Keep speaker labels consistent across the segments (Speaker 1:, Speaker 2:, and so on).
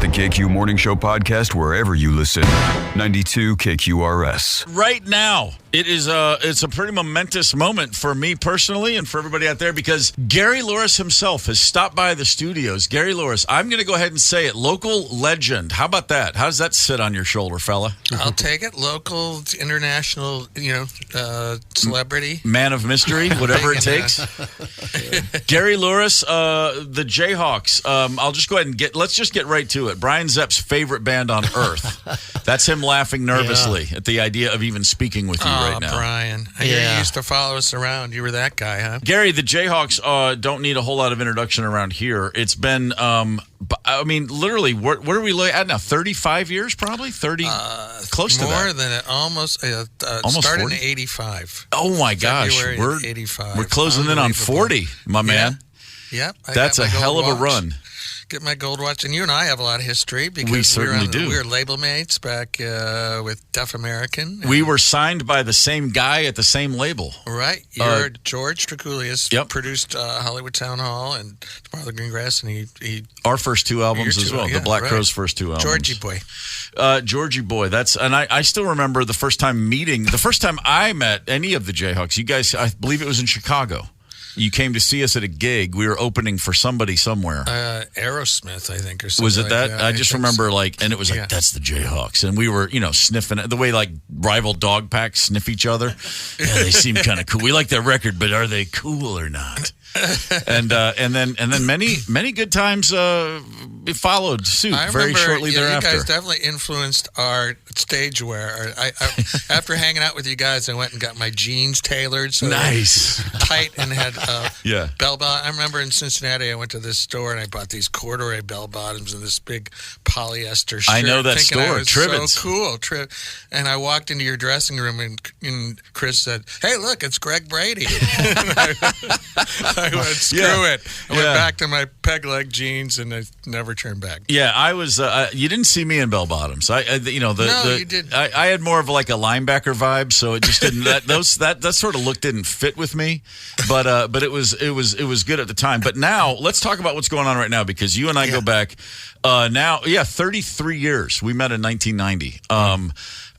Speaker 1: the KQ Morning Show podcast wherever you listen. 92 KQRS.
Speaker 2: Right now, it's a pretty momentous moment for me personally and for everybody out there because Gary Louris himself has stopped by the studios. Gary Louris, I'm going to go ahead and say it, local legend. How about that? How does that sit on your shoulder, fella?
Speaker 3: I'll take it. Local, international, celebrity.
Speaker 2: Man of mystery, whatever it takes. Gary Louris, the Jayhawks. I'll just go ahead and let's just get right to it. Brian Zepp's favorite band on earth. That's him laughing nervously at the idea of even speaking with you right now.
Speaker 3: Brian. I hear you used to follow us around. You were that guy, huh?
Speaker 2: Gary, the Jayhawks don't need a whole lot of introduction around here. It's been, literally, where are we at now? 35 years, probably? 30? Close to that.
Speaker 3: More than it. Almost started 40? In 85.
Speaker 2: Oh, my gosh.
Speaker 3: We're 85.
Speaker 2: We're closing in on 40, my man.
Speaker 3: Yep.
Speaker 2: That's a hell of a run.
Speaker 3: Get my gold watch, and you and I have a lot of history because
Speaker 2: we certainly do.
Speaker 3: We were label mates back with Deaf American.
Speaker 2: We were signed by the same guy at the same label.
Speaker 3: Right. George Tracoulius produced Hollywood Town Hall and Tomorrow the Green Grass, and he
Speaker 2: our first two albums as well. The Black Crowes' first two albums. Georgie Boy. I still remember the first time I met any of the Jayhawks. You guys, I believe it was in Chicago. You came to see us at a gig. We were opening for somebody somewhere.
Speaker 3: Aerosmith, I think, or something.
Speaker 2: Was it that?
Speaker 3: Like that?
Speaker 2: I just remember, and it was like, that's the Jayhawks. And we were, sniffing it. The way, rival dog packs sniff each other. Yeah, they seem kind of cool. We like their record, but are they cool or not? And then many good times followed suit very shortly thereafter.
Speaker 3: You guys definitely influenced our stage wear. After hanging out with you guys, I went and got my jeans tailored so
Speaker 2: nice,
Speaker 3: tight, and had bell bottom. I remember in Cincinnati, I went to this store and I bought these corduroy bell bottoms and this big polyester shirt.
Speaker 2: I know that store,
Speaker 3: Trivets. So cool, and I walked into your dressing room and Chris said, "Hey, look, it's Greg Brady." I went, screw it. I went back to my peg leg jeans and I never turned back.
Speaker 2: Yeah, I was. You didn't see me in bell bottoms.
Speaker 3: You did.
Speaker 2: I had more of a linebacker vibe, so it just didn't. That sort of look didn't fit with me, but it was good at the time. But now let's talk about what's going on right now because you and I go back 33 years. We met in 1990.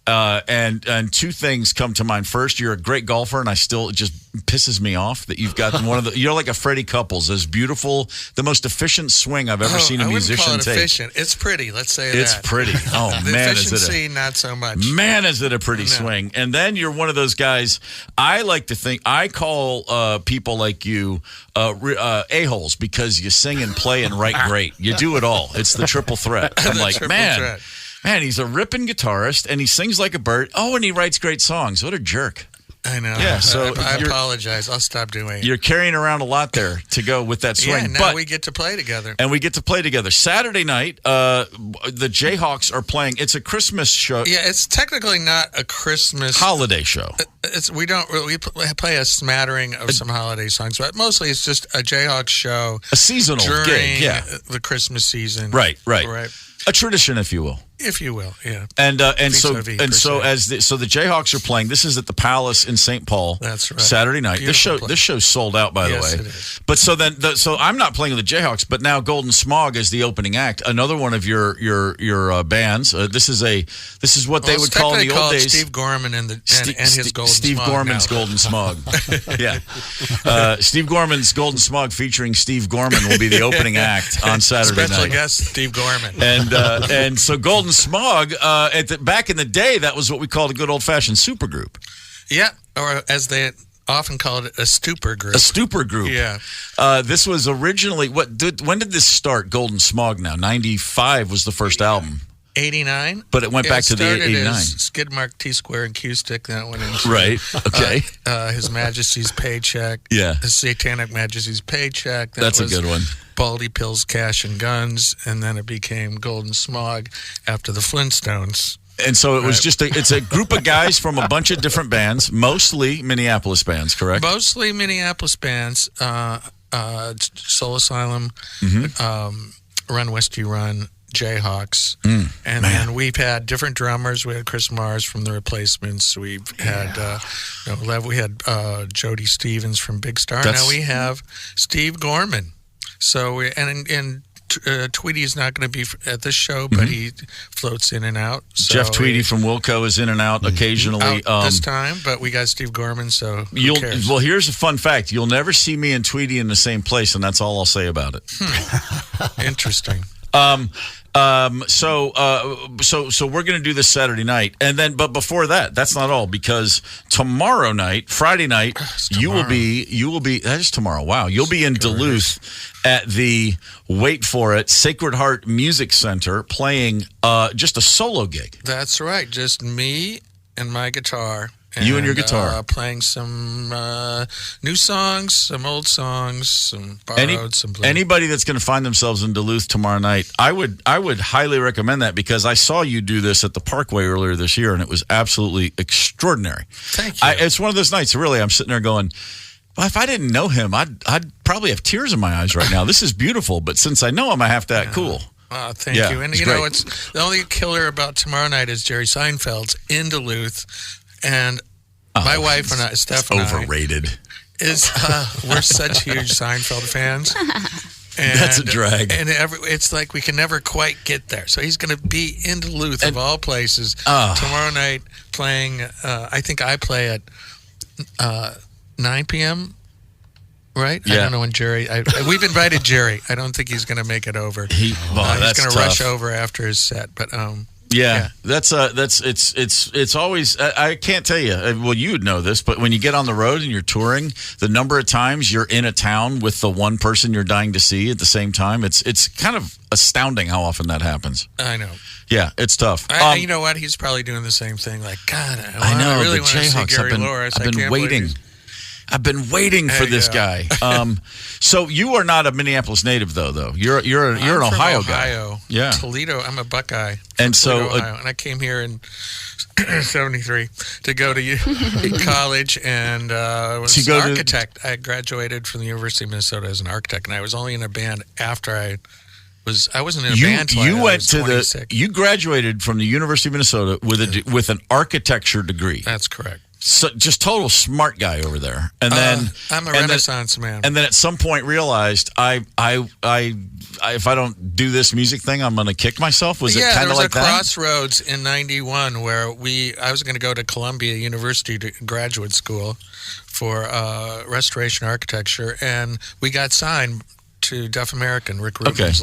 Speaker 2: And two things come to mind. First, you're a great golfer, and it just pisses me off that you've got you're like a Freddie Couples, as beautiful, the most efficient swing I've ever seen a musician take.
Speaker 3: Efficient. It's pretty. Let's say
Speaker 2: it's pretty. Oh man,
Speaker 3: efficiency, not so much.
Speaker 2: Man, is it a pretty swing? And then you're one of those guys. I like to think I call people like you a-holes because you sing and play and write great. You do it all. It's the triple threat. I'm like, man. Man, he's a ripping guitarist, and he sings like a bird. Oh, and he writes great songs. What a jerk.
Speaker 3: I know.
Speaker 2: Yeah, so
Speaker 3: I apologize. I'll stop doing it.
Speaker 2: You're carrying around a lot there to go with that swing.
Speaker 3: Yeah, now we get to play together.
Speaker 2: And we get to play together. Saturday night, the Jayhawks are playing. It's a Christmas show.
Speaker 3: Yeah, it's technically not a Christmas
Speaker 2: holiday show.
Speaker 3: We play a smattering of some holiday songs, but mostly it's just a Jayhawks show.
Speaker 2: A seasonal gig,
Speaker 3: the Christmas season.
Speaker 2: Right. A tradition, if you will.
Speaker 3: If you will, yeah.
Speaker 2: So the Jayhawks are playing. This is at the Palace in St. Paul.
Speaker 3: That's right.
Speaker 2: Saturday night. This show's sold out, by the way.
Speaker 3: Yes, it is.
Speaker 2: But so I'm not playing with the Jayhawks, but now Golden Smog is the opening act. Another one of your bands. This is what they would call in the old days.
Speaker 3: Steve Gorman and his Golden Smog.
Speaker 2: Steve Gorman's Golden Smog. Yeah. Steve Gorman's Golden Smog featuring Steve Gorman will be the opening act on Saturday night.
Speaker 3: Special guest Steve Gorman.
Speaker 2: And so Golden Smog, back in the day, that was what we called a good old-fashioned supergroup.
Speaker 3: Yeah, or as they often called it, a stupor group.
Speaker 2: A stupor group.
Speaker 3: Yeah.
Speaker 2: This was originally, when did this start, Golden Smog now? 95 was the first album.
Speaker 3: 89.
Speaker 2: But it went back to the 89.
Speaker 3: Skid Mark, T-Square, and Q-Stick. That went into
Speaker 2: right. Okay.
Speaker 3: His Majesty's Paycheck.
Speaker 2: Yeah.
Speaker 3: His Satanic Majesty's Paycheck.
Speaker 2: That's a good one.
Speaker 3: Baldy Pills, Cash, and Guns, and then it became Golden Smog after the Flintstones.
Speaker 2: And so it was it's a group of guys from a bunch of different bands, mostly Minneapolis bands, correct?
Speaker 3: Mostly Minneapolis bands. Soul Asylum, Run West You Run, Jayhawks, then we've had different drummers. We had Chris Marr from The Replacements. We've had we had Jody Stevens from Big Star. Now we have Steve Gorman. So in Tweedy's not going to be at this show, but he floats in and out. So
Speaker 2: Jeff Tweedy from Wilco is in and out occasionally.
Speaker 3: Out this time, but we got Steve Gorman, so who cares?
Speaker 2: Well, here's a fun fact. You'll never see me and Tweedy in the same place, and that's all I'll say about it.
Speaker 3: Interesting.
Speaker 2: So we're going to do this Saturday night, and then, but before that, that's not all, because tomorrow night, Friday night, you will be. That is tomorrow. Wow, you'll be in Duluth at the, wait for it, Sacred Heart Music Center playing just a solo gig.
Speaker 3: That's right, just me and my guitar.
Speaker 2: You and your guitar.
Speaker 3: Playing some new songs, some old songs, some borrowed, some blue.
Speaker 2: Anybody that's going to find themselves in Duluth tomorrow night, I would highly recommend that, because I saw you do this at the Parkway earlier this year, and it was absolutely extraordinary.
Speaker 3: Thank you.
Speaker 2: It's one of those nights, really, I'm sitting there going, well, if I didn't know him, I'd probably have tears in my eyes right now. This is beautiful, but since I know him, I have to act cool.
Speaker 3: Thank you. And, you know, it's the only killer about tomorrow night is Jerry Seinfeld's in Duluth. And my wife and I, Steph and
Speaker 2: overrated.
Speaker 3: We're such huge Seinfeld fans. And,
Speaker 2: that's a drag.
Speaker 3: And it's like we can never quite get there. So he's going to be in Duluth, of all places, tomorrow night playing. I think I play at 9 p.m., right?
Speaker 2: Yeah.
Speaker 3: I don't know when Jerry. We've invited Jerry. I don't think he's going to make it over.
Speaker 2: He's
Speaker 3: going to rush over after his set, but.
Speaker 2: Yeah, it's always, I can't tell you, well, you would know this, but when you get on the road and you're touring, the number of times you're in a town with the one person you're dying to see at the same time, it's kind of astounding how often that happens.
Speaker 3: I know.
Speaker 2: Yeah, it's tough.
Speaker 3: You know what? He's probably doing the same thing. Like, God,
Speaker 2: I
Speaker 3: really
Speaker 2: the
Speaker 3: want to see
Speaker 2: Jayhawks,
Speaker 3: Gary Louris.
Speaker 2: I've been waiting. I've been waiting for this guy. So you are not a Minneapolis native, though. You're an Ohio guy. Yeah,
Speaker 3: Toledo. I'm a Buckeye.
Speaker 2: And so,
Speaker 3: Ohio. And I came here in '73 to go to college, and was an architect. I graduated from the University of Minnesota as an architect, and I was only in a band after I wasn't in a band until I was 26.
Speaker 2: You graduated from the University of Minnesota with an architecture degry.
Speaker 3: That's correct.
Speaker 2: So just total smart guy over there, and then
Speaker 3: I'm a Renaissance man.
Speaker 2: And then at some point realized if I don't do this music thing, I'm going to kick myself. Was it kind of like that?
Speaker 3: There was a crossroads in '91 where I was going to go to Columbia University to graduate school for restoration architecture, and we got signed to Deaf American, Rick Rubin's,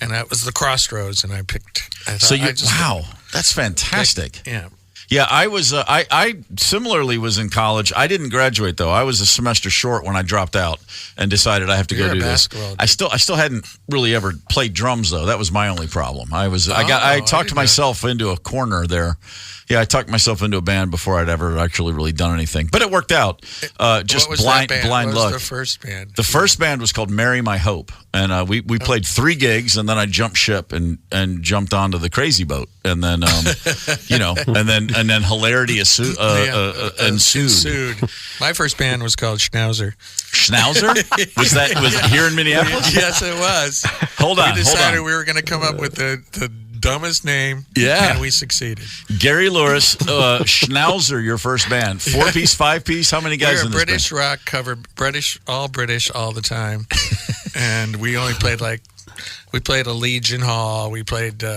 Speaker 3: and that was the crossroads, and I picked.
Speaker 2: Wow, that's fantastic.
Speaker 3: Yeah.
Speaker 2: Yeah, I was. I similarly was in college. I didn't graduate though. I was a semester short when I dropped out and decided I have to go do this. I still hadn't really ever played drums though. That was my only problem. I talked myself into a corner there. Yeah, I talked myself into a band before I'd ever actually really done anything. But it worked out. Just blind luck.
Speaker 3: What was the first band?
Speaker 2: The first band was called Marry My Hope. And we played 3 gigs, and then I jumped ship and jumped onto the Crazy Boat. And then, and then hilarity ensued.
Speaker 3: My first band was called Schnauzer.
Speaker 2: Schnauzer? Was it here in Minneapolis?
Speaker 3: Yes, it was.
Speaker 2: Hold on.
Speaker 3: We decided we were going to come up with the dumbest name, and we succeeded.
Speaker 2: Gary Louris, Schnauzer, your first band. 4-piece, 5-piece? How many guys in this band?
Speaker 3: British rock cover, British all the time. And we only played we played a Legion Hall. We played 2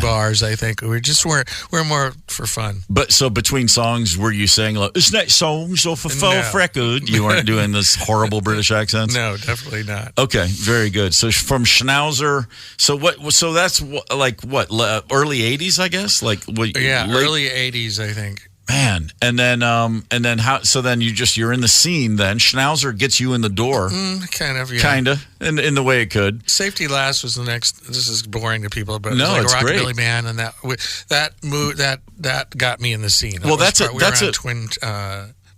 Speaker 3: bars, I think. We're more for fun.
Speaker 2: But so between songs, were you saying, like, isn't that songs off a full record? You weren't doing this horrible British accents?
Speaker 3: No, definitely not.
Speaker 2: Okay, very good. So from Schnauzer, so that's early 80s, I guess?
Speaker 3: Early 80s, I think.
Speaker 2: Man, and then how? So then you're in the scene. Then Schnauzer gets you in the door, kind of, in the way it could.
Speaker 3: Safety Last was the next. This is boring to people, but
Speaker 2: no,
Speaker 3: it was like
Speaker 2: a
Speaker 3: a rockabilly
Speaker 2: great
Speaker 3: band, and that got me in the scene.
Speaker 2: Well, that's a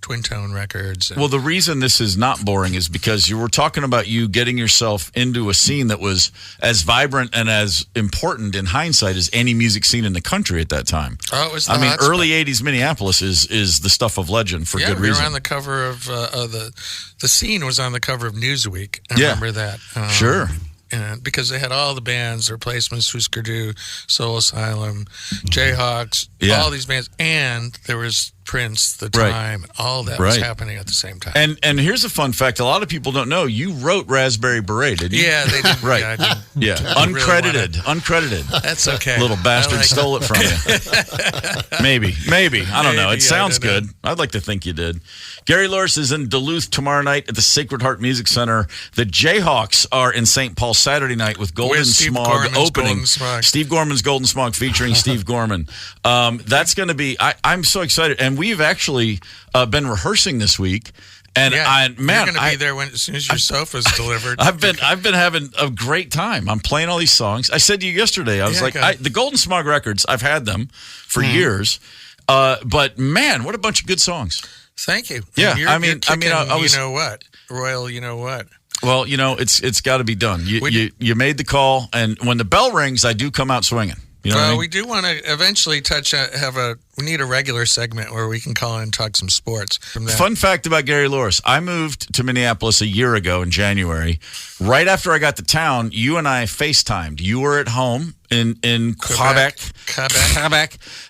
Speaker 3: Twin Tone Records.
Speaker 2: Well, the reason this is not boring is because you were talking about you getting yourself into a scene that was as vibrant and as important in hindsight as any music scene in the country at that time.
Speaker 3: Oh, it was.
Speaker 2: Early '80s Minneapolis is the stuff of legend for good reason.
Speaker 3: Yeah, we were on the cover of the scene was on the cover of Newsweek. I remember that.
Speaker 2: Sure.
Speaker 3: And because they had all the bands, the Replacements, Husker Du, Soul Asylum, Jayhawks, all these bands, and there was Prince, the
Speaker 2: Right.
Speaker 3: time, all that was happening at the same time.
Speaker 2: And here's a fun fact: a lot of people don't know you wrote "Raspberry Beret," didn't you?
Speaker 3: Yeah, they did.
Speaker 2: Right.
Speaker 3: Yeah, I didn't-
Speaker 2: Yeah,
Speaker 3: didn't really
Speaker 2: uncredited,
Speaker 3: wanna-
Speaker 2: uncredited.
Speaker 3: That's okay.
Speaker 2: Little bastard
Speaker 3: I like
Speaker 2: stole it from you. Maybe. I don't know.
Speaker 3: Maybe,
Speaker 2: It sounds
Speaker 3: I don't know.
Speaker 2: good. I'd like to think you did. Gary Louris is in Duluth tomorrow night at the Sacred Heart Music Center. The Jayhawks are in St. Paul Saturday night with Golden
Speaker 3: With Steve
Speaker 2: Smog
Speaker 3: Gorman's
Speaker 2: opening.
Speaker 3: Golden Smog.
Speaker 2: Steve Gorman's Golden Smog featuring Steve Gorman. That's going to be. I'm so excited, and we've actually been rehearsing this week. And
Speaker 3: Yeah,
Speaker 2: man,
Speaker 3: you're going to be there as soon as your sofa's delivered.
Speaker 2: I've been having a great time. I'm playing all these songs. I said to you yesterday, I was like,
Speaker 3: good.
Speaker 2: the Golden Smog records, I've had them for years. But man, what a bunch of good songs.
Speaker 3: Thank you.
Speaker 2: Yeah,
Speaker 3: And you're kicking,
Speaker 2: I was.
Speaker 3: you know what, Royal. You know what?
Speaker 2: Well, it's got to be done. You made the call, and when the bell rings, I do come out swinging. You know what I mean?
Speaker 3: We do want to eventually we need a regular segment where we can call in and talk some sports. From that.
Speaker 2: Fun fact about Gary Louris. I moved to Minneapolis a year ago in January. Right after I got to town, you and I FaceTimed. You were at home in Quebec.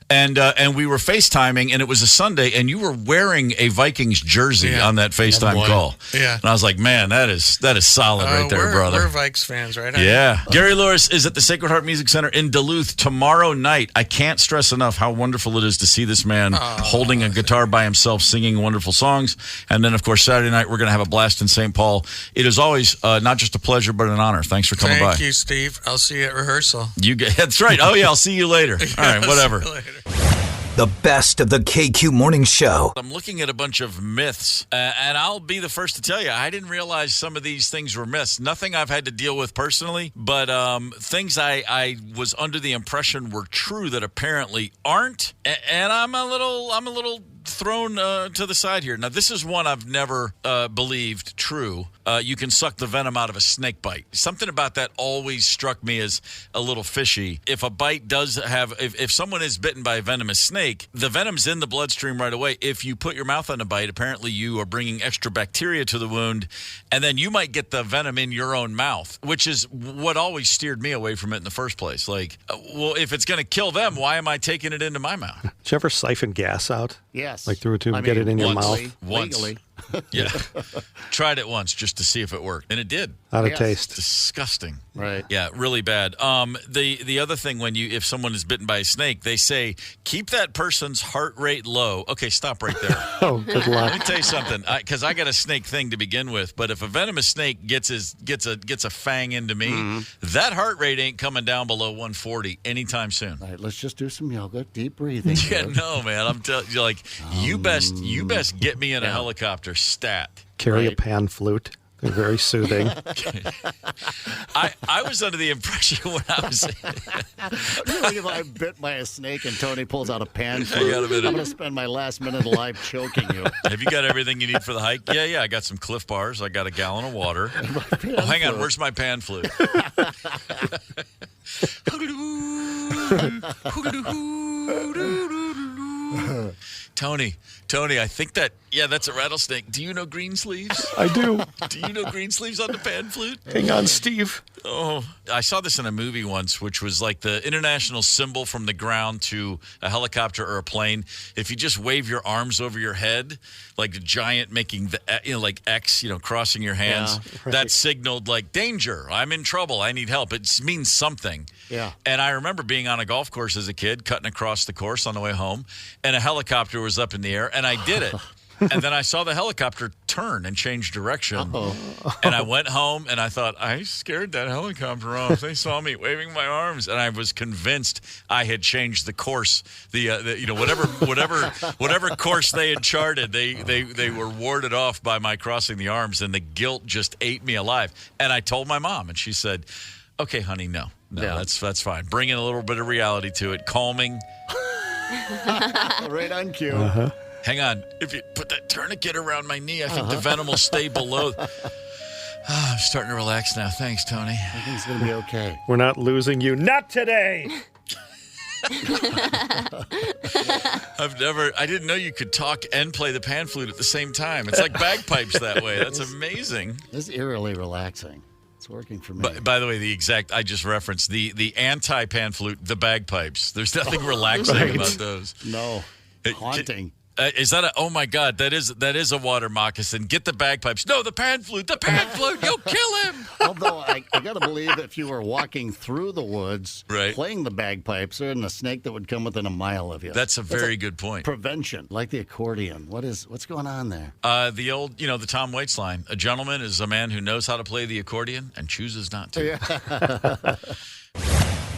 Speaker 2: And we were FaceTiming, and it was a Sunday, and you were wearing a Vikings jersey on that FaceTime call.
Speaker 3: Yeah.
Speaker 2: And I was like, man, that is solid right there, brother.
Speaker 3: We're Vikes fans, right?
Speaker 2: Yeah. Gary Louris is at the Sacred Heart Music Center in Duluth tomorrow night. I can't stress enough how wonderful it is to see this man holding a guitar by himself, singing wonderful songs. And then, of course, Saturday night, we're going to have a blast in St. Paul. It is always not just a pleasure, but an honor. Thanks for coming by.
Speaker 3: Thank you, Steve. I'll see you at rehearsal.
Speaker 2: That's right. Oh, yeah, I'll see you later. All right, whatever.
Speaker 3: See you later.
Speaker 4: The best of the KQ Morning Show.
Speaker 2: I'm looking at a bunch of myths, and I'll be the first to tell you, I didn't realize some of these things were myths. Nothing I've had to deal with personally, but things I was under the impression were true that apparently aren't. And I'm a little thrown to the side here. Now, this is one I've never believed true. You can suck the venom out of a snake bite. Something about that always struck me as a little fishy. If a bite does have, if someone is bitten by a venomous snake, the venom's in the bloodstream right away. If you put your mouth on a bite, apparently you are bringing extra bacteria to the wound, and then you might get the venom in your own mouth, which is what always steered me away from it in the first place. Like, well, if it's going to kill them, why am I taking it into my mouth?
Speaker 5: Did you ever siphon gas out?
Speaker 6: Yes.
Speaker 5: Like through a tube and get it in your mouth?
Speaker 2: Once.
Speaker 6: Legally.
Speaker 2: Yeah. Tried it once just to see if it worked, and it did.
Speaker 5: Out of
Speaker 6: Yes.
Speaker 5: taste.
Speaker 2: Disgusting.
Speaker 6: Right.
Speaker 2: Yeah, really bad. The other thing, if someone is bitten by a snake, they say keep that person's heart rate low. Okay, stop right there.
Speaker 5: Oh, good
Speaker 2: Let me
Speaker 5: luck.
Speaker 2: tell you something, because I got a snake thing to begin with. But if a venomous snake gets a fang into me, that heart rate ain't coming down below 140 anytime soon.
Speaker 6: All right, let's just do some yoga, deep breathing.
Speaker 2: Yeah,
Speaker 6: here.
Speaker 2: no, man. I'm telling you, like, you best get me in a helicopter stat.
Speaker 5: Carry a
Speaker 6: Right.
Speaker 5: pan flute. They're very soothing.
Speaker 2: I was under the impression when I was.
Speaker 6: Really, if I bit by a snake and Tony pulls out a pan flute,
Speaker 2: got a minute.
Speaker 6: I'm going to spend my last minute alive choking you.
Speaker 2: Have you got everything you need for the hike? Yeah. I got some Cliff Bars. I got a gallon of water. Oh, hang on. Where's my pan flute? Tony, I think that's a rattlesnake. Do you know green sleeves?
Speaker 5: I do.
Speaker 2: Do you know green sleeves on the pan flute?
Speaker 5: Hang on, Steve.
Speaker 2: Oh, I saw this in a movie once, which was like the international symbol from the ground to a helicopter or a plane. If you just wave your arms over your head, like a giant making the like X, crossing your hands, that signaled like danger. I'm in trouble. I need help. It means something.
Speaker 6: Yeah.
Speaker 2: And I remember being on a golf course as a kid, cutting across the course on the way home, and a helicopter was up in the air, and I did it. And then I saw the helicopter turn and change direction. And I went home and I thought, I scared that helicopter off. They saw me waving my arms, and I was convinced I had changed the course. Whatever course they had charted, they were warded off by my crossing the arms, and the guilt just ate me alive. And I told my mom, and she said, "Okay, honey, no, that's fine. Bring in a little bit of reality to it, calming."
Speaker 6: Right on cue.
Speaker 2: Hang on. If you put that tourniquet around my knee, I think the venom will stay below. I'm starting to relax now. Thanks, Tony.
Speaker 6: I think it's going to be okay.
Speaker 5: We're not losing you. Not today.
Speaker 2: I didn't know you could talk and play the pan flute at the same time. It's like bagpipes that way. That's amazing.
Speaker 6: This is eerily relaxing. It's working for me.
Speaker 2: By the way, I just referenced the anti-pan flute, the bagpipes. There's nothing relaxing about those.
Speaker 6: No. Haunting.
Speaker 2: Is that oh my God, that is a water moccasin. Get the bagpipes. No, the pan flute, you'll kill him.
Speaker 6: Although I got to believe if you were walking through the woods
Speaker 2: right.
Speaker 6: playing the bagpipes, there isn't a snake that would come within a mile of you.
Speaker 2: That's a very good point.
Speaker 6: Prevention, like the accordion. What's going on there?
Speaker 2: The old, the Tom Waits line, a gentleman is a man who knows how to play the accordion and chooses not to.
Speaker 6: Yeah.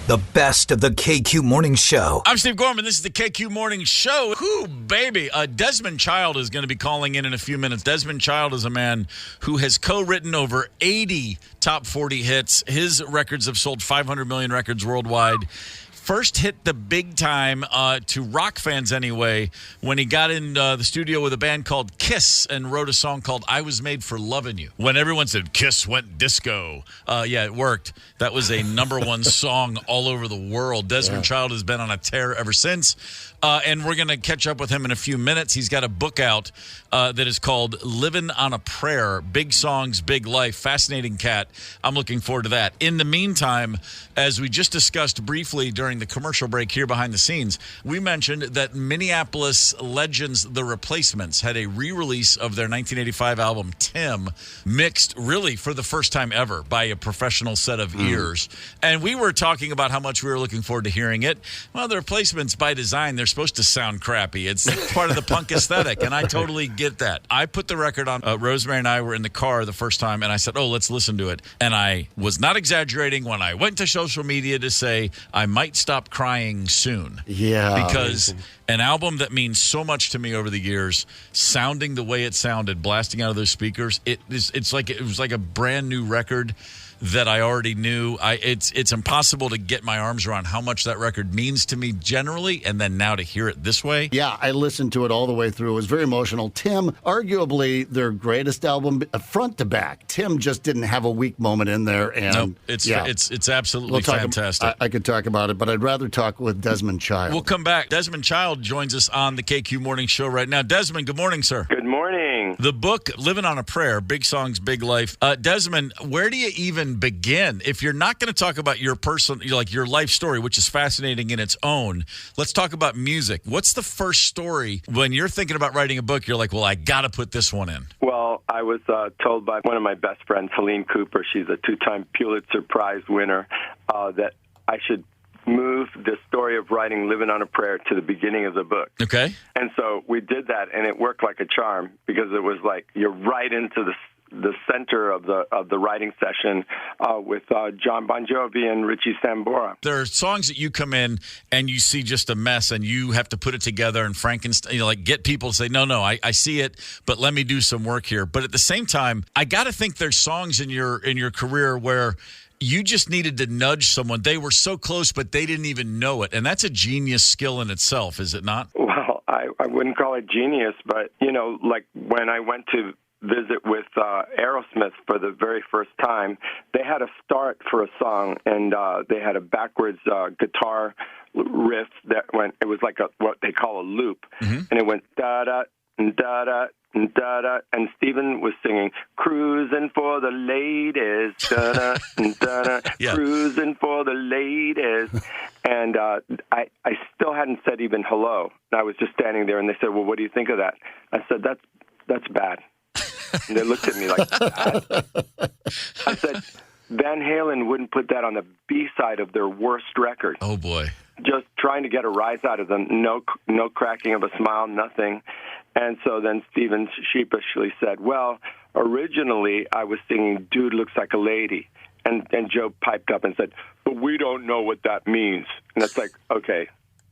Speaker 4: The best of the KQ Morning Show.
Speaker 2: I'm Steve Gorman. This is the KQ Morning Show. Whoo, baby. Desmond Child is going to be calling in a few minutes. Desmond Child is a man who has co-written over 80 top 40 hits. His records have sold 500 million records worldwide. First hit the big time to rock fans anyway when he got in the studio with a band called Kiss and wrote a song called I Was Made for Lovin' You. When everyone said Kiss went disco, yeah, it worked. That was a number one song all over the world. Desmond Child has been on a tear ever since. And we're going to catch up with him in a few minutes. He's got a book out that is called Livin' on a Prayer, Big Songs, Big Life. Fascinating cat. I'm looking forward to that. In the meantime, as we just discussed briefly during the commercial break here behind the scenes, we mentioned that Minneapolis legends The Replacements had a re-release of their 1985 album Tim, mixed really for the first time ever by a professional set of ears. And we were talking about how much we were looking forward to hearing it. Well, The Replacements, by design, they're supposed to sound crappy. It's part of the punk aesthetic, and I totally get that. I put the record on. Rosemary and I were in the car the first time, and I said, let's listen to it. And I was not exaggerating when I went to social media to say I might stop crying soon.
Speaker 6: Yeah.
Speaker 2: Because an album that means so much to me over the years, sounding the way it sounded, blasting out of those speakers, it was like a brand new record that I already knew. It's impossible to get my arms around how much that record means to me generally, and then now to hear it this way.
Speaker 6: Yeah, I listened to it all the way through. It was very emotional. Tim, arguably their greatest album front to back. Tim just didn't have a weak moment in there. And
Speaker 2: nope, it's absolutely fantastic.
Speaker 6: I could talk about it, but I'd rather talk with Desmond Child.
Speaker 2: We'll come back. Desmond Child joins us on the KQ Morning Show right now. Desmond, good morning, sir.
Speaker 7: Good morning.
Speaker 2: The book, Living on a Prayer, Big Songs, Big Life. Desmond, where do you even begin? If you're not going to talk about your your life story, which is fascinating in its own, let's talk about music. What's the first story when you're thinking about writing a book? You're like, well, I got to put this one in.
Speaker 7: Well, I was told by one of my best friends, Helene Cooper, she's a 2-time Pulitzer Prize winner, that I should move the story of writing Living on a Prayer to the beginning of the book.
Speaker 2: Okay.
Speaker 7: And so we did that, and it worked like a charm because it was like you're right into the center of the writing session with John Bon Jovi and Richie Sambora.
Speaker 2: There are songs that you come in and you see just a mess, and you have to put it together and Frankenstein, get people to say, no, I see it, but let me do some work here. But at the same time, I got to think there's songs in your career where you just needed to nudge someone. They were so close, but they didn't even know it. And that's a genius skill in itself, is it not?
Speaker 7: Well, I wouldn't call it genius, but, like when I went to visit with Aerosmith for the very first time, they had a start for a song, and they had a backwards guitar riff that went, it was like what they call a loop, and it went da-da, da-da, da-da, and Stephen was singing, cruising for the ladies, da-da, da-da, cruising for the ladies, and I still hadn't said even hello, and I was just standing there, and they said, well, what do you think of that? I said, that's bad. And they looked at me like, bad? I said, Van Halen wouldn't put that on the B-side of their worst record.
Speaker 2: Oh, boy.
Speaker 7: Just trying to get a rise out of them. No cracking of a smile, nothing. And so then Stephen sheepishly said, well, originally I was singing Dude Looks Like a Lady. And Joe piped up and said, but we don't know what that means. And it's like, okay,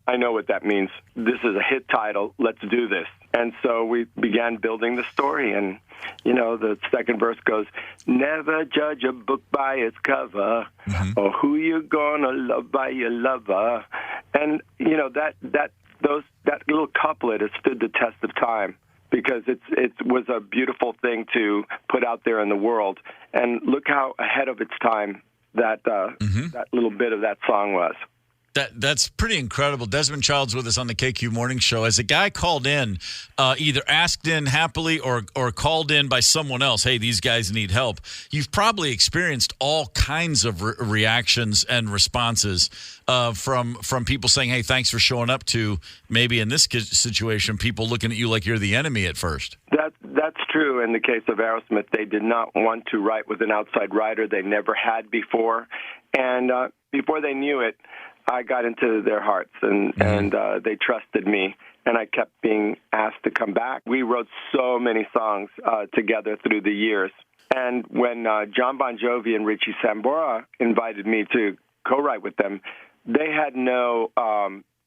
Speaker 7: I know what that means. This is a hit title. Let's do this. And so we began building the story. And, the second verse goes, never judge a book by its cover, or who you're going to love by your lover. And, that little couplet has stood the test of time because it was a beautiful thing to put out there in the world. And look how ahead of its time that little bit of that song was.
Speaker 2: That's pretty incredible. Desmond Child's with us on the KQ Morning Show. As a guy called in, either asked in happily or called in by someone else, hey, these guys need help, you've probably experienced all kinds of reactions and responses from people saying, hey, thanks for showing up, to maybe in this situation, people looking at you like you're the enemy at first.
Speaker 7: That's true. In the case of Aerosmith, they did not want to write with an outside writer. They never had before. And before they knew it, I got into their hearts, and they trusted me, and I kept being asked to come back. We wrote so many songs together through the years. And when John Bon Jovi and Richie Sambora invited me to co-write with them, they had no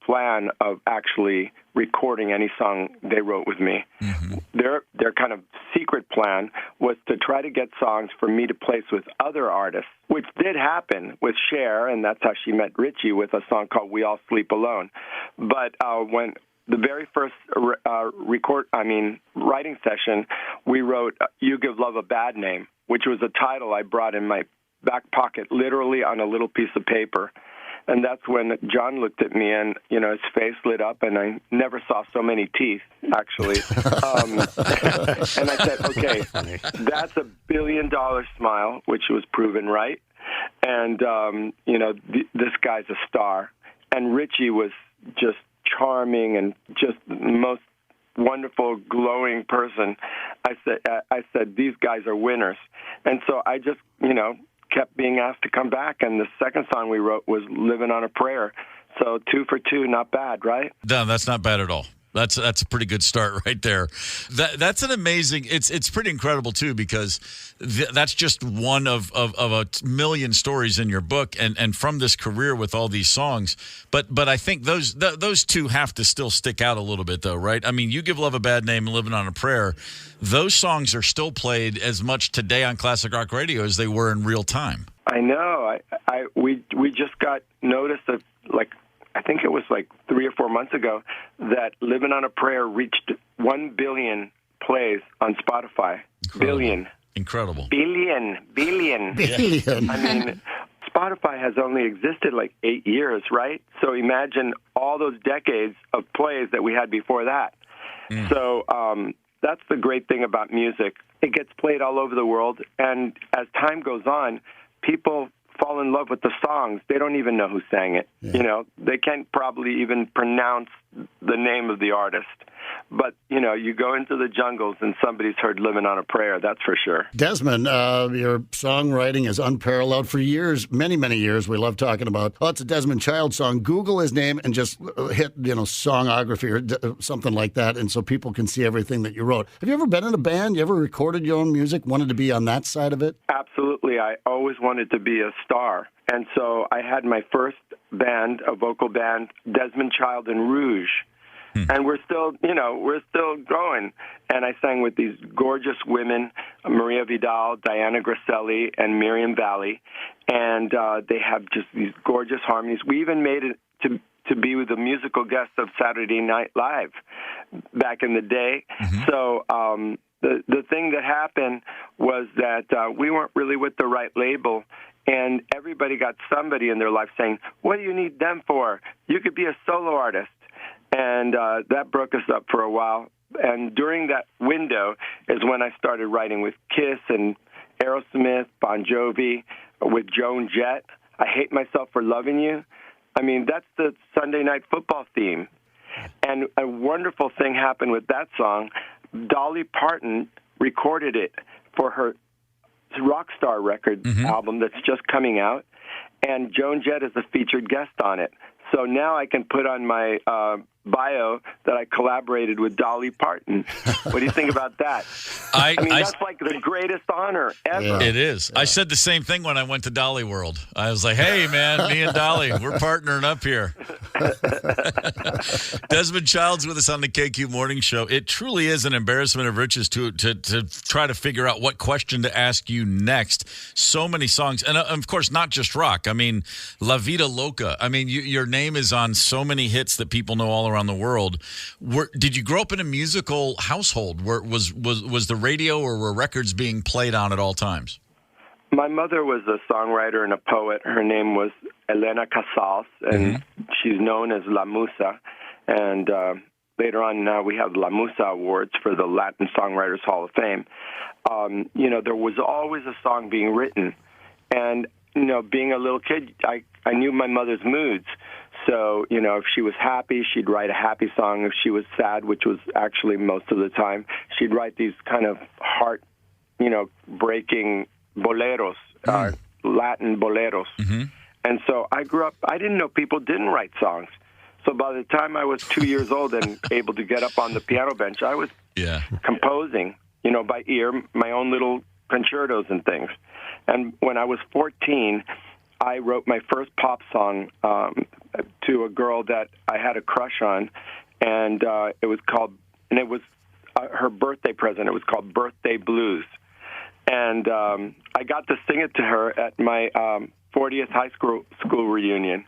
Speaker 7: plan of actually recording any song they wrote with me. Mm-hmm. Their kind of secret plan was to try to get songs for me to place with other artists, which did happen with Cher, and that's how she met Richie, with a song called We All Sleep Alone. But when the very first writing session, we wrote You Give Love a Bad Name, which was a title I brought in my back pocket, literally on a little piece of paper. And that's when John looked at me, and his face lit up, and I never saw so many teeth, actually. And I said, okay, that's $1 billion smile, which was proven right. And this guy's a star. And Richie was just charming and just the most wonderful, glowing person. I said, these guys are winners. And so I just, kept being asked to come back, and the second song we wrote was Living on a Prayer. So 2 for 2, not bad, right?
Speaker 2: No, that's not bad at all. That's a pretty good start right there. That's an amazing. It's pretty incredible too, because that's just one of a million stories in your book, and from this career with all these songs. But I think those two have to still stick out a little bit, though, right? I mean, You Give Love a Bad Name and Living on a Prayer. Those songs are still played as much today on classic rock radio as they were in real time.
Speaker 7: I know. We just got notice of, I think it was 3 or 4 months ago, that Living on a Prayer reached 1 billion plays on Spotify.
Speaker 2: Incredible.
Speaker 7: Incredible.
Speaker 2: Billion.
Speaker 6: Billion.
Speaker 7: I mean, Spotify has only existed 8 years, right? So imagine all those decades of plays that we had before that. Mm. So that's the great thing about music. It gets played all over the world, and as time goes on, people fall in love with the songs. They don't even know who sang it. Yeah. They can't probably even pronounce the name of the artist. But, you go into the jungles and somebody's heard Living on a Prayer, that's for sure.
Speaker 6: Desmond, your songwriting is unparalleled for years, many, many years. We love talking about, it's a Desmond Child song. Google his name and just hit, songography or something like that, and so people can see everything that you wrote. Have you ever been in a band? You ever recorded your own music, wanted to be on that side of it?
Speaker 7: Absolutely. I always wanted to be a star. And so I had my first band, a vocal band, Desmond Child and Rouge. And we're still going. And I sang with these gorgeous women, Maria Vidal, Diana Grasselli, and Miriam Valley. And they have just these gorgeous harmonies. We even made it to be with the musical guest of Saturday Night Live back in the day. Mm-hmm. So the thing that happened was that we weren't really with the right label. And everybody got somebody in their life saying, what do you need them for? You could be a solo artist. And that broke us up for a while. And during that window is when I started writing with Kiss and Aerosmith, Bon Jovi, with Joan Jett. I Hate Myself for Loving You. I mean, that's the Sunday Night Football theme. And a wonderful thing happened with that song. Dolly Parton recorded it for her Rockstar record album that's just coming out. And Joan Jett is a featured guest on it. So now I can put on my bio that I collaborated with Dolly Parton. What do you think about that? I mean, that's the greatest honor ever.
Speaker 2: Yeah. It is. Yeah. I said the same thing when I went to Dolly World. I was like, hey, man, me and Dolly, we're partnering up here. Desmond Child's with us on the KQ Morning Show. It truly is an embarrassment of riches to try to figure out what question to ask you next. So many songs. And, of course, not just rock. I mean, La Vida Loca. I mean, your name is on so many hits that people know all around the world. Did you grow up in a musical household? Was the radio or were records being played on at all times?
Speaker 7: My mother was a songwriter and a poet. Her name was Elena Casals, and she's known as La Musa. And later on now we have La Musa Awards for the Latin Songwriters Hall of Fame. There was always a song being written. And, being a little kid, I knew my mother's moods. So, if she was happy, she'd write a happy song. If she was sad, which was actually most of the time, she'd write these kind of heart, breaking boleros, Latin boleros. And so I grew up, I didn't know people didn't write songs. So by the time I was 2 years old and able to get up on the piano bench, I was composing, by ear, my own little concertos and things. And when I was 14, I wrote my first pop song to a girl that I had a crush on, and it was her birthday present. It was called Birthday Blues. And I got to sing it to her at my 40th high school reunion.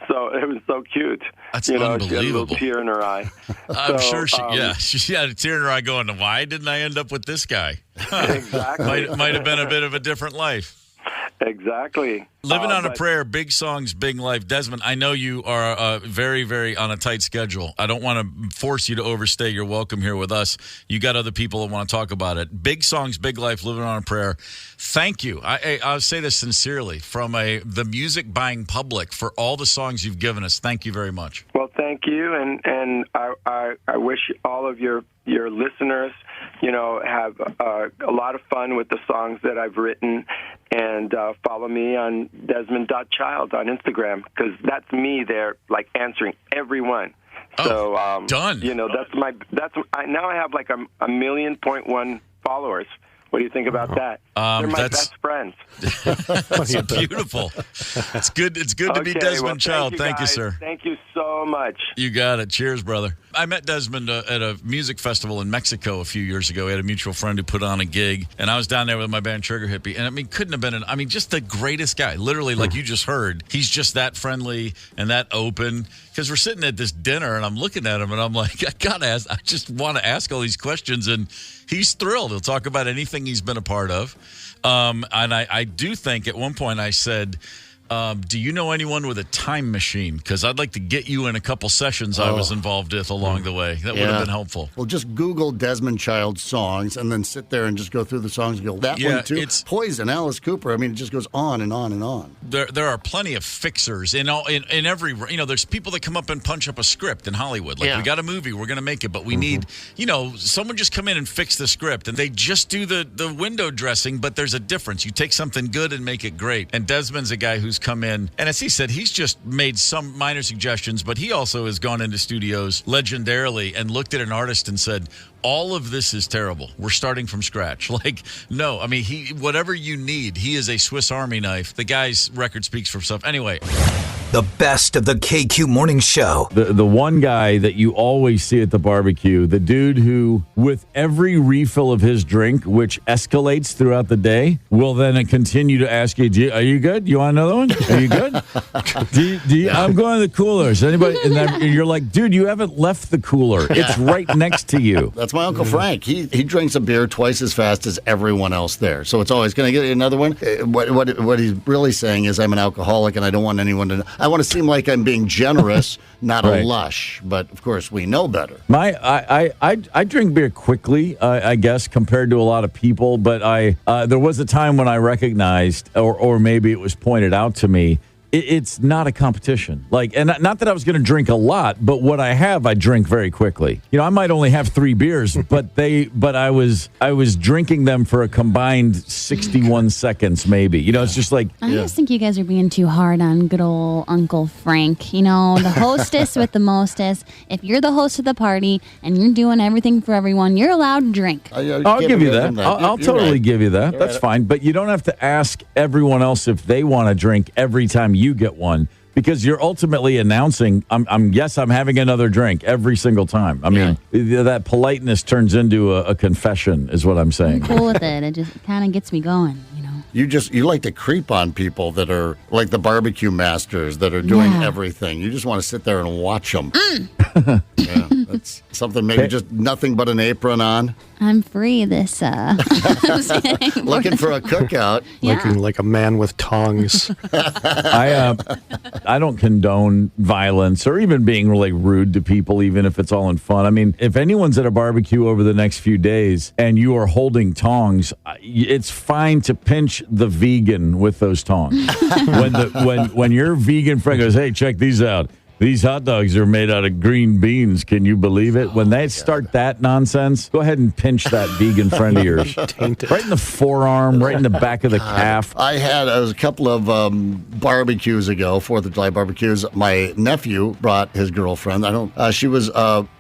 Speaker 7: So it was so cute.
Speaker 2: That's
Speaker 7: unbelievable. She had a little tear in her eye.
Speaker 2: I'm sure she had a tear in her eye going, why didn't I end up with this guy?
Speaker 7: Exactly.
Speaker 2: Might have been a bit of a different life.
Speaker 7: Exactly.
Speaker 2: Living on a Prayer, big songs, big life. Desmond, I know you are very, very on a tight schedule. I don't want to force you to overstay your welcome here with us. You got other people that want to talk about it. Big songs, big life, Living on a Prayer. Thank you. I'll say this sincerely from the music buying public for all the songs you've given us. Thank you very much.
Speaker 7: Well, thank you, and I wish all of your listeners, have a lot of fun with the songs that I've written, and follow me on Desmond.child on Instagram, because that's me there, like answering everyone. So
Speaker 2: done.
Speaker 7: Now I have like a 1.1 million followers. What do you think about that? They're my best friends.
Speaker 2: That's beautiful. It's good. It's good to be Desmond Child. Thank you, sir.
Speaker 7: Thank you so much.
Speaker 2: You got it. Cheers, brother. I met Desmond at a music festival in Mexico a few years ago. We had a mutual friend who put on a gig, and I was down there with my band Sugar Hippie. And couldn't have been just the greatest guy. Literally, like you just heard, he's just that friendly and that open. Because we're sitting at this dinner, and I'm looking at him, and I'm like, I just want to ask all these questions, and he's thrilled. He'll talk about anything he's been a part of. And I do think at one point I said, do you know anyone with a time machine? Because I'd like to get you in a couple sessions I was involved with along the way. That would have been helpful.
Speaker 6: Well, just Google Desmond Child songs and then sit there and just go through the songs and go, that one too. It's Poison, Alice Cooper. I mean, it just goes on and on and on.
Speaker 2: There are plenty of fixers in every, there's people that come up and punch up a script in Hollywood. Like, we got a movie, we're going to make it, but we need, someone just come in and fix the script. And they just do the window dressing, but there's a difference. You take something good and make it great. And Desmond's a guy who's come in, and as he said, he's just made some minor suggestions, but he also has gone into studios legendarily and looked at an artist and said, all of this is terrible. We're starting from scratch. Like, no, I mean, whatever you need, he is a Swiss Army knife. The guy's record speaks for himself. Anyway.
Speaker 4: The best of the KQ Morning Show.
Speaker 8: The one guy that you always see at the barbecue, the dude who, with every refill of his drink, which escalates throughout the day, will then continue to ask you, are you good? You want another one? Are you good? I'm going to the cooler. Is anybody? And you're like, dude, you haven't left the cooler. It's right next to you.
Speaker 6: That's my Uncle Frank. He drinks a beer twice as fast as everyone else there. So it's always, can I get another one? What he's really saying is, I'm an alcoholic and I don't want anyone to know. I want to seem like I'm being generous, not a lush. But, of course, we know better.
Speaker 8: I drink beer quickly, I guess, compared to a lot of people. But there was a time when I recognized, or maybe it was pointed out to me, it's not a competition. Like, and not that I was going to drink a lot, but what I have, I drink very quickly. I might only have 3 beers, but I was drinking them for a combined 61 seconds, maybe. It's just like
Speaker 9: I just think you guys are being too hard on good old Uncle Frank. The hostess with the mostest. If you're the host of the party and you're doing everything for everyone, you're allowed to drink.
Speaker 8: I'll give you that. I'll totally give you that. That's fine. But you don't have to ask everyone else if they want to drink every time you get one, because you're ultimately announcing, I'm having another drink every single time. I mean, that politeness turns into a confession, is what I'm saying.
Speaker 9: I'm cool with it. It just kind of gets me going,
Speaker 6: You like to creep on people that are like the barbecue masters that are doing everything. You just want to sit there and watch them.
Speaker 9: Ouch.
Speaker 6: Something maybe just nothing but an apron on.
Speaker 9: I'm free this.
Speaker 6: Looking for a cookout.
Speaker 9: Yeah.
Speaker 5: Looking like a man with tongs.
Speaker 8: I don't condone violence or even being really rude to people, even if it's all in fun. I mean, if anyone's at a barbecue over the next few days and you are holding tongs, it's fine to pinch the vegan with those tongs. when your vegan friend goes, "Hey, check these out. These hot dogs are made out of green beans. Can you believe it?" When they start that nonsense, go ahead and pinch that vegan friend of yours. Right in the forearm, right in the back of the calf.
Speaker 6: It was a couple of barbecues ago, 4th of July barbecues. My nephew brought his girlfriend. She was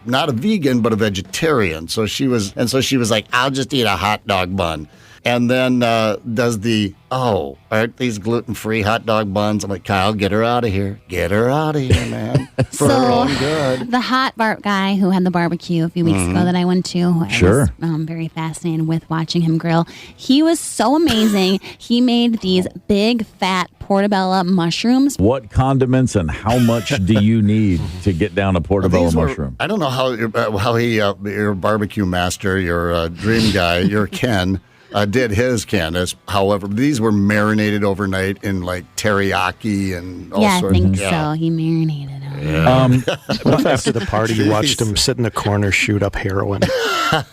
Speaker 6: not a vegan, but a vegetarian. So she was like, "I'll just eat a hot dog bun." And then aren't these gluten-free hot dog buns? I'm like, "Kyle, get her out of here. Get her out of here, man. For her own good."
Speaker 9: The hot guy who had the barbecue a few weeks ago that I went to, I was very fascinated with watching him grill. He was so amazing. He made these big, fat portobello mushrooms.
Speaker 8: What condiments and how much do you need to get down a portobello mushroom?
Speaker 6: I don't know how your barbecue master, your dream guy, your Ken, did his Candace. However, these were marinated overnight in like teriyaki and all sorts.
Speaker 9: I think so. He marinated them.
Speaker 6: Yeah.
Speaker 5: What if after the party you watched him sit in the corner shoot up heroin?
Speaker 9: What?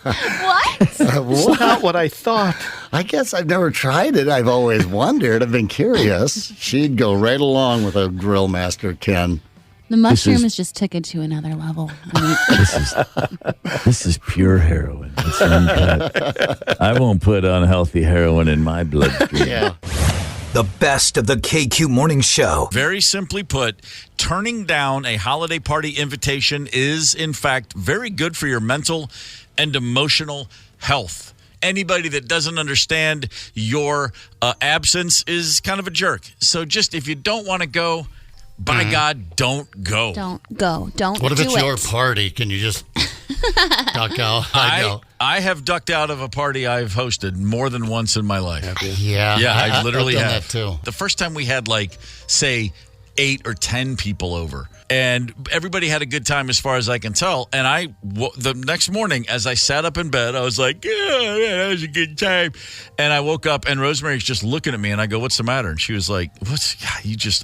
Speaker 5: That's not what I thought.
Speaker 6: I guess I've never tried it. I've always wondered. I've been curious. She'd go right along with a grill master, Ken.
Speaker 9: The mushrooms just took it to another level.
Speaker 8: This is pure heroin. It's uncut. I won't put unhealthy heroin in my bloodstream.
Speaker 6: Yeah.
Speaker 4: The best of the KQ Morning Show.
Speaker 2: Very simply put, turning down a holiday party invitation is, in fact, very good for your mental and emotional health. Anybody that doesn't understand your absence is kind of a jerk. So just if you don't want to go, by God, don't go.
Speaker 9: Don't go. Don't
Speaker 6: What if
Speaker 9: do
Speaker 6: it's your party? Can you just duck out?
Speaker 2: I have ducked out of a party I've hosted more than once in my life.
Speaker 6: Yeah,
Speaker 2: I literally
Speaker 6: I've done
Speaker 2: have.
Speaker 6: that too.
Speaker 2: The first time we had say 8 or 10 people over. And everybody had a good time as far as I can tell. And the next morning, as I sat up in bed, I was like, yeah, that was a good time. And I woke up and Rosemary's just looking at me and I go, "What's the matter?" And she was like,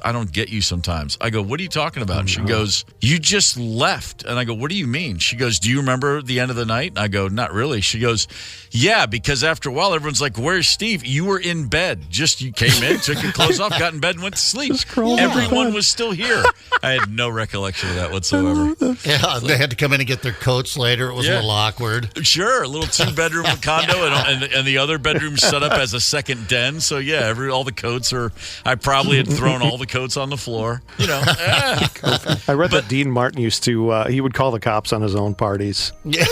Speaker 2: I don't get you sometimes. I go, "What are you talking about?" And she goes, "You just left." And I go, "What do you mean?" She goes, "Do you remember the end of the night?" And I go, "Not really." She goes, "Yeah, because after a while, everyone's like, 'Where's Steve?' You were in bed. You came in, took your clothes off, got in bed and went to sleep. Everyone was still here." I had no recollection of that whatsoever.
Speaker 6: Yeah, they had to come in and get their coats later. It was a little awkward.
Speaker 2: Sure, a little 2-bedroom condo, and the other bedroom set up as a second den. So yeah, all the coats I probably had thrown all the coats on the floor.
Speaker 5: I read that Dean Martin used to. He would call the cops on his own parties.
Speaker 6: Yeah,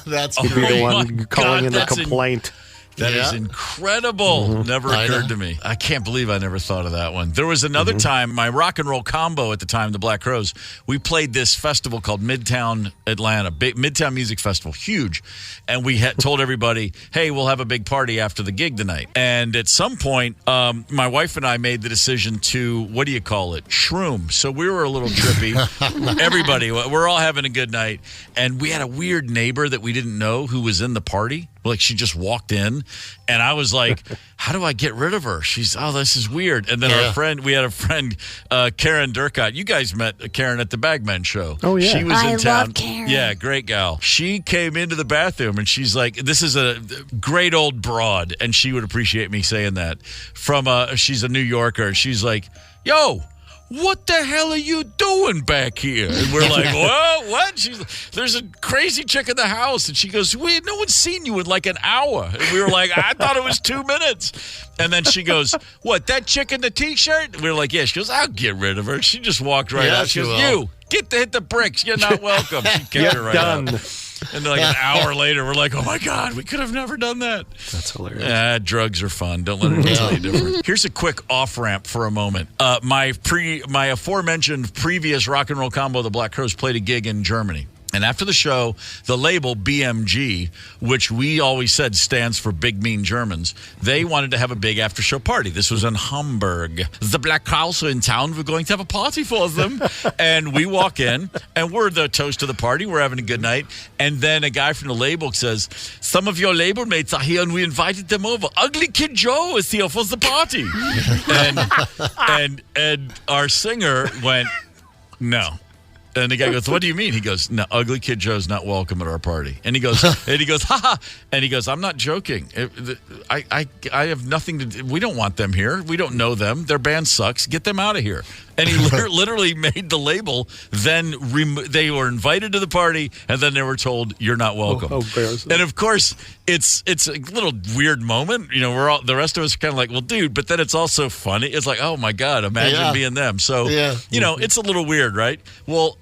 Speaker 6: that's
Speaker 5: He'd be the one calling in the complaint.
Speaker 2: That is incredible. Never occurred to me. I can't believe I never thought of that one. There was another time, my rock and roll combo at the time, the Black Crowes, we played this festival called Midtown Atlanta, Midtown Music Festival, huge. And we had told everybody, "Hey, we'll have a big party after the gig tonight." And at some point, my wife and I made the decision to, what do you call it? Shroom. So we were a little trippy. Everybody, we're all having a good night. And we had a weird neighbor that we didn't know who was in the party. Like, she just walked in, and I was like, "How do I get rid of her?" This is weird. And then we had a friend, Karen Durkott. You guys met Karen at the Bagmen show.
Speaker 5: Oh, yeah.
Speaker 2: She was in town.
Speaker 9: Love Karen.
Speaker 2: Yeah, great gal. She came into the bathroom, and she's like, this is a great old broad, and she would appreciate me saying that. She's a New Yorker. She's like, "Yo, what the hell are you doing back here?" And we're like, "Well, what?" There's a crazy chick in the house. And she goes, "No one's seen you in like an hour." And we were like, "I thought it was 2 minutes." And then she goes, "What, that chick in the T-shirt?" And we were like, "Yeah." She goes, "I'll get rid of her." She just walked right out. She goes, "You, get to hit the bricks. You're not welcome." She kicked her right out. And then an hour later, we're like, "Oh my God, we could have never done that."
Speaker 5: That's hilarious.
Speaker 2: Drugs are fun. Don't let anyone tell you different. Here's a quick off-ramp for a moment. My aforementioned previous rock and roll combo, the Black Crowes, played a gig in Germany. And after the show, the label BMG, which we always said stands for Big Mean Germans, they wanted to have a big after-show party. This was in Hamburg. The Black House in town. We're going to have a party for them. And we walk in, and we're the toast of the party. We're having a good night. And then a guy from the label says, some of your label mates are here, and we invited them over. Ugly Kid Joe is here for the party. and our singer went, no. And the guy goes, what do you mean? He goes, no, Ugly Kid Joe's not welcome at our party. And he goes, ha. And he goes, I'm not joking. I have nothing to do. We don't want them here. We don't know them. Their band sucks. Get them out of here. And he literally made the label. Then they were invited to the party, and then they were told, you're not welcome. And of course, it's a little weird moment. You know, the rest of us are kind of like, well, dude, but then it's also funny. It's like, oh my God, imagine being them. So, you know, it's a little weird, right? Well,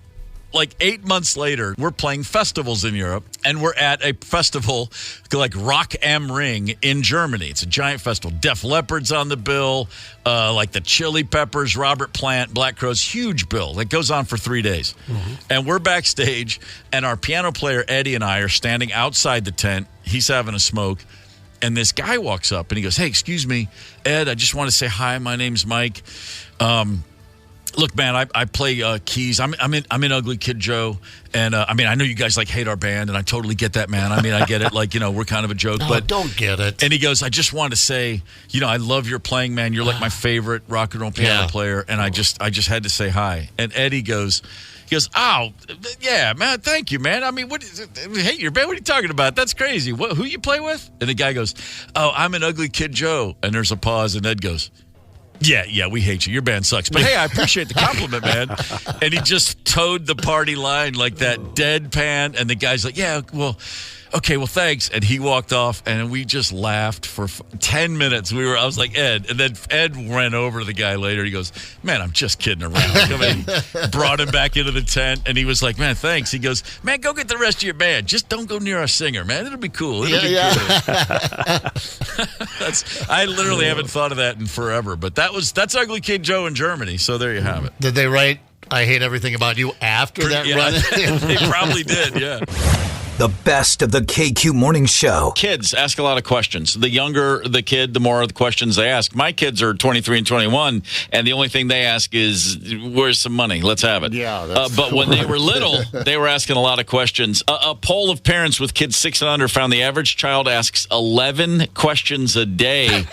Speaker 2: like 8 months later, we're playing festivals in Europe, and we're at a festival like Rock am Ring in Germany. It's a giant festival. Def Leppard's on the bill, like the Chili Peppers, Robert Plant, Black Crowes, huge bill that goes on for 3 days. And we're backstage, and our piano player, Eddie, and I are standing outside the tent. He's having a smoke. And this guy walks up, and he goes, hey, excuse me, Ed, I just want to say hi. My name's Mike. Look, man, I play keys. I'm in Ugly Kid Joe, and I know you guys like hate our band, and I totally get that, man. I get it. Like, you know, we're kind of a joke, but
Speaker 6: don't get it.
Speaker 2: And he goes, I just want to say, you know, I love your playing, man. You're like my favorite rock and roll piano player, and I just had to say hi. And Eddie goes, oh, yeah, man, thank you, man. I mean, hate your band? What are you talking about? That's crazy. Who you play with? And the guy goes, oh, I'm an Ugly Kid Joe. And there's a pause, and Ed goes, yeah, we hate you. Your band sucks. But hey, I appreciate the compliment, man. And he just towed the party line like that deadpan. And the guy's like, yeah, well, okay, well, thanks. And he walked off, and we just laughed for 10 minutes. I was like, Ed. And then Ed ran over to the guy later. He goes, man, I'm just kidding around. Brought him back into the tent, and he was like, man, thanks. He goes, man, go get the rest of your band. Just don't go near our singer, man. It'll be cool. It'll be cool. I literally haven't thought of that in forever. But that's Ugly Kid Joe in Germany. So there you have it.
Speaker 6: Did they write I Hate Everything About You after that run?
Speaker 2: They probably did, yeah.
Speaker 4: The best of the KQ Morning Show.
Speaker 2: Kids ask a lot of questions. The younger the kid, the more of the questions they ask. My kids are 23 and 21, and the only thing they ask is, where's some money? Let's have it.
Speaker 6: Yeah.
Speaker 2: But when they were little, they were asking a lot of questions. A poll of parents with kids 6 and under found the average child asks 11 questions a day.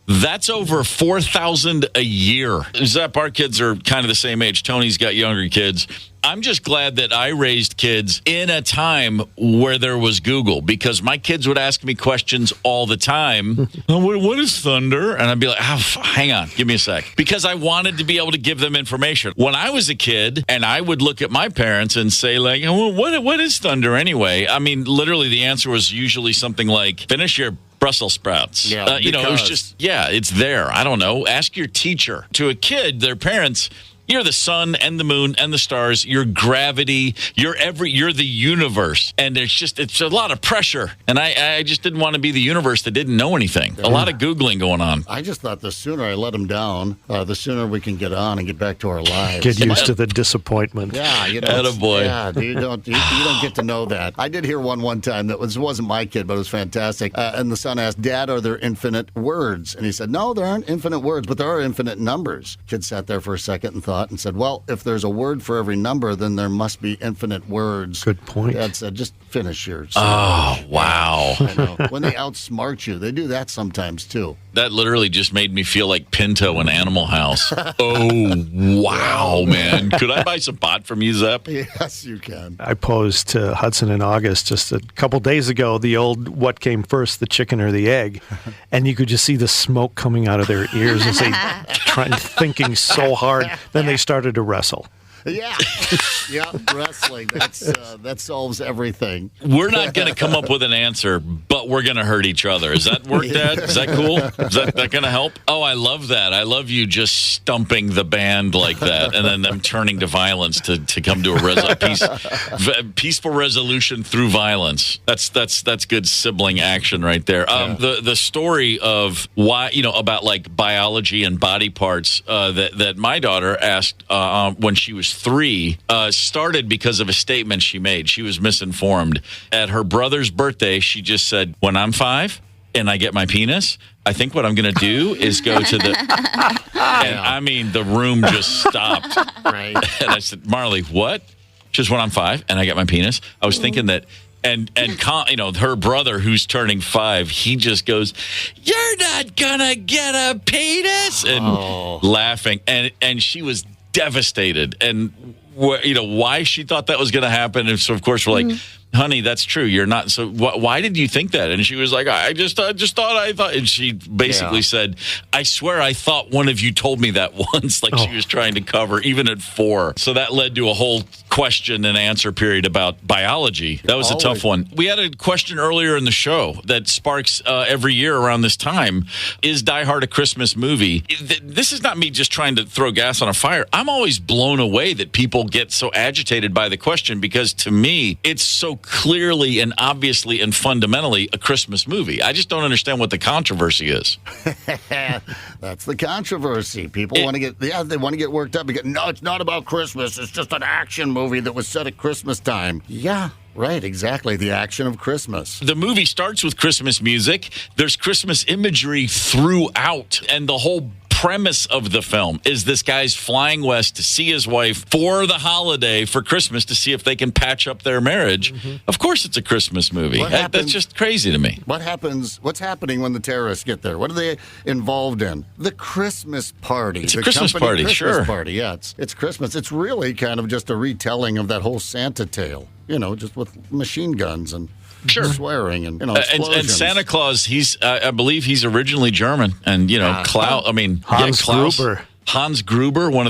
Speaker 2: That's over 4,000 a year. Zep, our kids are kind of the same age. Tony's got younger kids. I'm just glad that I raised kids in a time where there was Google, because my kids would ask me questions all the time. What is thunder? And I'd be like, hang on, give me a sec. Because I wanted to be able to give them information. When I was a kid, and I would look at my parents and say, like, what is thunder anyway? I mean, literally the answer was usually something like, finish your Brussels sprouts.
Speaker 6: Yeah,
Speaker 2: it was just, it's there. I don't know. Ask your teacher. To a kid, their parents, you're the sun and the moon and the stars. You're gravity. You're the universe. And it's a lot of pressure. And I just didn't want to be the universe that didn't know anything. A lot of Googling going on.
Speaker 6: I just thought the sooner I let them down, the sooner we can get on and get back to our lives.
Speaker 5: Get used to the disappointment.
Speaker 6: Yeah,
Speaker 2: attaboy.
Speaker 6: Yeah, you don't get to know that. I did hear one time that wasn't my kid, but it was fantastic. And the son asked, Dad, are there infinite words? And he said, no, there aren't infinite words, but there are infinite numbers. Kid sat there for a second and thought and said, well, if there's a word for every number, then there must be infinite words.
Speaker 5: Good point.
Speaker 6: Dad said, just finish yours.
Speaker 2: Oh, wow.
Speaker 6: I know. When they outsmart you, they do that sometimes, too.
Speaker 2: That literally just made me feel like Pinto in Animal House. Oh, wow, man. Could I buy some pot from you, Zep?
Speaker 6: Yes, you can.
Speaker 5: I posed to Hudson and August just a couple days ago the old what came first, the chicken or the egg. And you could just see the smoke coming out of their ears as they thinking so hard. Then they started to wrestle.
Speaker 6: Yeah, wrestling. That solves everything.
Speaker 2: We're not going to come up with an answer, but we're going to hurt each other. Is that work, Dad? Is that cool? Is that going to help? Oh, I love that. I love you just stumping the band like that, and then them turning to violence to come to a peaceful resolution through violence. That's good sibling action right there. The story of why, about like biology and body parts that my daughter asked when she was who's 3, started because of a statement she made. She was misinformed. At her brother's birthday, she just said, when I'm 5 and I get my penis, I think what I'm going to do is go to the... And I mean, the room just stopped.
Speaker 6: Right.
Speaker 2: And I said, Marley, what? Just when I'm 5 and I get my penis? I was thinking that... And her brother, who's turning 5, he just goes, "You're not gonna get a penis," and laughing, and she was devastated, and why she thought that was going to happen, and so of course we're like, honey, that's true. You're not. So why did you think that? And she was like, I just thought. And she basically said, I swear I thought one of you told me that once. Like she was trying to cover, even at 4. So that led to a whole question and answer period about biology. That was a tough one. We had a question earlier in the show that sparks every year around this time. Is Die Hard a Christmas movie? This is not me just trying to throw gas on a fire. I'm always blown away that people get so agitated by the question, because to me, it's so clearly and obviously and fundamentally a Christmas movie. I just don't understand what the controversy is.
Speaker 6: That's the controversy. People want to get worked up because, no, it's not about Christmas. It's just an action movie that was set at Christmas time. Yeah. Right, exactly. The action of Christmas.
Speaker 2: The movie starts with Christmas music. There's Christmas imagery throughout, and the whole premise of the film is this guy's flying west to see his wife for the holiday, for Christmas, to see if they can patch up their marriage. Of course it's a Christmas movie. That's just crazy to me.
Speaker 6: What's happening when the terrorists get there? What are they involved in? The Christmas party.
Speaker 2: It's a Christmas party,
Speaker 6: Christmas party, yeah. It's Christmas. It's really kind of just a retelling of that whole Santa tale, just with machine guns and swearing and explosions.
Speaker 2: And Santa Claus, I believe he's originally German, and Klaus. I mean,
Speaker 5: Hans
Speaker 2: Klaus,
Speaker 5: Gruber.
Speaker 2: Hans Gruber, he's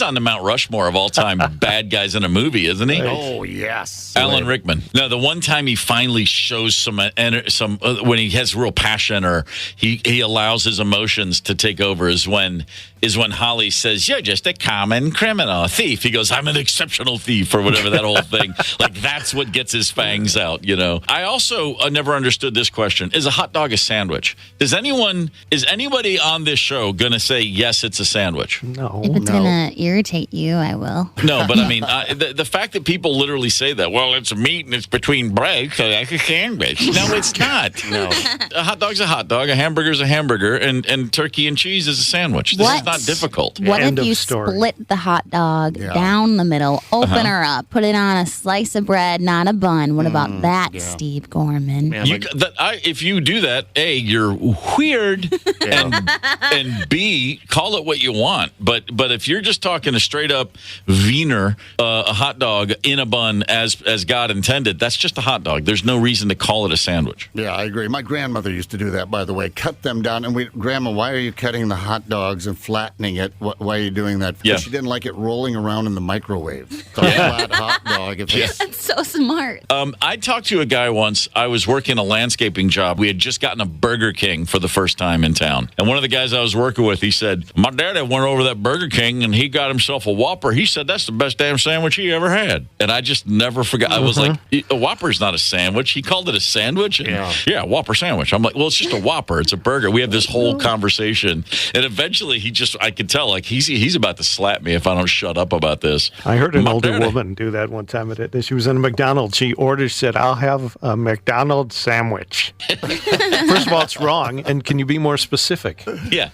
Speaker 2: on the Mount Rushmore of all time bad guys in a movie, isn't he?
Speaker 6: Oh yes,
Speaker 2: Alan Rickman. No, the one time he finally shows some when he has real passion, or he allows his emotions to take over, is when Holly says, "You're just a common criminal, a thief." He goes, "I'm an exceptional thief," or whatever, that whole thing. Like, that's what gets his fangs out, I also never understood this question. Is a hot dog a sandwich? Is anybody on this show going to say, yes, it's a sandwich?
Speaker 5: No.
Speaker 9: If it's going to irritate you, I will.
Speaker 2: No, but I mean, the fact that people literally say that, well, it's meat and it's between bread, so that's a sandwich. No, it's not. No. A hot dog's a hot dog, a hamburger's a hamburger, and turkey and cheese is a sandwich. This is not difficult.
Speaker 9: What if you split the hot dog down the middle, open her up, put it on a slice of bread, not a bun? What about that, Steve Gorman?
Speaker 2: If you do that, A, you're weird, and B, call it what you want. But if you're just talking a straight up Wiener, a hot dog in a bun as God intended, that's just a hot dog. There's no reason to call it a sandwich.
Speaker 6: Yeah, I agree. My grandmother used to do that, by the way. Cut them down. And Grandma, why are you cutting the hot dogs and flattening it? Why are you doing that? Because she didn't like it rolling around in the microwave. It's a flat hot dog.
Speaker 9: That's so smart.
Speaker 2: I talked to a guy once. I was working a landscaping job. We had just gotten a Burger King for the first time in town. And one of the guys I was working with, he said, my daddy went over that Burger King and he got himself a Whopper. He said that's the best damn sandwich he ever had. And I just never forgot. I was like, a Whopper's not a sandwich. He called it a sandwich. And Whopper sandwich. I'm like, well, it's just a Whopper. It's a burger. We have this whole conversation. And eventually I could tell, like, he's about to slap me if I don't shut up about this.
Speaker 5: I heard an older woman do that one time. She was in a McDonald's. She said, I'll have a McDonald's sandwich. First of all, it's wrong. And can you be more specific?
Speaker 6: Yeah.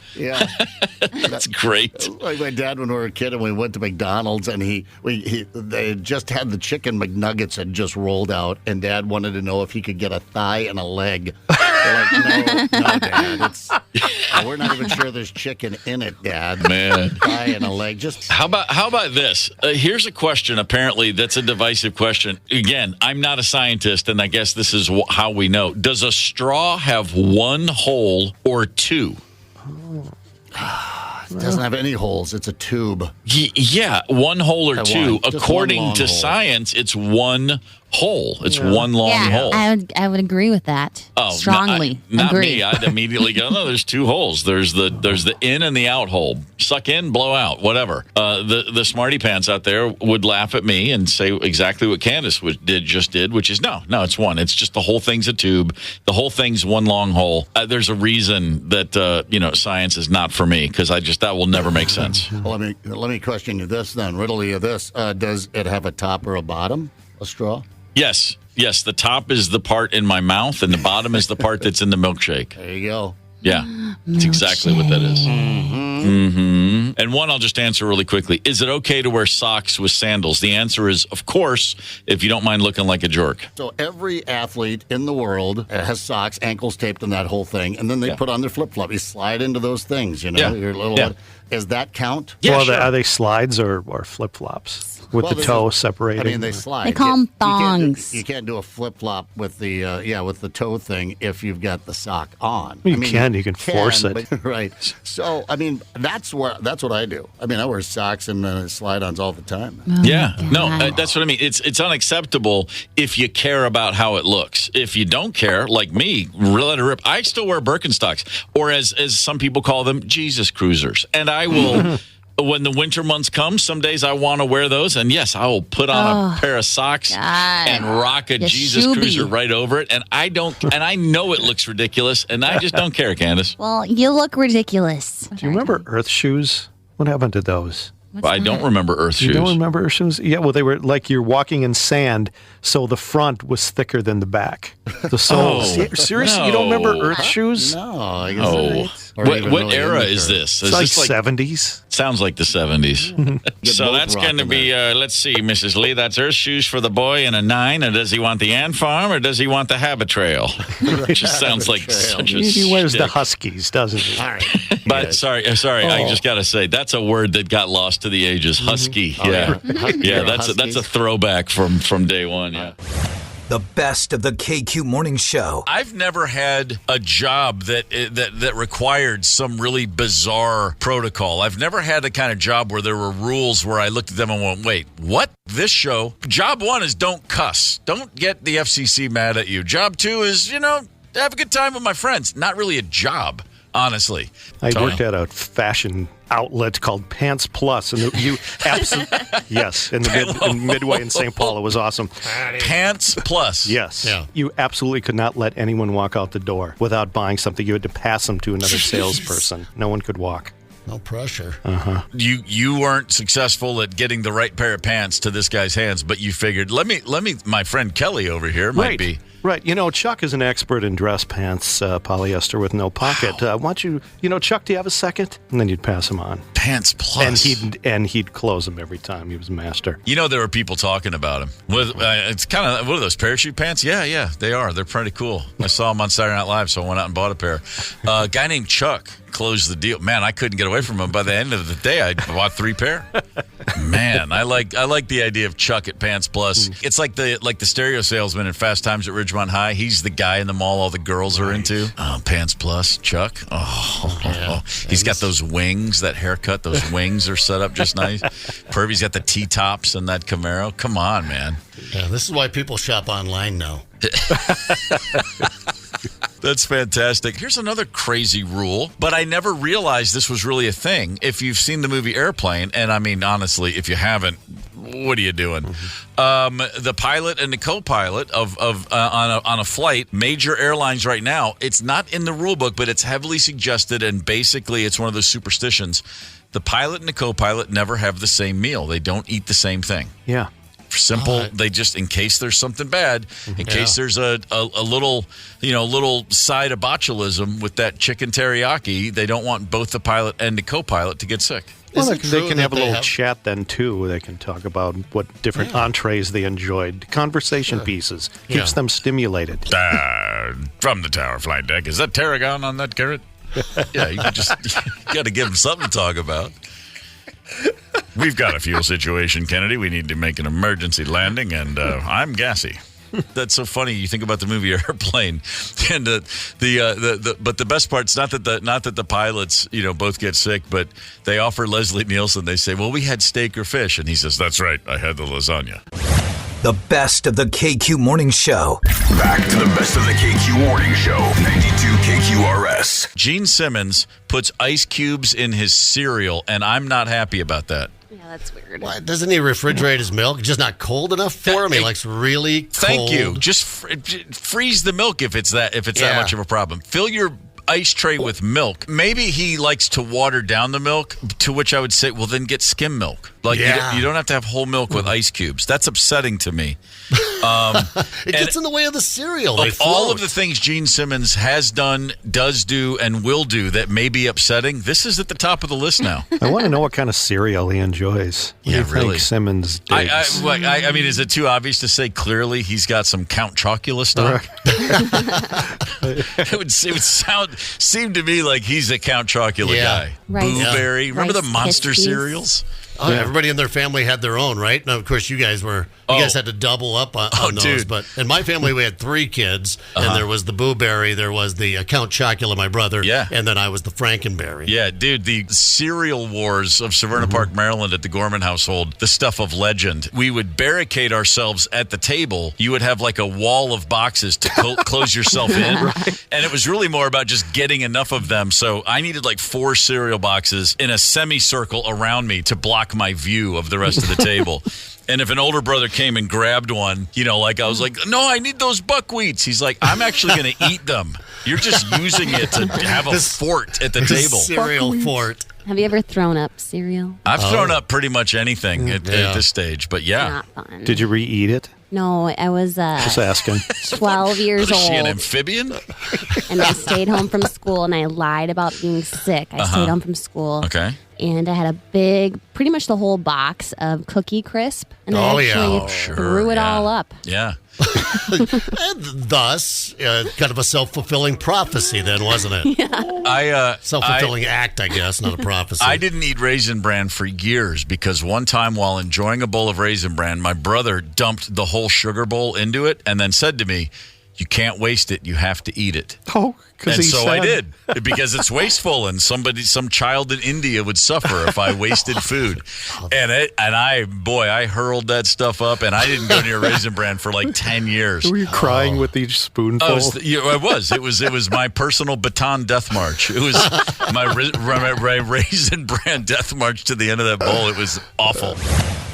Speaker 2: That's great.
Speaker 6: Like my dad, when we were a kid and we went to McDonald's and they had just had the chicken McNuggets had just rolled out, and Dad wanted to know if he could get a thigh and a leg. We're like, no, Dad. We're not even sure there's chicken in it, Dad.
Speaker 2: Man.
Speaker 6: Thigh and a leg. Just
Speaker 2: how about this? Here's a question. Apparently, that's a divisive question. Again, I'm not a scientist, and I guess this is how we know. Does a straw have one hole or two?
Speaker 6: It doesn't have any holes. It's a tube.
Speaker 2: Yeah, one hole or two. According to science, it's one hole. It's one long hole.
Speaker 9: I would agree with that. Strongly.
Speaker 2: Not
Speaker 9: agree.
Speaker 2: me. I'd immediately go, no, there's two holes. There's the in and the out hole. Suck in, blow out, whatever. The smarty pants out there would laugh at me and say exactly what Candace just did, which is no, it's one. It's just the whole thing's a tube. The whole thing's one long hole. There's a reason that science is not for me, because that will never make sense.
Speaker 6: Well, let me question you this then. Riddle you this. Does it have a top or a bottom? A straw?
Speaker 2: Yes. The top is the part in my mouth, and the bottom is the part that's in the milkshake.
Speaker 6: There you go.
Speaker 2: Yeah, that's exactly what that is. And one, I'll just answer really quickly. Is it okay to wear socks with sandals? The answer is, of course, if you don't mind looking like a jerk.
Speaker 6: So every athlete in the world has socks, ankles taped, and that whole thing, and then they put on their flip-flop. You slide into those things, your little. Does that count?
Speaker 5: Yeah, well, are they slides or flip-flops? With the toe separating.
Speaker 6: I mean, they slide.
Speaker 9: They call them thongs.
Speaker 6: You can't do a flip flop with the toe thing if you've got the sock on.
Speaker 5: You can force it.
Speaker 6: But, right. So that's what I do. I mean, I wear socks and slide-ons all the time.
Speaker 2: That's what I mean. It's unacceptable if you care about how it looks. If you don't care, like me, let it rip. I still wear Birkenstocks, or as some people call them, Jesus cruisers, and I will. When the winter months come, some days I want to wear those, and yes, I will put on a pair of socks and rock a Jesus Cruiser right over it. And I know it looks ridiculous, and I just don't care, Candace.
Speaker 9: Well, you look ridiculous.
Speaker 5: Do you remember Earth shoes? What happened to those?
Speaker 2: I don't remember Earth shoes.
Speaker 5: You don't remember Earth shoes? Yeah, well, they were like you're walking in sand, so the front was thicker than the back. The soles. Seriously,
Speaker 2: no.
Speaker 5: You don't remember Earth shoes?
Speaker 6: No, I guess
Speaker 2: What era is this?
Speaker 5: It's like 70s.
Speaker 2: Sounds like the 70s. So that's going to be, let's see, Mrs. Lee, that's Earth shoes for the boy in a 9. And does he want the Ant Farm or does he want the Habit Trail? It just sounds like such a
Speaker 5: He wears the Huskies, doesn't he?
Speaker 6: All right.
Speaker 2: But sorry, I just got to say, that's a word that got lost to the ages. Husky. Yeah. That's a throwback from day one. Yeah.
Speaker 4: The best of the KQ Morning Show.
Speaker 2: I've never had a job that required some really bizarre protocol. I've never had a kind of job where there were rules where I looked at them and went, wait, what? This show, job 1 is don't cuss. Don't get the FCC mad at you. Job 2 is, have a good time with my friends. Not really a job, honestly.
Speaker 5: I worked at a fashion outlet called Pants Plus, and you absolutely in Midway in St. Paul. It was awesome.
Speaker 2: Pants Plus.
Speaker 5: Yes. Yeah. You absolutely could not let anyone walk out the door without buying something. You had to pass them to another salesperson. No one could walk.
Speaker 6: No pressure.
Speaker 2: You weren't successful at getting the right pair of pants to this guy's hands, but you figured, let me. My friend Kelly over here might be.
Speaker 5: Right. Chuck is an expert in dress pants, polyester with no pocket. Why don't you, Chuck, do you have a second? And then you'd pass him on.
Speaker 2: Pants Plus.
Speaker 5: And he'd close them every time. He was a master.
Speaker 2: There were people talking about him. It's kind of, what are those, parachute pants? Yeah, they are. They're pretty cool. I saw them on Saturday Night Live, so I went out and bought a pair. A guy named Chuck closed the deal. Man, I couldn't get away from him. By the end of the day, I bought 3 pair. Man, I like the idea of Chuck at Pants Plus. It's like the stereo salesman in Fast Times at Ridgemont High. He's the guy in the mall all the girls are into. Pants Plus, Chuck. He's got those wings, that haircut. Those wings are set up just nice. He's got the T-tops and that Camaro. Come on, man.
Speaker 6: Yeah, this is why people shop online now.
Speaker 2: That's fantastic. Here's another crazy rule, but I never realized this was really a thing. If you've seen the movie Airplane, and I mean, honestly, if you haven't, what are you doing? The pilot and the co-pilot on a flight, major airlines right now, it's not in the rule book, but it's heavily suggested, and basically it's one of those superstitions. The pilot and the co-pilot never have the same meal. They don't eat the same thing.
Speaker 5: Yeah.
Speaker 2: Simple. They just, in case there's something bad, in case there's a little side of botulism with that chicken teriyaki, they don't want both the pilot and the co-pilot to get sick.
Speaker 5: Well, they can have a little chat then, too, where they can talk about what different entrees they enjoyed. Conversation pieces. Keeps them stimulated.
Speaker 2: From the tower flight deck, is that tarragon on that carrot? Yeah, you got to give them something to talk about. We've got a fuel situation, Kennedy. We need to make an emergency landing, and I'm gassy. That's so funny. You think about the movie Airplane, and but the best part's not that the pilots both get sick, but they offer Leslie Nielsen. They say, "Well, we had steak or fish," and he says, "That's right, I had the lasagna."
Speaker 4: The best of the KQ Morning Show.
Speaker 1: Back to the best of the KQ Morning Show. 92 KQRS.
Speaker 2: Gene Simmons puts ice cubes in his cereal, and I'm not happy about that.
Speaker 9: Yeah, that's weird.
Speaker 10: Why doesn't he refrigerate his milk? Just not cold enough for him. He likes really cold.
Speaker 2: Thank you. Just freeze the milk if it's that much of a problem. Fill your ice tray with milk. Maybe he likes to water down the milk, to which I would say, well, then get skim milk. Like you don't have to have whole milk with ice cubes. That's upsetting to me.
Speaker 10: It gets in the way of the cereal.
Speaker 2: Of all of the things Gene Simmons has done, does do, and will do that may be upsetting, this is at the top of the list now.
Speaker 5: I want to know what kind of cereal he enjoys. What do you think Simmons digs?
Speaker 2: I mean, is it too obvious to say clearly he's got some Count Chocula stock? It would seem to me like he's a Count Chocula guy. Blueberry. Remember the Monster cereals?
Speaker 10: Oh, everybody in their family had their own, right? Now, of course, you guys had to double up on those.
Speaker 2: Dude.
Speaker 10: But in my family, we had 3 kids, and there was the Blueberry, there was the Count Chocula, my brother, and then I was the Frankenberry.
Speaker 2: Yeah, dude, the cereal wars of Severna Park, Maryland at the Gorman household, the stuff of legend. We would barricade ourselves at the table. You would have like a wall of boxes to close yourself in. And it was really more about just getting enough of them. So I needed like 4 cereal boxes in a semicircle around me to block my view of the rest of the table. And if an older brother came and grabbed one, like I was like, no, I need those buckwheats. He's like, I'm actually going to eat them. You're just using it to have a fort at the table.
Speaker 10: Cereal fort.
Speaker 9: Have you ever thrown up cereal?
Speaker 2: I've thrown up pretty much anything at this stage, but
Speaker 9: Not fun.
Speaker 5: Did you re-eat it?
Speaker 9: No, I was
Speaker 5: just asking.
Speaker 9: 12 years old.
Speaker 2: Is she an amphibian?
Speaker 9: And I stayed home from school, and I lied about being sick. I stayed home from school.
Speaker 2: Okay.
Speaker 9: And I had a big, pretty much the whole box of Cookie Crisp. And I actually threw it all up.
Speaker 2: Yeah.
Speaker 10: And thus, kind of a self-fulfilling prophecy then, wasn't it?
Speaker 9: Yeah.
Speaker 10: Self-fulfilling act, I guess, not a prophecy.
Speaker 2: I didn't eat Raisin Bran for years because one time while enjoying a bowl of Raisin Bran, my brother dumped the whole sugar bowl into it and then said to me, you can't waste it. You have to eat it.
Speaker 5: Oh,
Speaker 2: and so I did because it's wasteful, and some child in India would suffer if I wasted food. And I hurled that stuff up, and I didn't go near Raisin Bran for like 10 years.
Speaker 5: Were you crying with each spoonful?
Speaker 2: I was. It was my personal baton death march. It was my Raisin Bran death march to the end of that bowl. It was awful.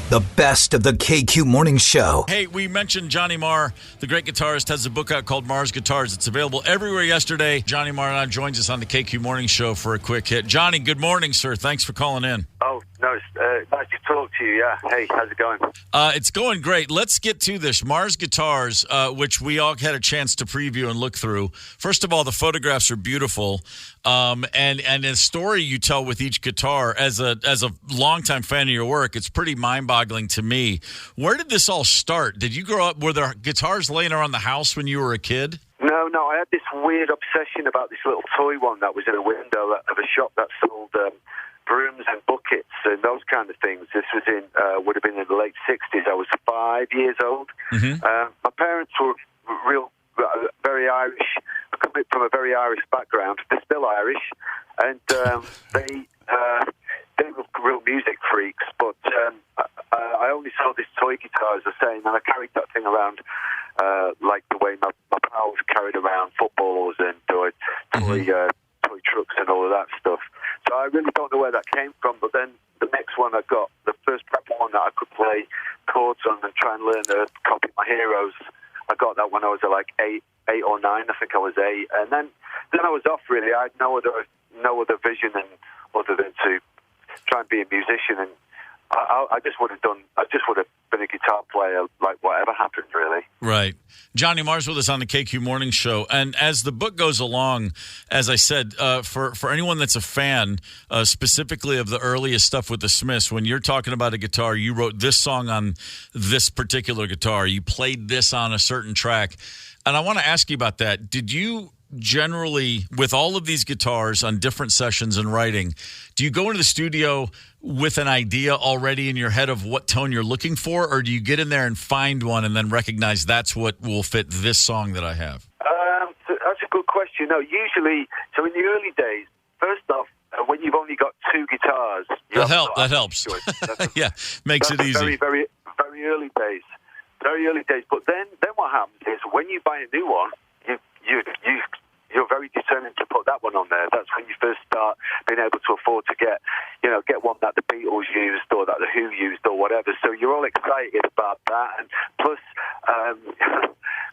Speaker 4: The best of the KQ Morning Show.
Speaker 2: Hey, we mentioned Johnny Marr, the great guitarist, has a book out called Marr's Guitars. It's available everywhere yesterday. Johnny Marr now joins us on the KQ Morning Show for a quick hit. Johnny, good morning, sir. Thanks for calling in.
Speaker 11: Oh, no, it's nice to talk to you, yeah. Hey, how's it going?
Speaker 2: It's going great. Let's get to this. Marr's Guitars, which we all had a chance to preview and look through. First of all, the photographs are beautiful. And the story you tell with each guitar, as a longtime fan of your work, it's pretty mind-boggling to me. Where did this all start? Did you grow up, were there guitars laying around the house when you were a kid?
Speaker 11: No, I had this weird obsession about this little toy one that was in a window of a shop that sold brooms and buckets and those kind of things. This was would have been in the late 60s. I was 5 years old. Mm-hmm. My parents were very Irish. I come from a very Irish background. They're still Irish, and they were real music freaks. But I only saw this toy guitar, as I say, and I carried that thing around like the way my pals carried around footballs and toy trucks and all of that stuff. So I really don't know where that came from. But then the next one I got, the first proper one that I could play chords on and try and learn to copy my heroes, I got that when I was like eight or nine. I think I was 8, and then I was off. Really, I had no other vision other than to try and be a musician, and I just would have been a guitar player, like whatever happened, really.
Speaker 2: Right. Johnny Marr's with us on the KQ Morning Show, and as the book goes along, as I said, for anyone that's a fan, specifically of the earliest stuff with the Smiths, when you're talking about a guitar, you wrote this song on this particular guitar, you played this on a certain track, and I want to ask you about that. Did you generally, with all of these guitars on different sessions and writing, do you go into the studio with an idea already in your head of what tone you're looking for, or do you get in there and find one and then recognize that's what will fit this song that I have?
Speaker 11: That's a good question. No, usually, so in the early days, first off, when you've only got 2 guitars,
Speaker 2: that helps. Yeah, makes it easy.
Speaker 11: Very, very, very early days. very early days. But then what happens is when you buy a new one, you're very determined to put that one on there. That's when you first start being able to afford to get one that the Beatles used or that the Who used or whatever. So you're all excited about that. And plus,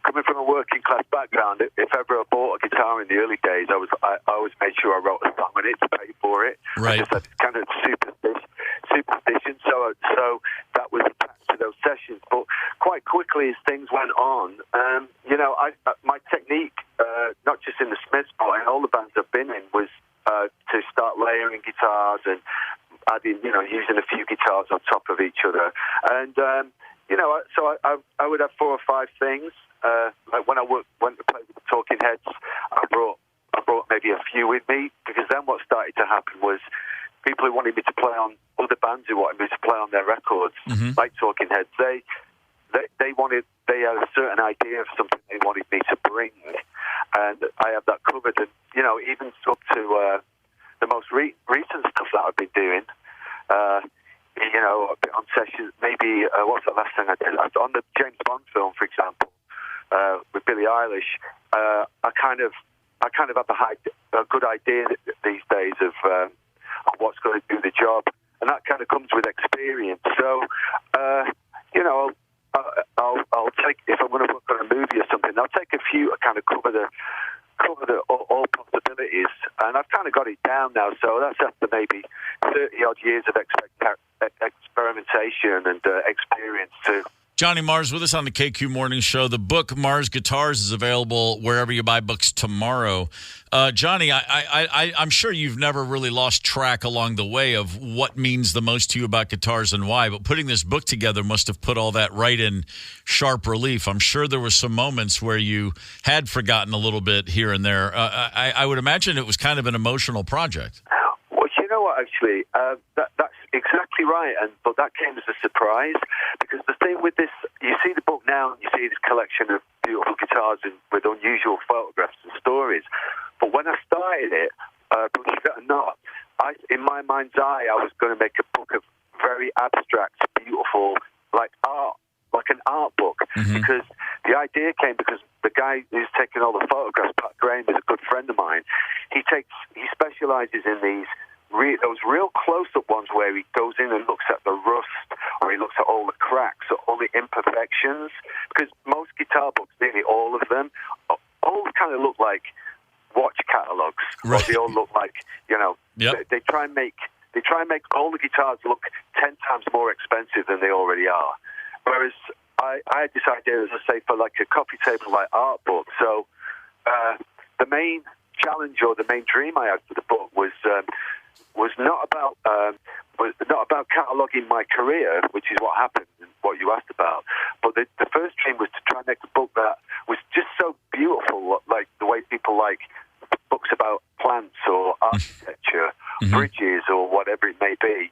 Speaker 11: coming from a working class background, if ever I bought a guitar in the early days, I always made sure I wrote a song on it to pay for it.
Speaker 2: Right.
Speaker 11: It's kind of superstition. So that was attached to those sessions. But quite quickly as things went on, my technique, not just in the Smiths, but in all the bands I've been in, was to start layering guitars and adding, using a few guitars on top of each other. And, so I would have 4 or 5 things. Like when I went to play with the Talking Heads, I brought maybe a few with me, because then what started to happen was people who wanted me to play on other bands who wanted me to play on their records, like Talking Heads, they had a certain idea of something they wanted me to bring, and I have that covered. And even up to the most recent stuff that I've been doing, a bit on sessions. Maybe what's the last thing I did on the James Bond film, for example, with Billie Eilish. I kind of have a good idea these days of what's going to do the job, and that kind of comes with experience. So, I'll take, if I'm going to work on a movie or something, I'll take a few to kind of cover the all possibilities, and I've kind of got it down now. So that's after maybe 30 odd years of experimentation and experience too.
Speaker 2: Johnny Marr's with us on the KQ Morning Show. The book Marr's Guitars is available wherever you buy books tomorrow. Johnny, I'm sure you've never really lost track along the way of what means the most to you about guitars and why, but putting this book together must have put all that right in sharp relief. I'm sure there were some moments where you had forgotten a little bit here and there. I would imagine it was kind of an emotional project.
Speaker 11: Well, you know what, actually, that's exactly right, but that came as a surprise, because the thing with this, you see the book now, and you see this collection of beautiful guitars with unusual photographs and stories, but when I started it, believe it or not, in my mind's eye, I was going to make a book of very abstract, beautiful, like art, like an art book, because the idea came because the guy who's taking all the photographs, Pat Graham, is a good friend of mine. He specializes in those real close-up ones where he goes in and looks at the rust, or he looks at all the cracks, or all the imperfections, because most guitar books, nearly all of them, all kind of look like watch catalogs, right? Or they all look like, they try and make all the guitars look 10 times more expensive than they already are. Whereas I had this idea, as I say, for like a coffee table like art book. So the main challenge or the main dream I had for the book was not about cataloguing my career, which is what happened and what you asked about. But the first dream was to try and make a book that was just so beautiful, like the way people like books about plants or architecture, bridges or whatever it may be,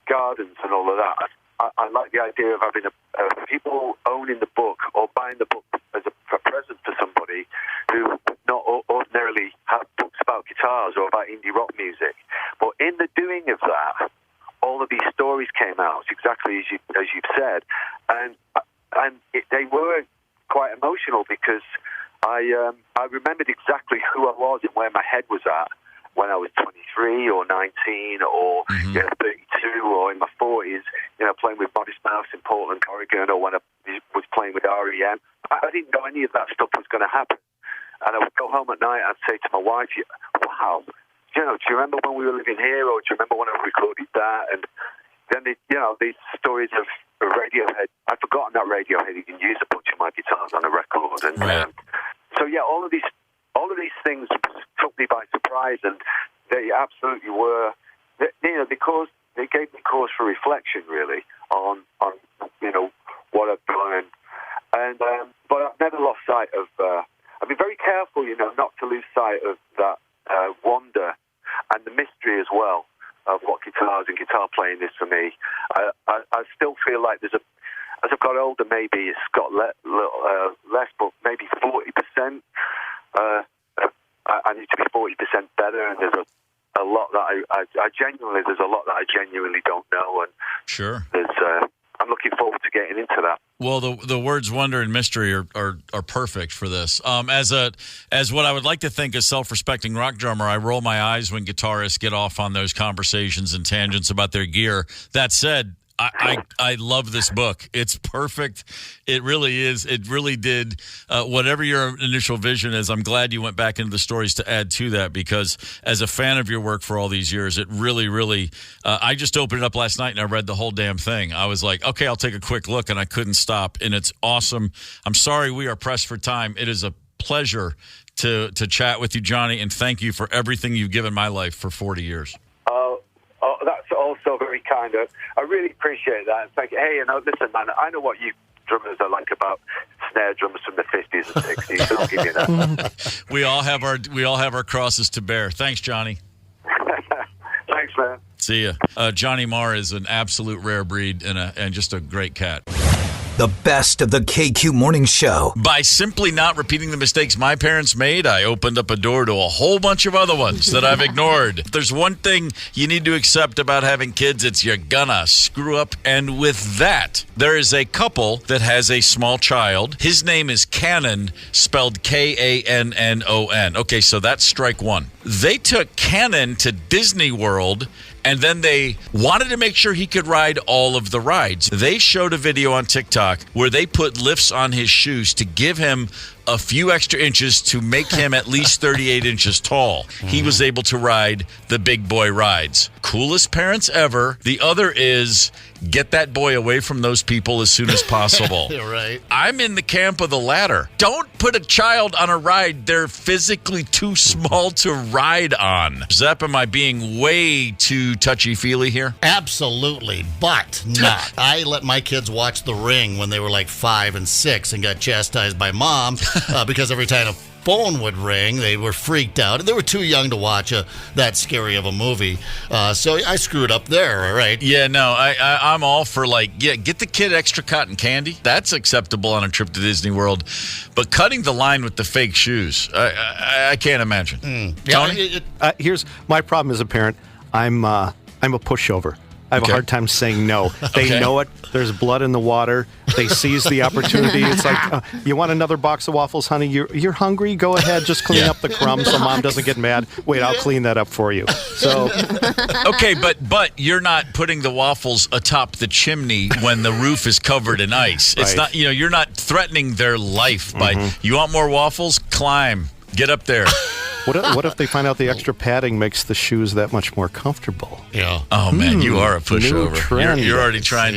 Speaker 11: gardens and all of that. I like the idea of having people owning the book or buying the book as a present for somebody who would not ordinarily have books about guitars or about indie rock music. But in the doing of that, all of these stories came out exactly as you've said, and they were quite emotional, because I remembered exactly who I was and where my head was at when I was 23 or 19 or 32 or in my 40s, playing with Modest Mouse in Portland, Oregon, or when I was playing with REM. I didn't know any of that stuff was going to happen. And I would go home at night and I'd say to my wife, wow, do you remember when we were living here, or do you remember when I recorded that? And then, these stories of Radiohead, I'd forgotten that Radiohead even used a bunch of my guitars on a record. And so, all of these things took me by surprise, and they absolutely were, because they gave me cause for reflection, really, on what I've done. And but I've never lost sight of, I've been very careful, not to lose sight of that wonder and the mystery as well of what guitars and guitar playing is for me. I still feel like as I've got older, maybe it's got less, but maybe 40%. I need to be 40% better, and there's a lot that there's a lot that I genuinely don't know, and
Speaker 2: sure,
Speaker 11: I'm looking forward to getting into that.
Speaker 2: Well, the words wonder and mystery are perfect for this. As what I would like to think a self-respecting rock drummer, I roll my eyes when guitarists get off on those conversations and tangents about their gear. That said, I love this book. It's perfect. It really is. It really did whatever your initial vision is. I'm glad you went back into the stories to add to that, because as a fan of your work for all these years, it really, really, I just opened it up last night and I read the whole damn thing. I was like, okay, I'll take a quick look, and I couldn't stop. And it's awesome. I'm sorry we are pressed for time. It is a pleasure to chat with you, Johnny, and thank you for everything you've given my life for 40 years.
Speaker 11: That's also very kind. I really appreciate that. Thank you. Hey, listen, man, I know what you drummers are like about snare drums from the 50s and 60s. So I'll give you that.
Speaker 2: We all have our crosses to bear. Thanks, Johnny.
Speaker 11: Thanks, man.
Speaker 2: See ya. Johnny Marr is an absolute rare breed and just a great cat.
Speaker 4: The best of the KQ Morning Show.
Speaker 2: By simply not repeating the mistakes my parents made, I opened up a door to a whole bunch of other ones that I've ignored. If there's one thing you need to accept about having kids, it's you're gonna screw up. And with that, there is a couple that has a small child. His name is Cannon, spelled Kannon. Okay, so that's strike one. They took Cannon to Disney World, and then they wanted to make sure he could ride all of the rides. They showed a video on TikTok where they put lifts on his shoes to give him a few extra inches to make him at least 38 inches tall. He was able to ride the big boy rides. Coolest parents ever. The other is get that boy away from those people as soon as possible.
Speaker 10: You're right.
Speaker 2: I'm in the camp of the latter. Don't put a child on a ride they're physically too small to ride on. Zepp, am I being way too touchy-feely here?
Speaker 10: Absolutely, but not. I let my kids watch The Ring when they were like 5 and 6 and got chastised by mom because every time a phone would ring, they were freaked out. They were too young to watch that scary of a movie. So I screwed up there, right?
Speaker 2: Yeah, no, I'm all for get the kid extra cotton candy. That's acceptable on a trip to Disney World. But cutting the line with the fake shoes, I can't imagine. Tony?
Speaker 5: Here's my problem as a parent. I'm a pushover. I have a hard time saying no. They know it. There's blood in the water. They seize the opportunity. It's like, you want another box of waffles, honey? You're hungry? Go ahead. Just clean up the crumbs so mom doesn't get mad. Wait, I'll clean that up for you. So,
Speaker 2: okay, but you're not putting the waffles atop the chimney when the roof is covered in ice. It's not. You're not threatening their life by. You want more waffles? Climb. Get up there.
Speaker 5: What if they find out the extra padding makes the shoes that much more comfortable?
Speaker 10: Yeah.
Speaker 2: Oh man, you are a pushover. You're already trying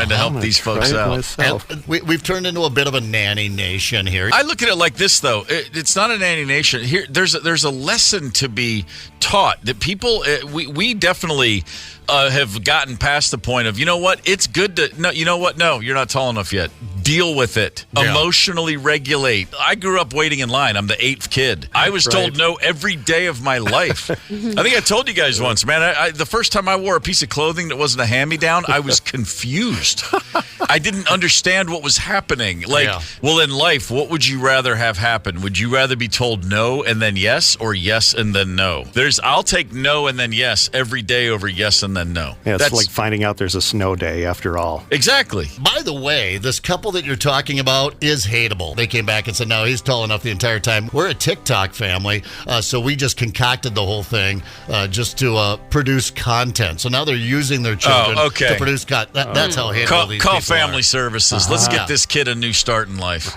Speaker 2: to help these folks out.
Speaker 10: And we've turned into a bit of a nanny nation here.
Speaker 2: I look at it like this though. It's not a nanny nation. Here, there's a lesson to be taught that people. We definitely have gotten past the point of, you know what? It's good to no. You know what? No, you're not tall enough yet. Deal with it. Yeah. Emotionally regulate. I grew up waiting in line. I'm the 8th kid. I was told no every day of my life. I think I told you guys once, man. The first time I wore a piece of clothing that wasn't a hand-me-down, I was confused. I didn't understand what was happening. Well, in life, what would you rather have happen? Would you rather be told no and then yes, or yes and then no? I'll take no and then yes every day over yes and then no.
Speaker 5: Yeah, it's like finding out there's a snow day after all.
Speaker 2: Exactly.
Speaker 10: By the way, this couple that you're talking about is hateable. They came back and said, no, he's tall enough the entire time. We're a TikTok family, so we just concocted the whole thing just to produce content. So now they're using their children to produce content. That's how hateable these people
Speaker 2: family
Speaker 10: are.
Speaker 2: Services. Let's get this kid a new start in life.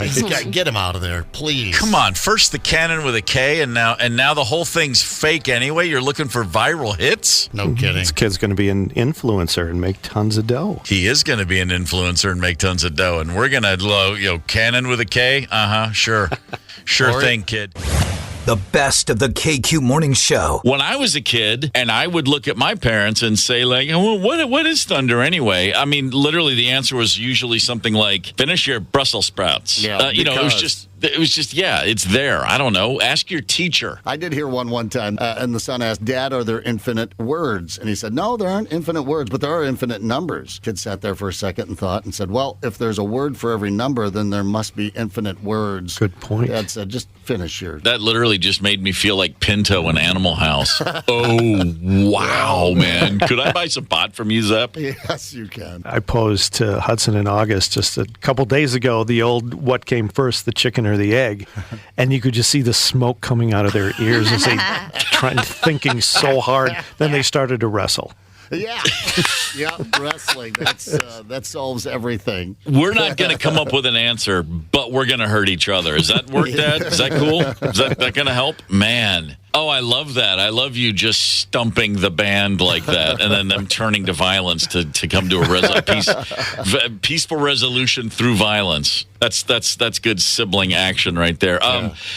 Speaker 10: Get him out of there, please.
Speaker 2: Come on. First the Cannon with a K, and now the whole thing's fake anyway. You're looking for viral hits?
Speaker 10: No kidding.
Speaker 5: This kid's going to be an influencer and make tons of dough.
Speaker 2: He is going to be an influencer and make tons of dough, and we're going to, Cannon with a K? Sure. Sure thing, kid.
Speaker 4: The best of the KQ Morning Show.
Speaker 2: When I was a kid, and I would look at my parents and say, well, what is thunder anyway? I mean, literally the answer was usually something like, finish your Brussels sprouts.
Speaker 10: Yeah,
Speaker 2: it was just It was just, it's there. I don't know. Ask your teacher.
Speaker 6: I did hear one time, and the son asked, Dad, are there infinite words? And he said, no, there aren't infinite words, but there are infinite numbers. Kid sat there for a second and thought and said, well, if there's a word for every number, then there must be infinite words.
Speaker 5: Good point.
Speaker 6: Dad said, just finish yours.
Speaker 2: That literally just made me feel like Pinto in Animal House. Oh, wow, man. Could I buy some pot from you, Zepp?
Speaker 6: Yes, you can.
Speaker 5: I posed to Hudson in August just a couple days ago the old what came first, the chicken or the egg. And you could just see the smoke coming out of their ears as they thinking so hard. Then they started to wrestle.
Speaker 6: Yeah, wrestling. That solves everything.
Speaker 2: We're not going to come up with an answer, but we're going to hurt each other. Is that work, Dad? Is that cool? Is that going to help? Man. Oh, I love that. I love you just stumping the band like that and then them turning to violence to come to a peaceful resolution through violence. That's good sibling action right there.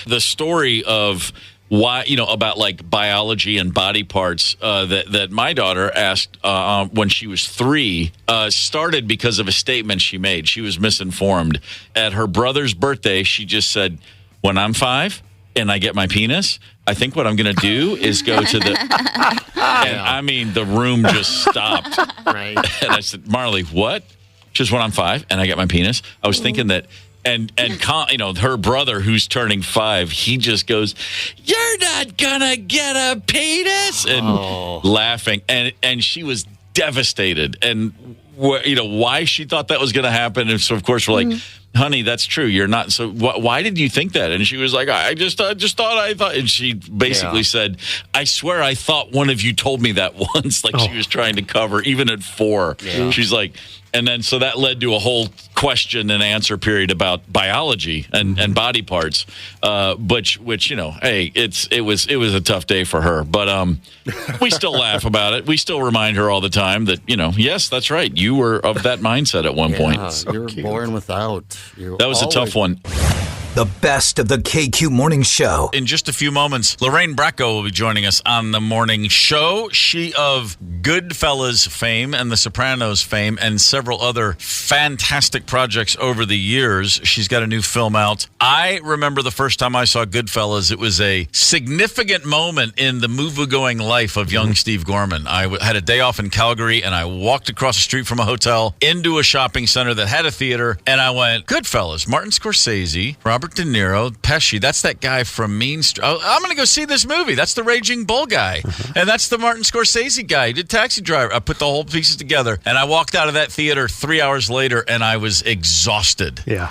Speaker 2: The story of why, about like biology and body parts that my daughter asked when she was 3 started because of a statement she made. She was misinformed. At her brother's birthday, she just said, when I'm 5 and I get my penis, I think what I'm going to do is go to the... And I mean, the room just stopped.
Speaker 10: Right.
Speaker 2: And I said, Marley, what? Just when I'm 5 and I get my penis? I was thinking that... And her brother, who's turning 5, he just goes, "You're not gonna get a penis," and laughing, and she was devastated, and why she thought that was going to happen, and so of course we're like, honey, that's true. You're not. So why did you think that? And she was like, I just thought. And she basically said, I swear I thought one of you told me that once. Like she was trying to cover, even at 4. Yeah. She's like, and then so that led to a whole question and answer period about biology and body parts, which hey, it was a tough day for her, but we still laugh about it. We still remind her all the time that yes, that's right. You were of that mindset at one point.
Speaker 6: You were born without.
Speaker 2: That was a tough one.
Speaker 4: The best of the KQ Morning Show.
Speaker 2: In just a few moments, Lorraine Bracco will be joining us on the morning show. She of Goodfellas fame and The Sopranos fame and several other fantastic projects over the years. She's got a new film out. I remember the first time I saw Goodfellas. It was a significant moment in the movie-going life of young Steve Gorman. I had a day off in Calgary, and I walked across the street from a hotel into a shopping center that had a theater, and I went, Goodfellas, Martin Scorsese, Robert De Niro, Pesci, that's that guy from Mean Street. I'm going to go see this movie. That's the Raging Bull guy. And that's the Martin Scorsese guy. He did Taxi Driver. I put the whole pieces together. And I walked out of that theater 3 hours later, and I was exhausted.
Speaker 5: Yeah.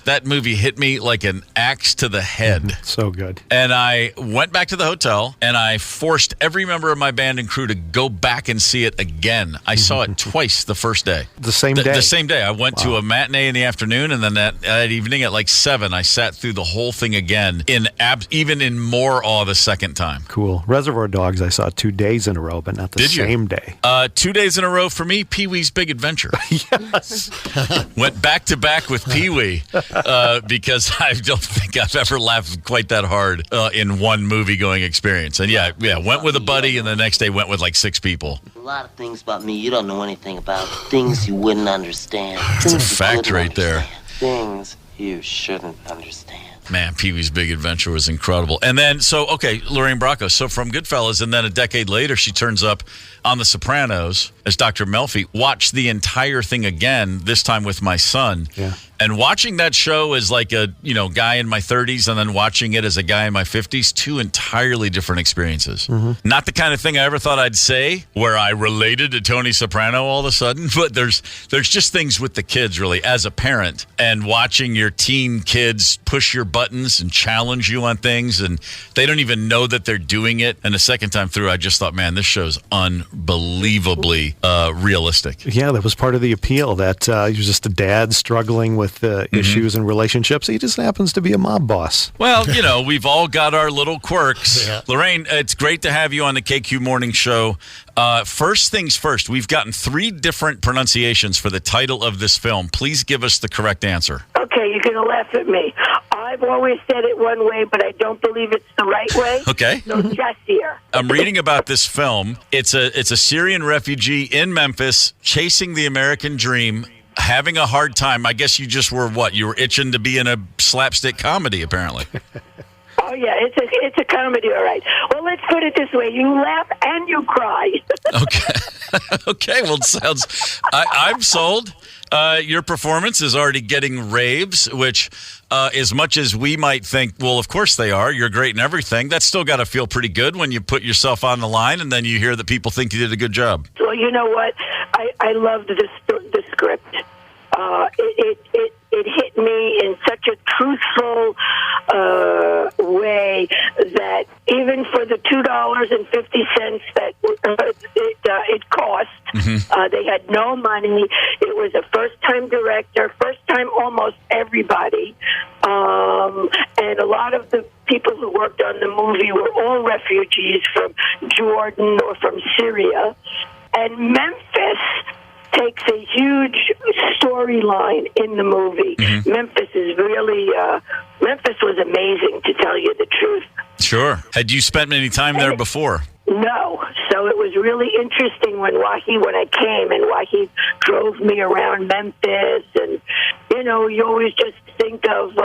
Speaker 2: That movie hit me like an axe to the head.
Speaker 5: So good.
Speaker 2: And I went back to the hotel, and I forced every member of my band and crew to go back and see it again. I saw it twice the first day.
Speaker 5: The same day?
Speaker 2: The same day. I went to a matinee in the afternoon, and then that evening at like 7, I sat through the whole thing again, even in more awe the second time.
Speaker 5: Cool. Reservoir Dogs I saw 2 days in a row, but not the same day.
Speaker 2: 2 days in a row for me, Pee-wee's Big Adventure.
Speaker 5: Yes.
Speaker 2: Went back-to-back with Pee-wee because I don't think I've ever laughed quite that hard in one movie-going experience. And went with a buddy, and the next day went with like 6 people.
Speaker 12: A lot of things about me you don't know anything about. Things you wouldn't understand.
Speaker 2: That's a fact right there.
Speaker 12: Things you shouldn't understand.
Speaker 2: Man, Pee-wee's Big Adventure was incredible. And then, Lorraine Bracco. So from Goodfellas, and then a decade later, she turns up on The Sopranos as Dr. Melfi. Watched the entire thing again, this time with my son.
Speaker 5: Yeah.
Speaker 2: And watching that show as like a guy in my 30s, and then watching it as a guy in my 50s, 2 entirely different experiences. Mm-hmm. Not the kind of thing I ever thought I'd say, where I related to Tony Soprano all of a sudden. But there's just things with the kids, really, as a parent, and watching your teen kids push your buttons and challenge you on things, and they don't even know that they're doing it. And the second time through, I just thought, man, this show's unbelievably realistic.
Speaker 5: Yeah, that was part of the appeal, that he was just a dad struggling with issues and relationships. He just happens to be a mob boss.
Speaker 2: Well, we've all got our little quirks. Yeah. Lorraine, it's great to have you on the KQ Morning Show. First things first, we've gotten 3 different pronunciations for the title of this film. Please give us the correct answer.
Speaker 13: Okay, you're going to laugh at me. I've always said it one way, but I don't believe it's the right way.
Speaker 2: Okay.
Speaker 13: So just here.
Speaker 2: I'm reading about this film. It's a Syrian refugee in Memphis chasing the American dream, having a hard time. I guess you just were You were itching to be in a slapstick comedy, apparently.
Speaker 13: Oh, yeah, it's a comedy, all right. Well, let's put it this way. You laugh and you cry.
Speaker 2: Okay. Okay, well, it sounds... I'm sold. Your performance is already getting raves, which, as much as we might think, well, of course they are, you're great and everything, that's still got to feel pretty good when you put yourself on the line and then you hear that people think you did a good job.
Speaker 13: Well, you know what? I loved the script. It hit me in such a truthful way that even for the $2.50 that it cost, they had no money. It was a first-time director, first-time almost everybody, and a lot of the people who worked on the movie were all refugees from Jordan or from Syria, and Memphis takes a huge storyline in the movie. Memphis is really, Memphis was amazing, to tell you the truth.
Speaker 2: Sure. Had you spent any time there before?
Speaker 13: No. So it was really interesting when I came and Wahi drove me around Memphis, and, you know, you always just think of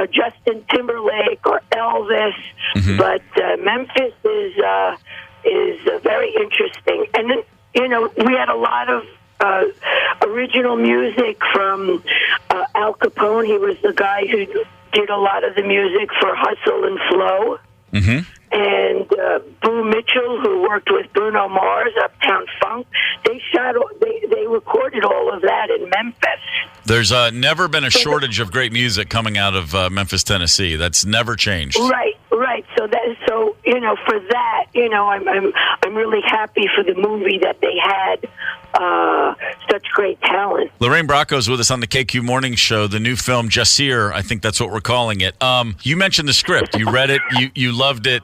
Speaker 13: Justin Timberlake or Elvis, but Memphis is very interesting. And then, you know, we had a lot of original music from Al Capone. He was the guy who did a lot of the music for Hustle and Flow. And Boo Mitchell, who worked with Bruno Mars, Uptown Funk, they recorded all of that in Memphis.
Speaker 2: There's never been a shortage of great music coming out of Memphis, Tennessee. That's never changed.
Speaker 13: Right. So you know, for that, you know, I'm really happy for the movie that they had such great talent.
Speaker 2: Lorraine Bracco's with us on the KQ Morning Show. The new film Jasir, I think that's what we're calling it. You mentioned the script. You read it. You loved it.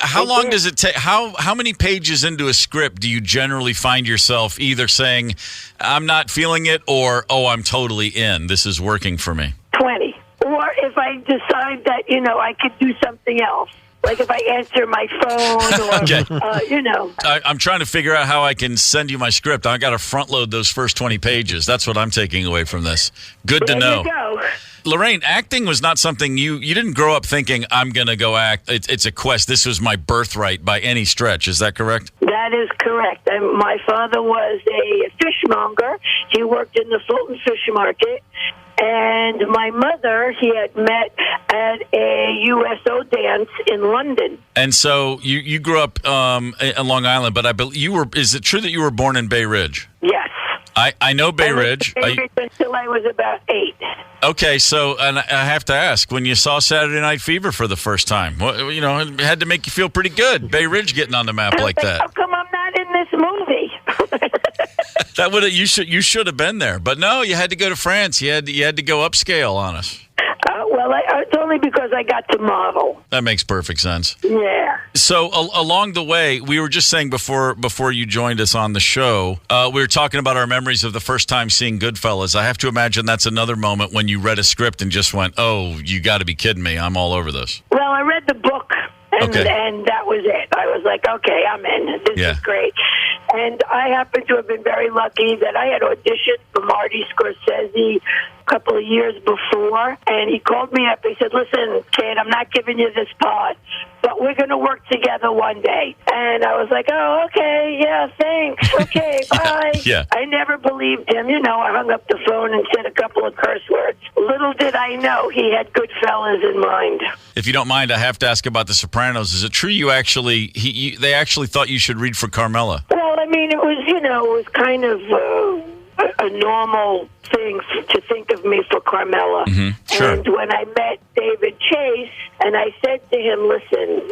Speaker 2: How long does it take? How many pages into a script do you generally find yourself either saying, "I'm not feeling it," or "Oh, I'm totally in. This is working for me"?
Speaker 13: 20. Or if I decide that, you know, I could do something else. Like if I answer my phone or,
Speaker 2: Okay.
Speaker 13: you know.
Speaker 2: I'm trying to figure out how I can send you my script. I got to front load those first 20 pages. That's what I'm taking away from this. Good to know.
Speaker 13: There you go.
Speaker 2: Lorraine, acting was not something you didn't grow up thinking, I'm going to go act. It's a quest. This was my birthright by any stretch. Is that correct?
Speaker 13: That is correct. My father was a fishmonger. He worked in the Fulton Fish Market. And my mother, he had met at a USO dance in London.
Speaker 2: And so you grew up in Long Island, but I believe is it true that you were born in Bay Ridge?
Speaker 13: Yes.
Speaker 2: I know Bay Ridge.
Speaker 13: Until I was about 8.
Speaker 2: Okay, so and I have to ask, when you saw Saturday Night Fever for the first time, you know, it had to make you feel pretty good. Bay Ridge getting on the map like that.
Speaker 13: How come I'm not in this movie?
Speaker 2: That would you should have been there, but no, you had to go to France. You had to go upscale on us.
Speaker 13: Well, it's only because I got to model.
Speaker 2: That makes perfect sense.
Speaker 13: Yeah.
Speaker 2: So along the way, we were just saying before you joined us on the show, we were talking about our memories of the first time seeing Goodfellas. I have to imagine that's another moment when you read a script and just went, "Oh, you got to be kidding me! I'm all over this."
Speaker 13: Well, I read the book. And that was it. I was like, okay, I'm in. This is great. And I happen to have been very lucky that I had auditioned for Marty Scorsese a couple of years before, and he called me up. He said, "Listen, kid, I'm not giving you this part, but we're going to work together one day." And I was like, "Oh, okay, yeah, thanks. Okay, bye."
Speaker 2: Yeah.
Speaker 13: I never believed him. You know, I hung up the phone and said a couple of curse words. Little did I know he had Goodfellas in mind.
Speaker 2: If you don't mind, I have to ask about The Sopranos. Is it true they actually thought you should read for Carmela?
Speaker 13: Well, I mean, it was kind of a normal thing to think of me for Carmela.
Speaker 2: Sure.
Speaker 13: And when I met David Chase, and I said to him, "Listen,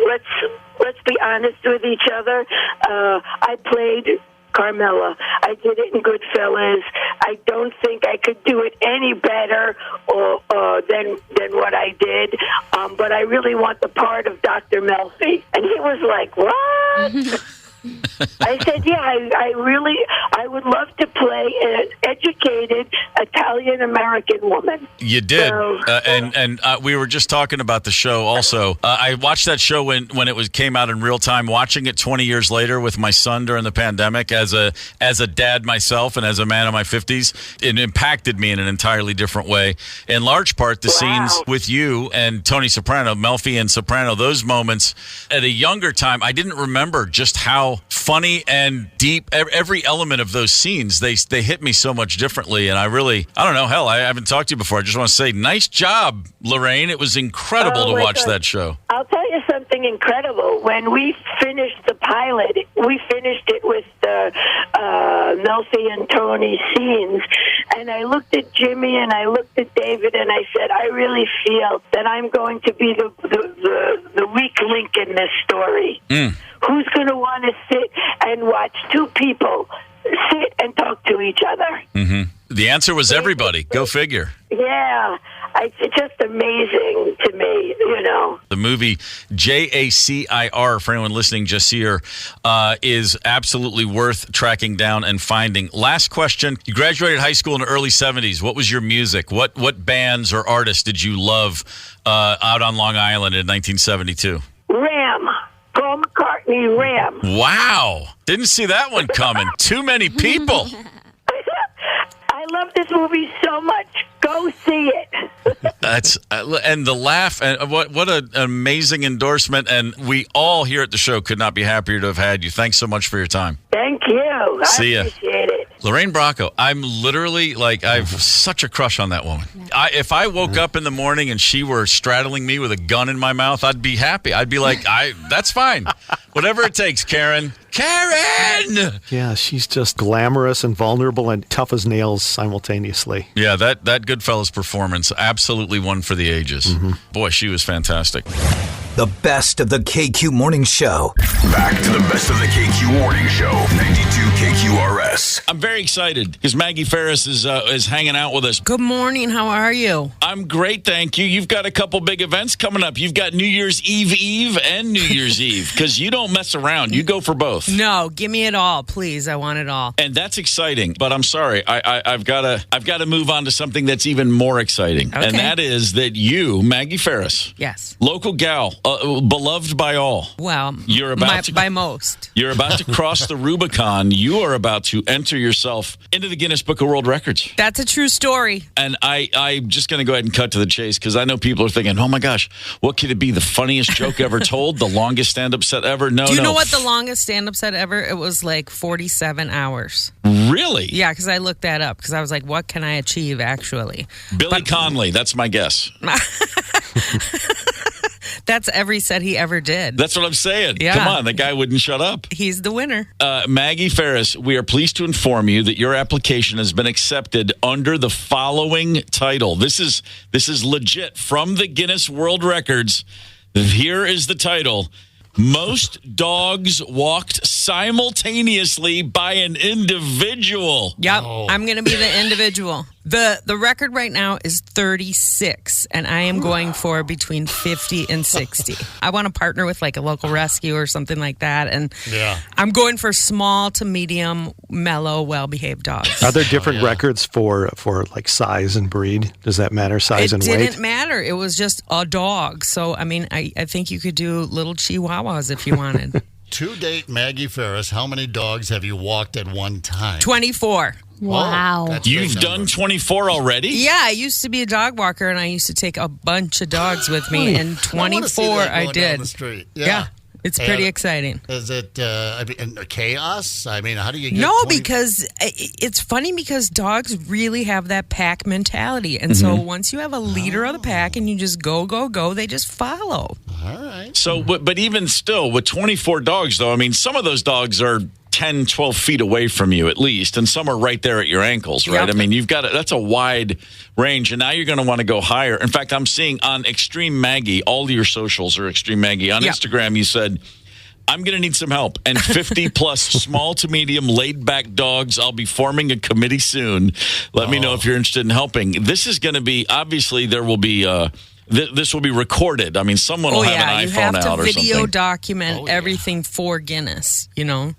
Speaker 13: let's be honest with each other. I played Carmela. I did it in Goodfellas. I don't think I could do it any better than what I did. But I really want the part of Dr. Melfi." And he was like, "What?" I said, yeah, I would love to play an educated Italian-American woman.
Speaker 2: You did.
Speaker 13: So,
Speaker 2: and we were just talking about the show also. I watched that show when it came out in real time, watching it 20 years later with my son during the pandemic as a dad myself and as a man in my 50s. It impacted me in an entirely different way. In large part, the scenes with you and Tony Soprano, Melfi and Soprano, those moments at a younger time, I didn't remember just how funny and deep every element of those scenes. They hit me so much differently. And I don't know, hell, I haven't talked to you before. I just want to say, nice job, Lorraine. It was incredible to watch that show.
Speaker 13: I'll tell you something incredible. When we finished the pilot, we finished it with Melfi and Tony scenes. And I looked at Jimmy and I looked at David and I said, I really feel that I'm going to be the weak link in this story. Who's going to want to sit and watch two people sit and talk to each other?
Speaker 2: Mm-hmm. The answer was everybody. Go figure.
Speaker 13: Yeah. It's just amazing to me,
Speaker 2: The movie Jacir, for anyone listening, Jacir, is absolutely worth tracking down and finding. Last question. You graduated high school in the early 70s. What was your music? What bands or artists did you love out on Long Island in 1972?
Speaker 13: Ram. Paul McCartney, Ram.
Speaker 2: Wow. Didn't see that one coming. Too many people.
Speaker 13: I love this movie so much. Go see it.
Speaker 2: That's and the laugh and what an amazing endorsement, and we all here at the show could not be happier to have had you. Thanks so much for your time.
Speaker 13: Thank you.
Speaker 2: See ya.
Speaker 13: I appreciate it.
Speaker 2: Lorraine Bracco, I'm literally I've such a crush on that woman. If I woke up in the morning and she were straddling me with a gun in my mouth, I'd be happy. I'd be like, that's fine. Whatever it takes, Karen. Karen!
Speaker 5: Yeah, she's just glamorous and vulnerable and tough as nails simultaneously.
Speaker 2: Yeah, that Goodfellas performance, absolutely one for the ages. Mm-hmm. Boy, she was fantastic.
Speaker 4: The best of the KQ Morning Show.
Speaker 1: Back to the best of the KQ Morning Show, 92 KQRS.
Speaker 2: I'm very excited because Maggie Ferris is hanging out with us.
Speaker 14: Good morning. How are you?
Speaker 2: I'm great, thank you. You've got a couple big events coming up. You've got New Year's Eve and New Year's Eve because you don't mess around. You go for both.
Speaker 14: No, give me it all, please. I want it all.
Speaker 2: And that's exciting. But I'm sorry, I've got to move on to something that's even more exciting, and that is that you, Maggie Ferris,
Speaker 14: yes,
Speaker 2: local gal. Beloved by all.
Speaker 14: Well, by most.
Speaker 2: You're about to cross the Rubicon. You are about to enter yourself into the Guinness Book of World Records.
Speaker 14: That's a true story.
Speaker 2: And I'm just going to go ahead and cut to the chase because I know people are thinking, oh my gosh, what could it be? The funniest joke ever told? The longest stand-up set ever? No,
Speaker 14: Do you know what the longest stand-up set ever? It was like 47 hours.
Speaker 2: Really?
Speaker 14: Yeah, because I looked that up because I was like, what can I achieve actually?
Speaker 2: Billy Conley, that's my guess.
Speaker 14: That's every set he ever did.
Speaker 2: That's what I'm saying.
Speaker 14: Yeah.
Speaker 2: Come on, the guy wouldn't shut up.
Speaker 14: He's the winner.
Speaker 2: Maggie Ferris, we are pleased to inform you that your application has been accepted under the following title. This is legit from the Guinness World Records. Here is the title. Most dogs walked simultaneously by an individual.
Speaker 14: Yep, I'm going to be the individual. The record right now is 36, and I am going for between 50 and 60. I want to partner with like a local rescue or something like that, and I'm going for small to medium, mellow, well-behaved dogs.
Speaker 5: Are there different records for like size and breed? Does that matter, size and weight?
Speaker 14: It didn't matter. It was just a dog. So, I mean, I think you could do little chihuahuas if you wanted.
Speaker 10: To date, Maggie Ferris, how many dogs have you walked at one time?
Speaker 14: 24.
Speaker 9: Wow.
Speaker 10: Oh,
Speaker 2: You've done 24 already?
Speaker 14: Yeah, I used to be a dog walker, and I used to take a bunch of dogs with me, and 24 I did.
Speaker 10: Down the street.
Speaker 14: Yeah. It's pretty exciting.
Speaker 10: Is it chaos? I mean, how do you get
Speaker 14: No, because it's funny because dogs really have that pack mentality. And so once you have a leader of the pack and you just go, they just follow.
Speaker 10: All right.
Speaker 2: So, but even still, with 24 dogs, though, I mean, some of those dogs are 10, 12 feet away from you at least, and some are right there at your ankles, right? Yep. I mean, that's a wide range, and now you're going to want to go higher. In fact, I'm seeing on Extreme Maggie, all your socials are Extreme Maggie. On Instagram, you said, I'm going to need some help, and 50 plus small to medium laid back dogs. I'll be forming a committee soon. Let me know if you're interested in helping. This is going to be, obviously, there will be... this will be recorded. I mean, someone will have an iPhone out or something.
Speaker 14: You have to video document everything for Guinness, you know?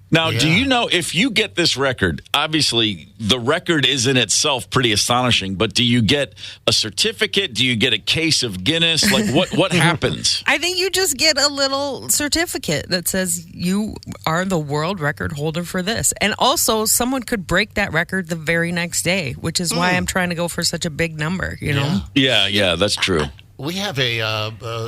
Speaker 2: Now, do you know if you get this record, obviously the record is in itself pretty astonishing, but do you get a certificate? Do you get a case of Guinness? Like what happens?
Speaker 14: I think you just get a little certificate that says you are the world record holder for this. And also someone could break that record the very next day, which is why I'm trying to go for such a big number, you know?
Speaker 2: Yeah, that's true.
Speaker 10: We have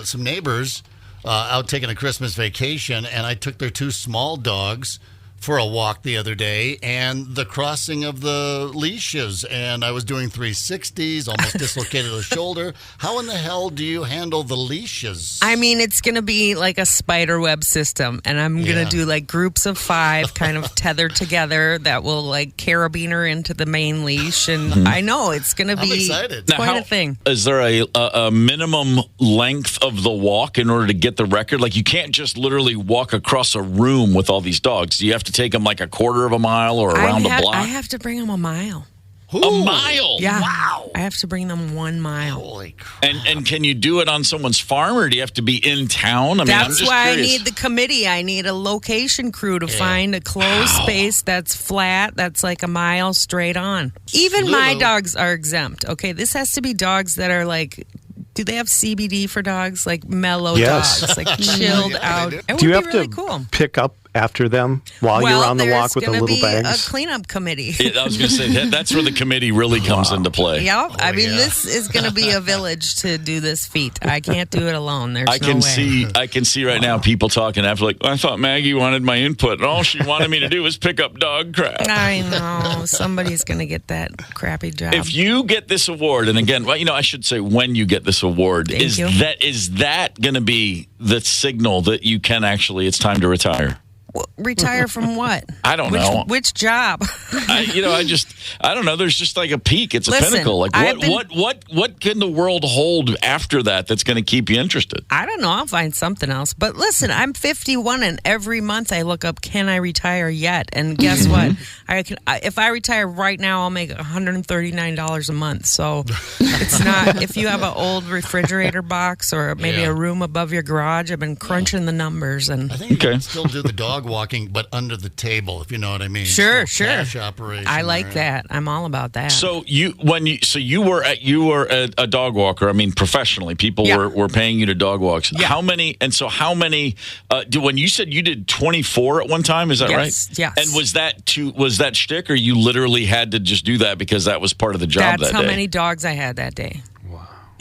Speaker 10: some neighbors out taking a Christmas vacation, and I took their 2 small dogs for a walk the other day, and the crossing of the leashes, and I was doing 360s, almost dislocated a shoulder. How in the hell do you handle the leashes?
Speaker 14: I mean, it's going to be like a spider web system, and I'm going to do like groups of 5 kind of tethered together that will like carabiner into the main leash, and I know it's going to be quite a thing.
Speaker 2: Is there a minimum length of the walk in order to get the record? Like, you can't just literally walk across a room with all these dogs. Do you have to take them like a quarter of a mile or around a block?
Speaker 14: I have to bring them a mile.
Speaker 2: A mile?
Speaker 14: Yeah.
Speaker 2: Wow.
Speaker 14: I have to bring them 1 mile.
Speaker 10: Holy crap.
Speaker 2: And can you do it on someone's farm, or do you have to be in town? I mean, I'm
Speaker 14: That's
Speaker 2: just
Speaker 14: why
Speaker 2: curious.
Speaker 14: I need the committee. I need a location crew to find a closed space that's flat, that's like a mile straight on. Even my dogs are exempt. Okay, this has to be dogs that are like, do they have CBD for dogs? Like mellow dogs, like chilled out. It
Speaker 5: Do you
Speaker 14: would
Speaker 5: have
Speaker 14: be really
Speaker 5: to
Speaker 14: cool.
Speaker 5: pick up after them while you're on the walk with the little
Speaker 14: There's going to
Speaker 5: bags?
Speaker 14: be a cleanup committee.
Speaker 2: I was going to say, that's where the committee really comes into play.
Speaker 14: Yep. I mean, this is going to be a village to do this feat. I can't do it alone. There's
Speaker 2: I can see right now people talking after, like, I thought Maggie wanted my input, and all she wanted me to do was pick up dog crap.
Speaker 14: I know. Somebody's going to get that crappy job.
Speaker 2: If you get this award, and again, well, I should say when you get this award, is that going to be the signal that you can actually, it's time to retire?
Speaker 14: Retire from what?
Speaker 2: I don't know.
Speaker 14: Which job?
Speaker 2: I don't know. There's just like a peak. It's a pinnacle. Like what can the world hold after that that's going to keep you interested?
Speaker 14: I don't know. I'll find something else. But listen, I'm 51, and every month I look up, can I retire yet? And guess what? If I retire right now, I'll make $139 a month. So it's not. If you have an old refrigerator box or maybe a room above your garage, I've been crunching the numbers, and
Speaker 10: I think you can still do the dog walking, but under the table, if you know what I mean.
Speaker 14: Sure.
Speaker 10: Cash operation.
Speaker 14: I like that. I'm all about that.
Speaker 2: So you were a dog walker. I mean, professionally, people were paying you to dog walks.
Speaker 14: Yeah.
Speaker 2: How many? When you said you did 24 at one time, is that right?
Speaker 14: Yes.
Speaker 2: And was that shtick, or you literally had to just do that because that was part of the job that day?
Speaker 14: That's how many dogs I had that day.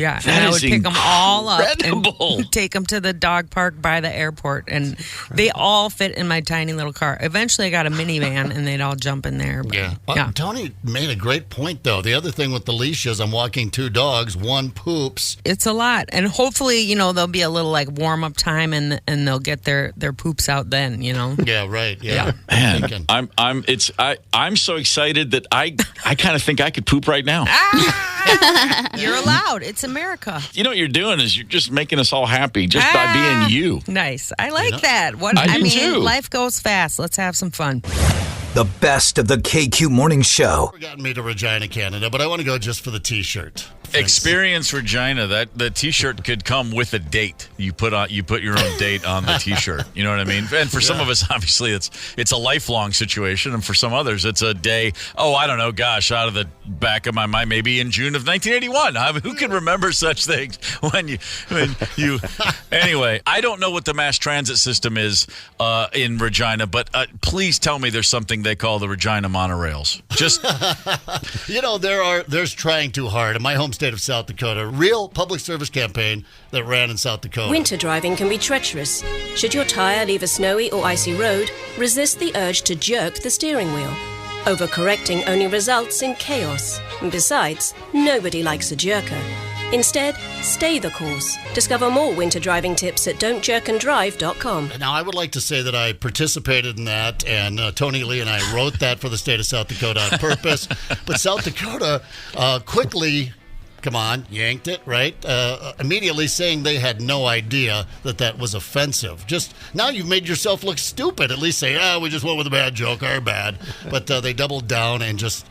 Speaker 14: Yeah,
Speaker 2: That
Speaker 14: and I would
Speaker 2: is
Speaker 14: pick them all up
Speaker 2: incredible.
Speaker 14: and take them to the dog park by the airport, and they all fit in my tiny little car. Eventually, I got a minivan, and they'd all jump in there. But,
Speaker 10: Tony made a great point, though. The other thing with the leashes, I'm walking 2 dogs, 1 poops.
Speaker 14: It's a lot, and hopefully, there'll be a little like warm up time, and they'll get their poops out then.
Speaker 10: Yeah, right. Yeah,
Speaker 2: Man, I'm so excited that I kind of think I could poop right now.
Speaker 14: You're allowed. It's America.
Speaker 2: You know what you're doing is you're just making us all happy just by being you.
Speaker 14: Nice. I like that.
Speaker 2: I do too.
Speaker 14: Life goes fast. Let's have some fun.
Speaker 4: The best of the KQ Morning Show.
Speaker 10: Got me to Regina, Canada, but I want to go just for the T-shirt.
Speaker 2: Experience Regina. The T-shirt could come with a date. You put your own date on the T-shirt. You know what I mean? And for some of us, obviously, it's a lifelong situation, and for some others, it's a day. Oh, I don't know. Gosh, out of the back of my mind, maybe in June of 1981. I mean, who can remember such things when you? Anyway, I don't know what the mass transit system is in Regina, but please tell me there's something they call the Regina monorails. Just
Speaker 10: there's trying too hard. In my home state of South Dakota, real public service campaign that ran in South Dakota.
Speaker 15: Winter driving can be treacherous. Should your tire leave a snowy or icy road, resist the urge to jerk the steering wheel. Overcorrecting only results in chaos. Besides, nobody likes a jerker. Instead, stay the course. Discover more winter driving tips at don'tjerkanddrive.com.
Speaker 10: Now, I would like to say that I participated in that, and Tony Lee and I wrote that for the state of South Dakota on purpose. But South Dakota quickly, yanked it, right? Immediately saying they had no idea that was offensive. Just now you've made yourself look stupid. At least say, we just went with a bad joke, our bad. But they doubled down and just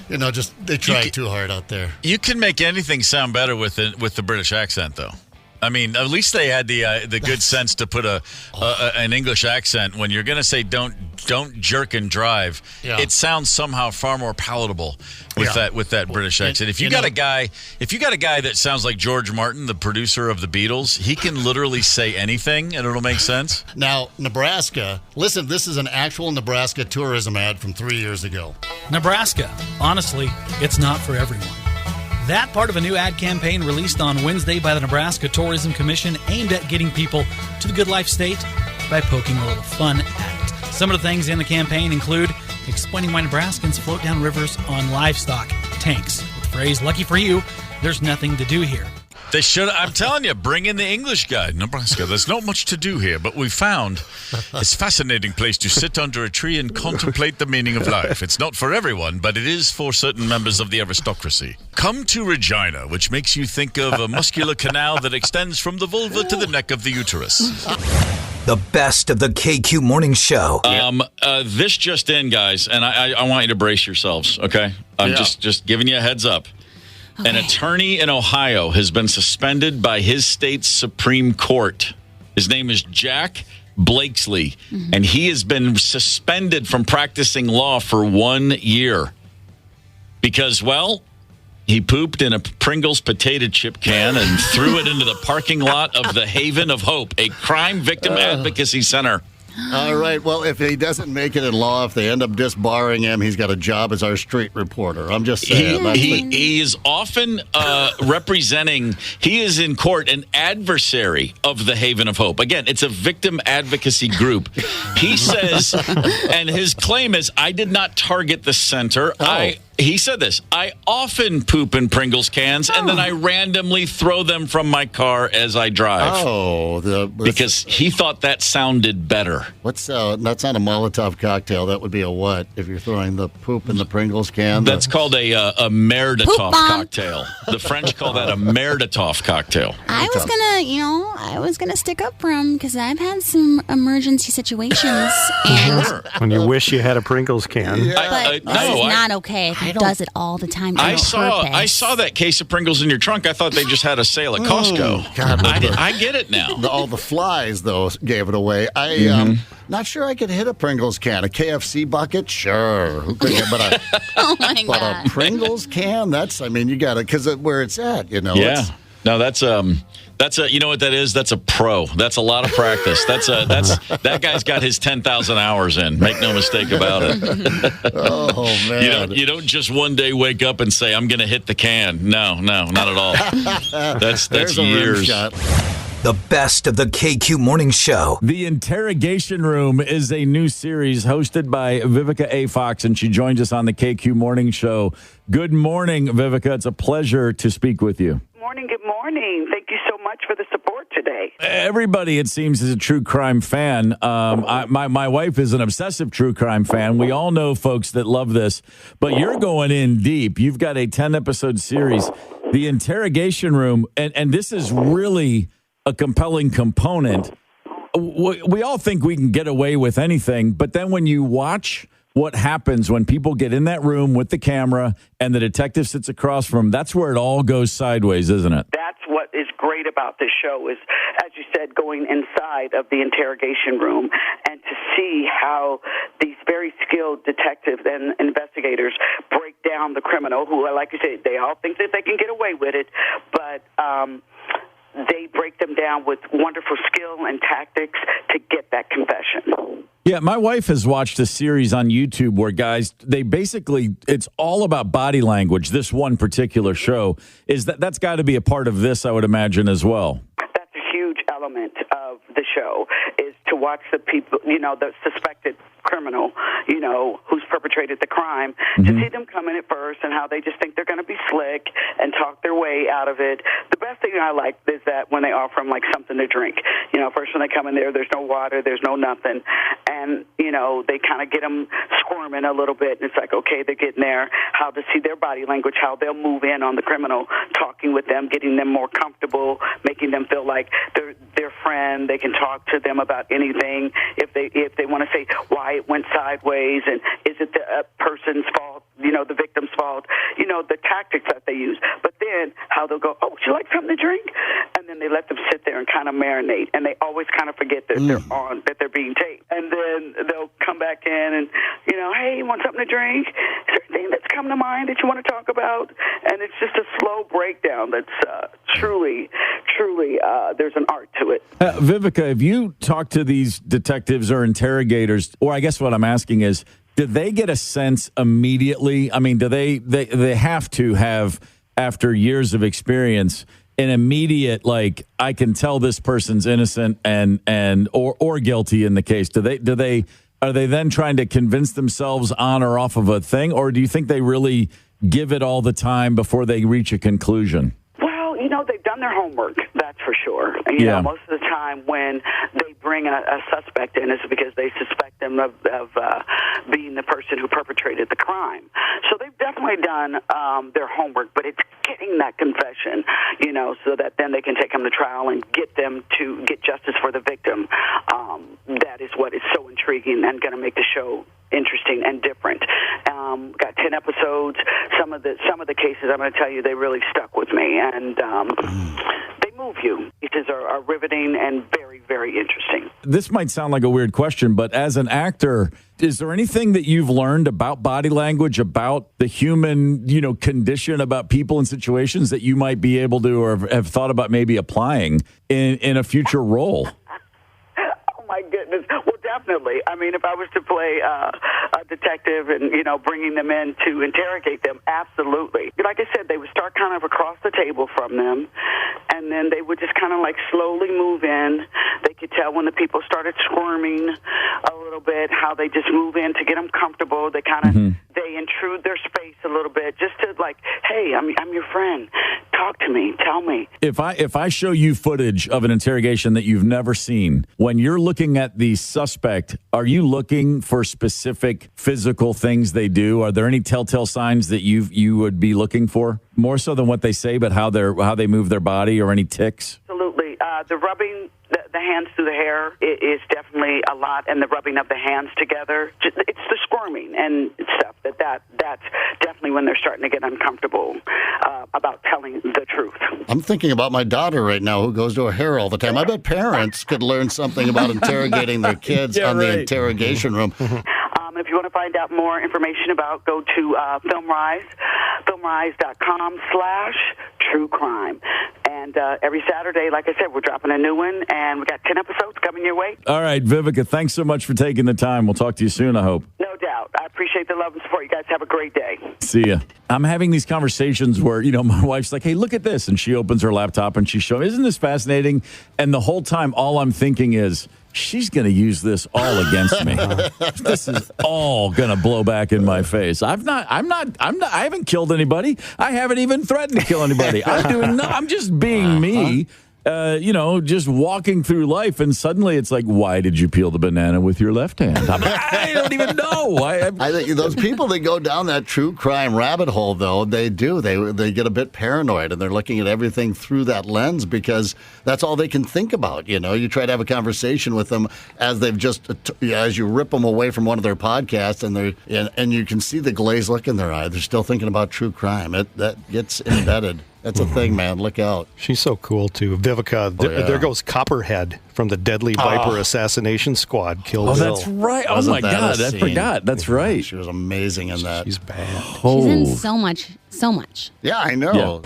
Speaker 10: they try too hard out there.
Speaker 2: You can make anything sound better with the British accent, though. I mean, at least they had the good sense to put an English accent when you're going to say don't jerk and drive.
Speaker 10: Yeah.
Speaker 2: It sounds somehow far more palatable with that British accent. If you got a guy that sounds like George Martin, the producer of the Beatles, he can literally say anything and it'll make sense.
Speaker 10: Now, Nebraska, listen, this is an actual Nebraska tourism ad from 3 years ago.
Speaker 16: Nebraska, honestly, it's not for everyone. That part of a new ad campaign released on Wednesday by the Nebraska Tourism Commission aimed at getting people to the Good Life State by poking a little fun at it. Some of the things in the campaign include explaining why Nebraskans float down rivers on livestock tanks. With the phrase, lucky for you, there's nothing to do here.
Speaker 2: They should. I'm telling you, bring in the English guy. Nebraska, there's not much to do here, but we found it's a fascinating place to sit under a tree and contemplate the meaning of life. It's not for everyone, but it is for certain members of the aristocracy. Come to Regina, which makes you think of a muscular canal that extends from the vulva to the neck of the uterus.
Speaker 4: The best of the KQ Morning Show.
Speaker 2: This just in, guys, and I want you to brace yourselves, okay? I'm just giving you a heads up. Okay. An attorney in Ohio has been suspended by his state's Supreme Court. His name is Jack Blakesley, and he has been suspended from practicing law for 1 year because, well, he pooped in a Pringles potato chip can and threw it into the parking lot of the Haven of Hope, a crime victim advocacy center.
Speaker 6: All right. Well, if he doesn't make it in law, if they end up disbarring him, he's got a job as our street reporter. I'm just saying.
Speaker 2: He is often representing, he is in court, an adversary of the Haven of Hope. Again, it's a victim advocacy group. He says, and his claim is, I did not target the center. He said this, I often poop in Pringles cans, and then I randomly throw them from my car as I drive. Because he thought that sounded better.
Speaker 6: That's not a Molotov cocktail. That would be a what if you're throwing the poop in the Pringles can?
Speaker 2: That's called a Mereditov cocktail. The French call that a Mereditov cocktail.
Speaker 9: I was gonna stick up for him because I've had some emergency situations. And
Speaker 5: when you wish you had a Pringles can.
Speaker 9: But this is not okay. He does it all the time.
Speaker 2: I saw that case of Pringles in your trunk. I thought they just had a sale at Costco.
Speaker 6: God,
Speaker 2: I get it now.
Speaker 6: All the flies, though, gave it away. Not sure I could hit a Pringles can. A KFC bucket, sure. Who could? But a Pringles can, you got it because where it's at,
Speaker 2: Yeah. No, that's you know what that is? That's a pro. That's a lot of practice. That guy's got his 10,000 hours in. Make no mistake about it.
Speaker 6: Oh man!
Speaker 2: You don't just one day wake up and say I'm going to hit the can. No, not at all. That's years.
Speaker 4: The best of the KQ Morning Show.
Speaker 8: The Interrogation Room is a new series hosted by Vivica A. Fox, and she joins us on the KQ Morning Show. Good morning, Vivica. It's a pleasure to speak with you.
Speaker 17: Good morning. Thank you so much for the support today.
Speaker 8: Everybody, it seems, is a true crime fan. My wife is an obsessive true crime fan. We all know folks that love this, but you're going in deep. You've got a 10-episode series, The Interrogation Room, and this is really a compelling component. We all think we can get away with anything, but then when you watch what happens when people get in that room with the camera and the detective sits across from them, that's where it all goes sideways, isn't it?
Speaker 17: That's what is great about this show is, as you said, going inside of the interrogation room and to see how these very skilled detectives and investigators break down the criminal who, like you said, they all think that they can get away with it, but they break them down with wonderful skill and tactics to get that confession.
Speaker 8: Yeah, my wife has watched a series on YouTube where guys, it's all about body language. This one particular show that's got to be a part of this, I would imagine, as well.
Speaker 17: That's a huge element of the show is to watch the people, the suspected criminal, who's perpetrated the crime, to see them come in at first and how they just think they're going to be slick and talk their way out of it. The best thing I like is that when they offer them like something to drink, first when they come in there's no water, there's no nothing, and they kind of get them squirming a little bit, and it's like, okay, they're getting there, how to see their body language, how they'll move in on the criminal, talking with them, getting them more comfortable, making them feel like they're their friend, they can talk to them about anything if they want to say why it went sideways and is it the person's fault, the victim's fault, the tactics that they use. But then how they'll go, oh, would you like something to drink? And then they let them sit there and kind of marinate, and they always kind of forget that they're being taped. And then they'll come back in and, hey, you want something to drink? Is there anything that's come to mind that you want to talk about? And it's just a slow breakdown that's truly, there's an art to it.
Speaker 8: Vivica, have you talked to these detectives or interrogators, or I guess what I'm asking is, do they get a sense immediately? I mean, do they have to have, after years of experience, an immediate, like, I can tell this person's innocent or guilty in the case? Are they then trying to convince themselves on or off of a thing, or do you think they really give it all the time before they reach a conclusion?
Speaker 17: Well, they've done their homework, that's for sure. Most of the time when they bring a suspect in, it's because they suspect them of being the person who perpetrated the crime. So they've definitely done their homework, but it's getting that confession, so that then they can take them to trial and get them to get justice for the victim. That is what is so intriguing and going to make the show interesting and different. Got 10 episodes. Some of the cases, I'm going to tell you, they really stuck with me, and they move you. Cases are riveting and very, very interesting.
Speaker 8: This might sound like a weird question, but as an actor, is there anything that you've learned about body language, about the human, condition, about people and situations that you might be able to or have thought about maybe applying in a future role?
Speaker 17: Oh, my goodness. Well, definitely. I mean, if I was to play a detective and, bringing them in to interrogate them, absolutely. Like I said, they would start kind of across the table from them, and then they would just kind of like slowly move in. They could tell when the people started squirming a little bit, how they just move in to get them comfortable. They kind of, they intrude their space a little bit just to like, hey, I'm your friend. Talk to me. Tell me.
Speaker 8: If I show you footage of an interrogation that you've never seen, when you're looking at the suspect, are you looking for specific physical things they do? Are there any telltale signs that you would be looking for? More so than what they say, but how they move their body, or any tics?
Speaker 17: Absolutely. The rubbing the hands through the hair is definitely a lot, and the rubbing of the hands together. It's the squirming and stuff that's definitely when they're starting to get uncomfortable about telling the truth.
Speaker 6: I'm thinking about my daughter right now who goes to her hair all the time. I bet parents could learn something about interrogating their kids the interrogation room.
Speaker 17: If you want to find out more information go to FilmRise, filmrise.com/true crime. And every Saturday, like I said, we're dropping a new one, and we got 10 episodes coming your way.
Speaker 8: All right, Vivica, thanks so much for taking the time. We'll talk to you soon, I hope.
Speaker 17: No doubt. I appreciate the love and support. You guys have a great day.
Speaker 8: See ya. I'm having these conversations where, my wife's like, hey, look at this. And she opens her laptop and she's showing, isn't this fascinating? And the whole time, all I'm thinking is, she's going to use this all against me. This is all going to blow back in my face. I haven't killed anybody. I haven't even threatened to kill anybody. I'm just being me. Just walking through life, and suddenly it's like, why did you peel the banana with your left hand? I don't even know.
Speaker 6: I think those people that go down that true crime rabbit hole, though, they do. They get a bit paranoid, and they're looking at everything through that lens because that's all they can think about. You try to have a conversation with them as as you rip them away from one of their podcasts, and you can see the glazed look in their eye. They're still thinking about true crime. That gets embedded. That's a thing, man. Look out.
Speaker 5: She's so cool, too. Vivica, there goes Copperhead from the Deadly Viper Assassination Squad. Kill Bill.
Speaker 8: That's right. Oh, my God. I forgot. That's right.
Speaker 6: She was amazing in that.
Speaker 5: She's bad.
Speaker 9: She's in so much.
Speaker 6: Yeah, I know.
Speaker 4: Yeah.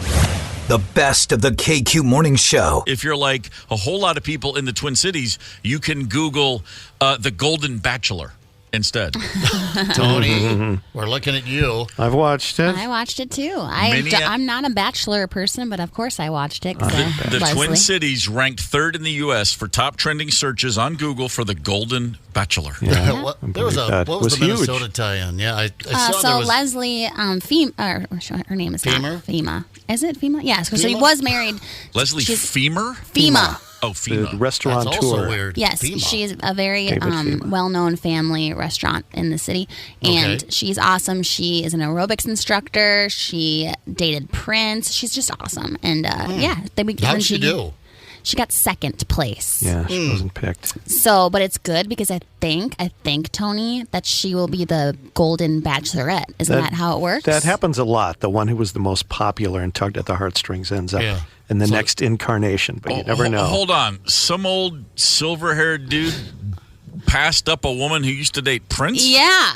Speaker 4: The best of the KQ Morning Show.
Speaker 2: If you're like a whole lot of people in the Twin Cities, you can Google The Golden Bachelor instead.
Speaker 10: Tony, we're looking at you.
Speaker 5: I've watched it.
Speaker 9: I watched it too. I'm not a Bachelor person, but of course I watched it.
Speaker 2: The Twin Cities ranked third in the U.S. for top trending searches on Google for The Golden Bachelor.
Speaker 10: Yeah. What was the Minnesota tie-in? Yeah, I saw there was...
Speaker 9: Leslie, her name is Fema. Is it Fema? Yeah, so she was married.
Speaker 2: Leslie Fema?
Speaker 9: Fema.
Speaker 2: Oh, Fema.
Speaker 5: The restaurateur.
Speaker 10: That's also weird.
Speaker 9: Yes, she's a very well-known family restaurant in the city, and she's awesome. She is an aerobics instructor. She dated Prince. She's just awesome, and How'd
Speaker 10: she do?
Speaker 9: She got second place.
Speaker 5: Yeah, she wasn't picked.
Speaker 9: So, but it's good because I think Tony, that she will be the Golden Bachelorette. Isn't that how it works?
Speaker 5: That happens a lot. The one who was the most popular and tugged at the heartstrings ends up in the next incarnation, but you never know.
Speaker 2: Hold on. Some old silver-haired dude passed up a woman who used to date Prince?
Speaker 9: Yeah.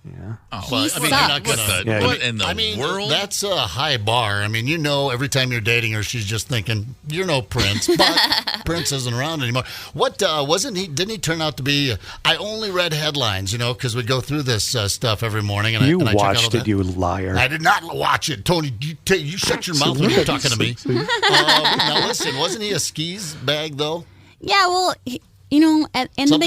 Speaker 5: Yeah.
Speaker 2: Oh,
Speaker 10: Well, I mean, you're not gonna.
Speaker 2: What in the world?
Speaker 10: That's a high bar. I mean, every time you're dating her, she's just thinking, you're no Prince, but Prince isn't around anymore. What wasn't he? Didn't he turn out to be? I only read headlines, because we go through this stuff every morning. And
Speaker 5: you
Speaker 10: I check out all
Speaker 5: watched it,
Speaker 10: that.
Speaker 5: you liar.
Speaker 10: I did not watch it, Tony. You shut your mouth when you're talking to me. Now listen, wasn't he a skis bag though?
Speaker 9: Yeah. Well. In the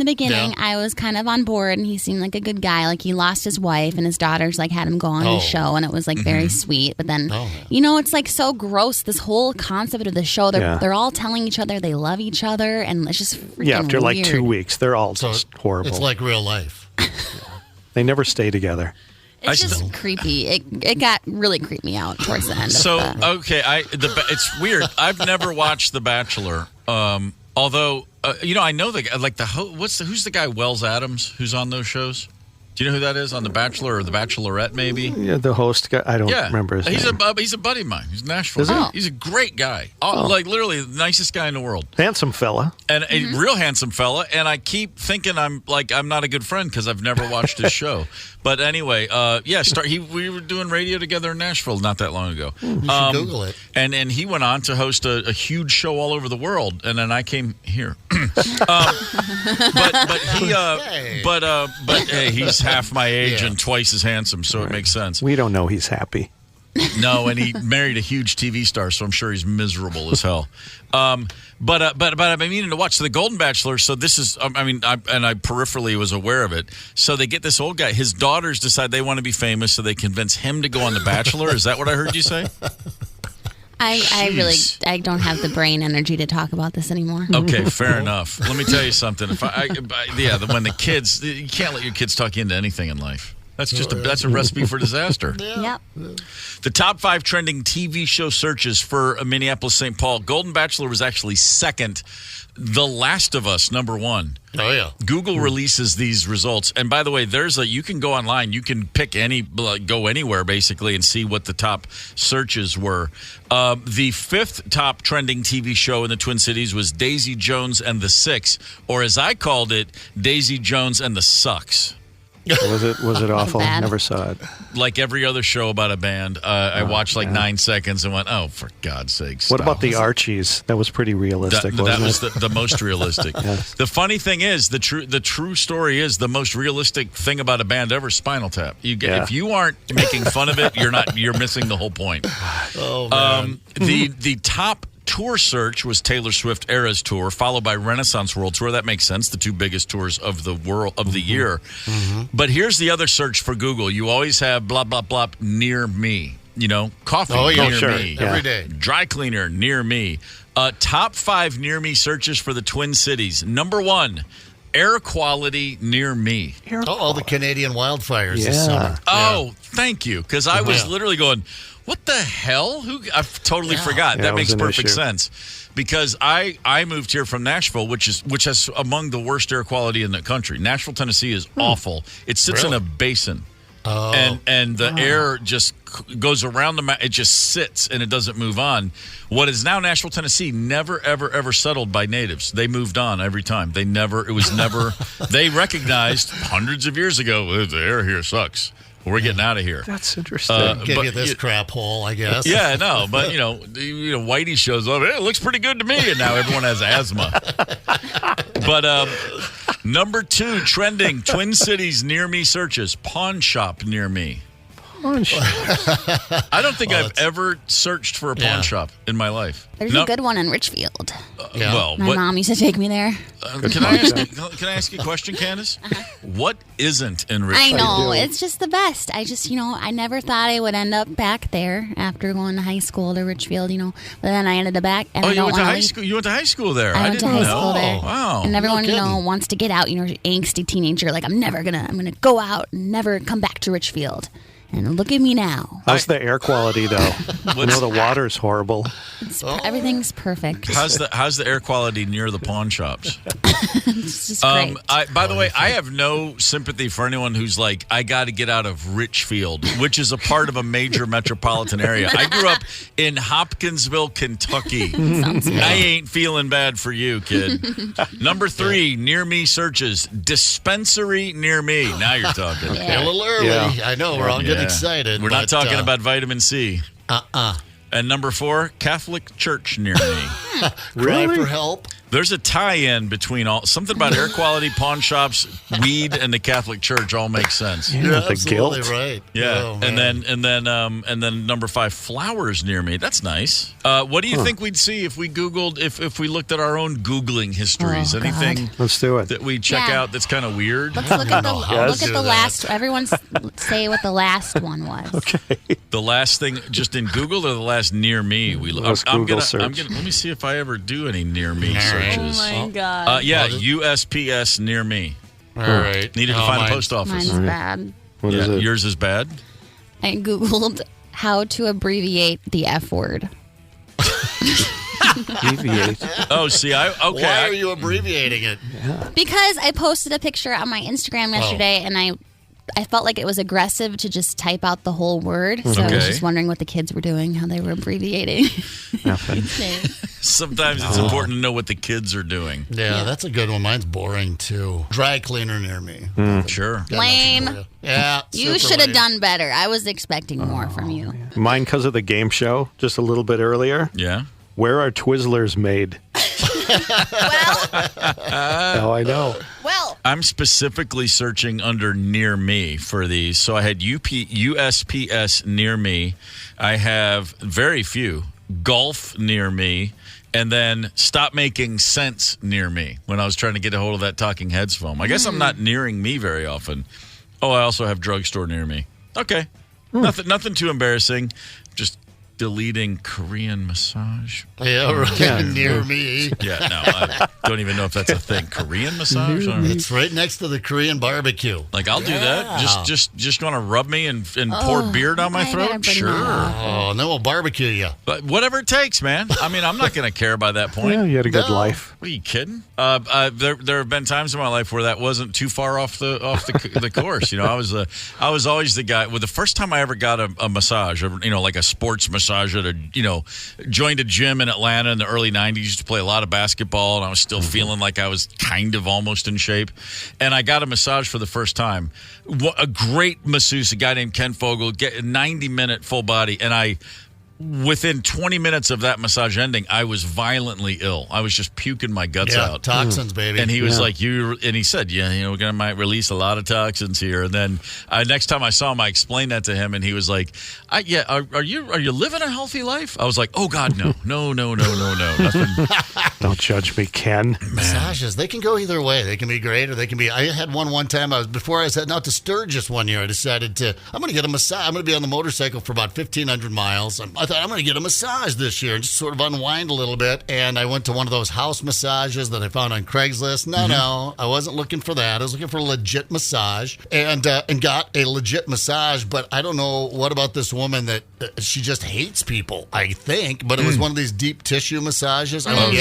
Speaker 9: beginning, I was kind of on board, and he seemed like a good guy. Like, he lost his wife, and his daughters had him go on the show, and it was very sweet. But then, it's like so gross. This whole concept of the show, they're all telling each other they love each other, and it's just freaking
Speaker 5: after like
Speaker 9: weird.
Speaker 5: 2 weeks, they're all just horrible.
Speaker 10: It's like real life.
Speaker 5: They never stay together.
Speaker 9: It's just creepy. It got really creeped me out towards the end.
Speaker 2: It's weird. I've never watched The Bachelor. Although, I know who's the guy, Wells Adams, who's on those shows? Do you know who that is on The Bachelor or The Bachelorette, maybe?
Speaker 5: Yeah, the host guy. I don't remember his name.
Speaker 2: He's a buddy of mine. He's in Nashville.
Speaker 5: Is he?
Speaker 2: He's a great guy. Like, literally the nicest guy in the world.
Speaker 5: Handsome fella.
Speaker 2: And a real handsome fella. And I keep thinking I'm not a good friend because I've never watched his show. But anyway, we were doing radio together in Nashville not that long ago.
Speaker 10: You should Google it.
Speaker 2: And he went on to host a huge show all over the world. And then I came here. But he's half my age and twice as handsome, so it makes sense.
Speaker 5: We don't know he's happy.
Speaker 2: No, and he married a huge TV star, so I'm sure he's miserable as hell. But I've been meaning to watch The Golden Bachelor. So this is, I peripherally was aware of it. So they get this old guy. His daughters decide they want to be famous, so they convince him to go on The Bachelor. Is that what I heard you say?
Speaker 9: I don't have the brain energy to talk about this anymore.
Speaker 2: Okay, fair enough. Let me tell you something. When the kids, you can't let your kids talk you into anything in life. That's that's a recipe for disaster.
Speaker 9: Yep.
Speaker 2: The top 5 trending TV show searches for Minneapolis St. Paul. Golden Bachelor was actually second. The Last of Us, number 1.
Speaker 10: Oh, yeah.
Speaker 2: Google releases these results. And by the way, you can go online. You can pick go anywhere, basically, and see what the top searches were. The 5th top trending TV show in the Twin Cities was Daisy Jones and the Six, or as I called it, Daisy Jones and the Sucks.
Speaker 5: Was it awful? Never saw it.
Speaker 2: Like every other show about a band, I watched 9 seconds and went, "Oh, for God's sake!"
Speaker 5: What about the Archies? That was pretty realistic.
Speaker 2: That was
Speaker 5: wasn't it?
Speaker 2: the most realistic.
Speaker 5: Yes.
Speaker 2: The funny thing is, the true story is the most realistic thing about a band ever. Spinal Tap. If you aren't making fun of it, you're missing the whole point.
Speaker 10: Oh man.
Speaker 2: The top tour search was Taylor Swift Eras Tour, followed by Renaissance World Tour. That makes sense. The 2 biggest tours of the world of the year.
Speaker 10: Mm-hmm.
Speaker 2: But here's the other search for Google. You always have blah blah blah near me. Coffee near me
Speaker 10: every day.
Speaker 2: Dry cleaner near me. Top 5 near me searches for the Twin Cities. Number 1, air quality near me.
Speaker 10: All the Canadian wildfires this
Speaker 5: Yeah.
Speaker 10: summer.
Speaker 2: Oh, thank you. Because I was literally going, what the hell? I totally forgot.
Speaker 5: Yeah,
Speaker 2: that makes
Speaker 5: an
Speaker 2: perfect
Speaker 5: issue.
Speaker 2: sense. Because I moved here from Nashville, which has among the worst air quality in the country. Nashville, Tennessee is awful. It sits in a basin.
Speaker 10: Oh.
Speaker 2: And the air just goes around the mountain. It just sits and it doesn't move on. What is now Nashville, Tennessee, never, ever, ever settled by natives. They moved on every time. They recognized hundreds of years ago, the air here sucks. We're getting out of here.
Speaker 5: That's interesting.
Speaker 10: Give you this crap hole, I guess.
Speaker 2: Yeah, no, but Whitey shows up. Hey, it looks pretty good to me, and now everyone has asthma. But number 2 trending Twin Cities near me searches: pawn shop near me.
Speaker 5: Pawn shop.
Speaker 2: I don't think I've ever searched for a pawn shop in my life.
Speaker 9: There's a good one in Richfield.
Speaker 2: Well,
Speaker 9: My mom used to take me there.
Speaker 2: Can I ask you a question, Candace? What isn't in Richfield?
Speaker 9: I know. It's just the best. I never thought I would end up back there after going to high school to Richfield, But then I ended up back. And
Speaker 2: you went to high school? You went to high school there?
Speaker 9: I went to high school there.
Speaker 2: Wow.
Speaker 9: And everyone, wants to get out. Angsty teenager. Like, I'm gonna go out and never come back to Richfield. And look at me now.
Speaker 5: How's the air quality, though? I know the water's horrible.
Speaker 9: It's everything's perfect.
Speaker 2: How's the air quality near the pawn shops?
Speaker 9: It's just great.
Speaker 2: By the way, I have no sympathy for anyone who's like, I got to get out of Richfield, which is a part of a major metropolitan area. I grew up in Hopkinsville, Kentucky. I ain't feeling bad for you, kid. Number 3, near me searches. Dispensary near me. Now you're talking.
Speaker 10: A little early. I know. We're all getting excited.
Speaker 2: We're not talking about vitamin C. And number 4, Catholic church near me.
Speaker 10: Cry for help.
Speaker 2: There's a tie-in between something about air quality, pawn shops, weed, and the Catholic Church all makes sense.
Speaker 10: You're absolutely right.
Speaker 2: Yeah,
Speaker 10: Oh,
Speaker 2: and then number 5, flowers near me. That's nice. What do you think we'd see if we Googled, if we looked at our own Googling histories? Anything?
Speaker 5: Let's do it.
Speaker 2: That we check out that's kind of weird.
Speaker 9: Let's look at the last. Everyone say what the last one was.
Speaker 5: Okay.
Speaker 2: The last thing, just in Google, or the last near me? I'm gonna let me see if I ever do any near me searches.
Speaker 9: Oh my God.
Speaker 2: USPS near me.
Speaker 10: All right.
Speaker 2: Needed to find a post office.
Speaker 9: Mine's bad.
Speaker 5: What is it?
Speaker 2: Yours is bad?
Speaker 9: I Googled how to abbreviate the F word.
Speaker 5: Abbreviate.
Speaker 2: Oh, see, okay.
Speaker 10: Why are you abbreviating it?
Speaker 9: Because I posted a picture on my Instagram yesterday, and I felt like it was aggressive to just type out the whole word. So I was just wondering what the kids were doing, how they were abbreviating.
Speaker 5: Nothing.
Speaker 2: Sometimes it's important to know what the kids are doing.
Speaker 10: Yeah, that's a good one. Mine's boring, too. Dry cleaner near me.
Speaker 2: Sure.
Speaker 9: Lame.
Speaker 10: Yeah.
Speaker 9: You should have done better. I was expecting more from you.
Speaker 5: Mine because of the game show just a little bit earlier.
Speaker 2: Yeah.
Speaker 5: Where are Twizzlers made? Oh, I know.
Speaker 9: Well,
Speaker 2: I'm specifically searching under near me for these. So I had USPS near me. I have very few. Golf near me. And then Stop Making Sense near me when I was trying to get a hold of that Talking Heads foam. I guess I'm not nearing me very often. Oh, I also have drugstore near me. Okay. Nothing too embarrassing. Just deleting Korean massage.
Speaker 10: Yeah, right.
Speaker 5: Yeah.
Speaker 10: Near me.
Speaker 2: Yeah, no, I don't even know if that's a thing. Korean massage?
Speaker 10: It's right next to the Korean barbecue.
Speaker 2: Like, I'll do that. Just want to rub me and pour beer down my throat? Sure.
Speaker 10: Oh, and then we'll barbecue you.
Speaker 2: But whatever it takes, man. I mean, I'm not going to care by that point.
Speaker 5: Yeah, you had a good life.
Speaker 2: What, are you kidding? There have been times in my life where that wasn't too far off the course. You know, I was always the guy. Well, the first time I ever got a massage, like a sports massage at joined a gym in Atlanta in the early 90s. Used to play a lot of basketball, and I was still feeling like I was kind of almost in shape. And I got a massage for the first time. A great masseuse, a guy named Ken Fogel, 90-minute full body, and within 20 minutes of that massage ending, I was violently ill. I was just puking my guts out.
Speaker 10: Toxins, baby.
Speaker 2: And he was like, and he said, we might release a lot of toxins here. And then next time I saw him, I explained that to him, and he was like, are you living a healthy life? I was like, oh God, no. Nothing.
Speaker 5: Don't judge me, Ken.
Speaker 10: Massages, they can go either way. They can be great, or they can be. I had one time. Before I was heading out to Sturgis one year, I decided I'm going to get a massage. I'm going to be on the motorcycle for about 1,500 miles. I thought I'm going to get a massage this year and just sort of unwind a little bit. And I went to one of those house massages that I found on Craigslist. No, I wasn't looking for that. I was looking for a legit massage, and got a legit massage. But I don't know what about this woman that she just hates people, I think. But it was one of these deep tissue massages. I'm like,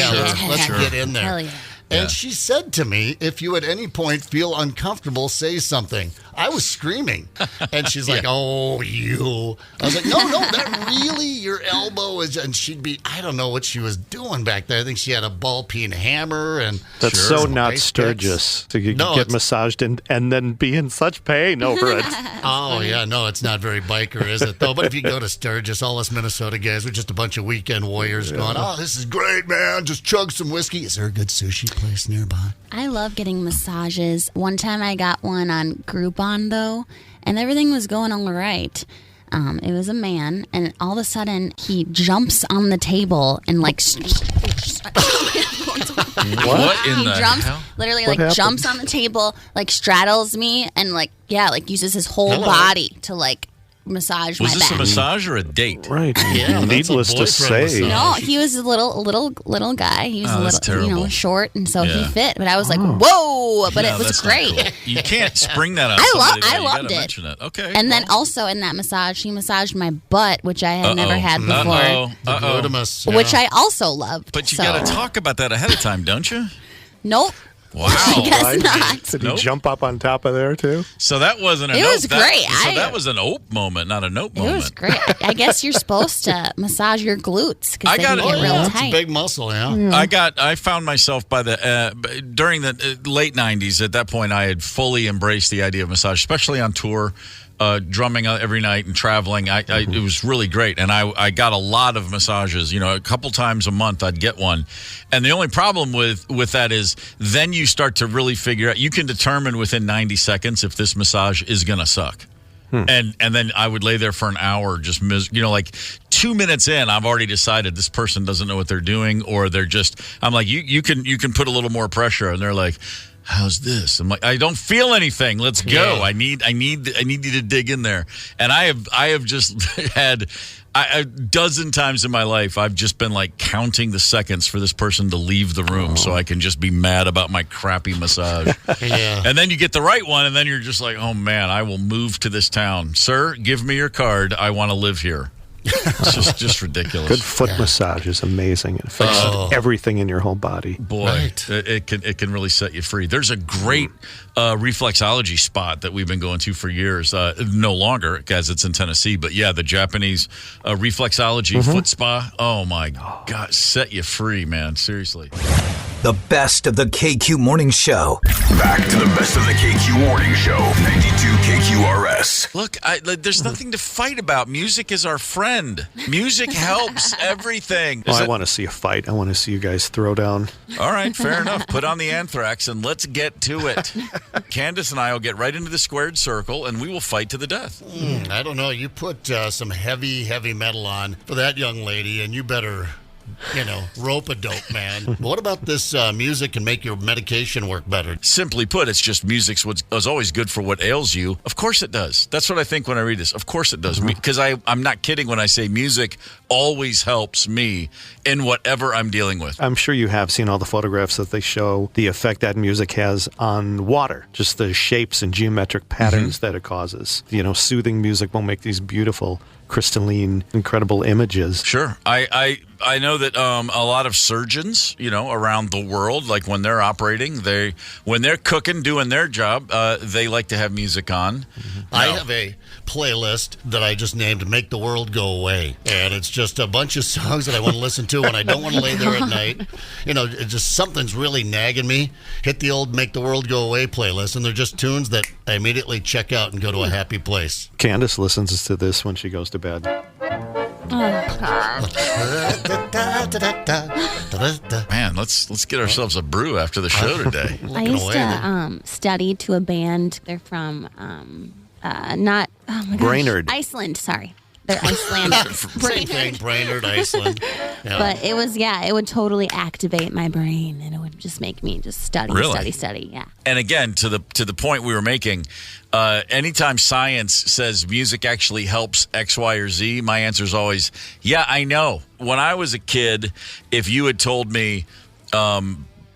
Speaker 10: let's get in there.
Speaker 9: Hell yeah.
Speaker 10: And she said to me, if you at any point feel uncomfortable, say something. I was screaming. And she's like, oh, you. I was like, no, that really, your elbow is. And I don't know what she was doing back there. I think she had a ball peen hammer. And
Speaker 5: that's so not Sturgis to get massaged and then be in such pain over it.
Speaker 10: Oh, yeah. No, it's not very biker, is it, though? But if you go to Sturgis, all us Minnesota guys, we're just a bunch of weekend warriors going, oh, this is great, man. Just chug some whiskey. Is there a good sushi place nearby?
Speaker 9: I love getting massages. One time I got one on Groupon, though, and everything was going all right. It was a man, and all of a sudden he jumps on the table and
Speaker 2: what in the hell?
Speaker 9: Literally jumps on the table, straddles me, and uses his whole body to massage
Speaker 2: Was
Speaker 9: my
Speaker 2: this
Speaker 9: back.
Speaker 2: a massage or a date?
Speaker 5: Right.
Speaker 10: Yeah,
Speaker 5: Needless to say.
Speaker 9: No, he was a little guy. He was a
Speaker 2: that's
Speaker 9: little,
Speaker 2: terrible.
Speaker 9: short, and so he
Speaker 2: Yeah.
Speaker 9: fit. But I was like, whoa! But
Speaker 2: No,
Speaker 9: it was
Speaker 2: that's not
Speaker 9: great.
Speaker 2: cool. You can't spring that on
Speaker 9: I
Speaker 2: somebody. though. You
Speaker 9: loved
Speaker 2: gotta
Speaker 9: it.
Speaker 2: mention it. Okay.
Speaker 9: And then also in that massage, he massaged my butt, which I had never had before,
Speaker 10: Glutamus.
Speaker 9: which I also loved.
Speaker 2: But you
Speaker 9: so.
Speaker 2: got to talk about that ahead of time, don't you?
Speaker 9: Nope.
Speaker 2: Wow.
Speaker 9: I guess not.
Speaker 5: Did he jump up on top of there, too?
Speaker 2: So that wasn't a
Speaker 9: It
Speaker 2: nope.
Speaker 9: was great.
Speaker 2: So that was an ope moment, not a nope
Speaker 9: It
Speaker 2: moment.
Speaker 9: was great. I guess you're supposed to massage your glutes because
Speaker 2: I
Speaker 9: they
Speaker 2: got
Speaker 9: can
Speaker 2: it.
Speaker 9: get real
Speaker 10: It's a
Speaker 9: tight.
Speaker 10: big muscle, yeah.
Speaker 2: I found myself by the during the late 90s. At that point, I had fully embraced the idea of massage, especially on tour. Drumming every night and traveling, it was really great. And I got a lot of massages. You know, a couple times a month I'd get one. And the only problem with that is then you start to really figure out. You can determine within 90 seconds if this massage is going to suck. And then I would lay there for an hour, just like 2 minutes in, I've already decided this person doesn't know what they're doing, or they're just. I'm like, you can put a little more pressure, and they're like, how's this? I'm like, I don't feel anything. Let's go.
Speaker 10: Yeah.
Speaker 2: I need you to dig in there. And I have just had a dozen times in my life, I've just been like counting the seconds for this person to leave the room so I can just be mad about my crappy massage.
Speaker 10: Yeah.
Speaker 2: And then you get the right one, and then you're just like, oh man, I will move to this town. Sir, give me your card. I want to live here. It's just ridiculous.
Speaker 5: Good foot massage is amazing. It affects everything in your whole body.
Speaker 2: Boy, it can really set you free. There's a great reflexology spot that we've been going to for years. No longer, as it's in Tennessee. But yeah, the Japanese reflexology foot spa. Oh my God, set you free, man. Seriously.
Speaker 4: The best of the KQ Morning Show.
Speaker 1: Back to the best of the KQ Morning Show. 92 KQRS.
Speaker 2: Look, there's nothing to fight about. Music is our friend. Music helps everything.
Speaker 5: Well, I want to see a fight. I want to see you guys throw down.
Speaker 2: All right, fair enough. Put on the Anthrax and let's get to it. Candace and I will get right into the squared circle and we will fight to the death.
Speaker 10: I don't know. You put some heavy metal on for that young lady, and you better, rope a dope, man. What about this music can make your medication work better?
Speaker 2: Simply put, it's just music's was always good for what ails you. Of course it does. That's what I think when I read this. Of course it does. Because I'm not kidding when I say music always helps me in whatever I'm dealing with.
Speaker 5: I'm sure you have seen all the photographs that they show the effect that music has on water, just the shapes and geometric patterns that it causes. Soothing music will make these beautiful, crystalline, incredible images.
Speaker 2: Sure. I know that a lot of surgeons, around the world, like when they're operating, when they're cooking, doing their job, they like to have music on.
Speaker 10: I have a playlist that I just named Make the World Go Away. And it's just a bunch of songs that I want to listen to when I don't want to lay there at night. It's just something's really nagging me. Hit the old Make the World Go Away playlist, and they're just tunes that I immediately check out and go to a happy place.
Speaker 5: Candace listens to this when she goes to bed.
Speaker 2: Man, let's get ourselves a brew after the show today.
Speaker 9: I used to study to a band. They're from
Speaker 5: Brainerd.
Speaker 9: Iceland. Sorry, they're Icelandic.
Speaker 10: Same thing, Brainerd, Iceland. Yeah.
Speaker 9: But it would totally activate my brain, and it would just make me just study. Yeah.
Speaker 2: And again, to the point we were making, anytime science says music actually helps X, Y, or Z, my answer is always, yeah, I know. When I was a kid, if you had told me,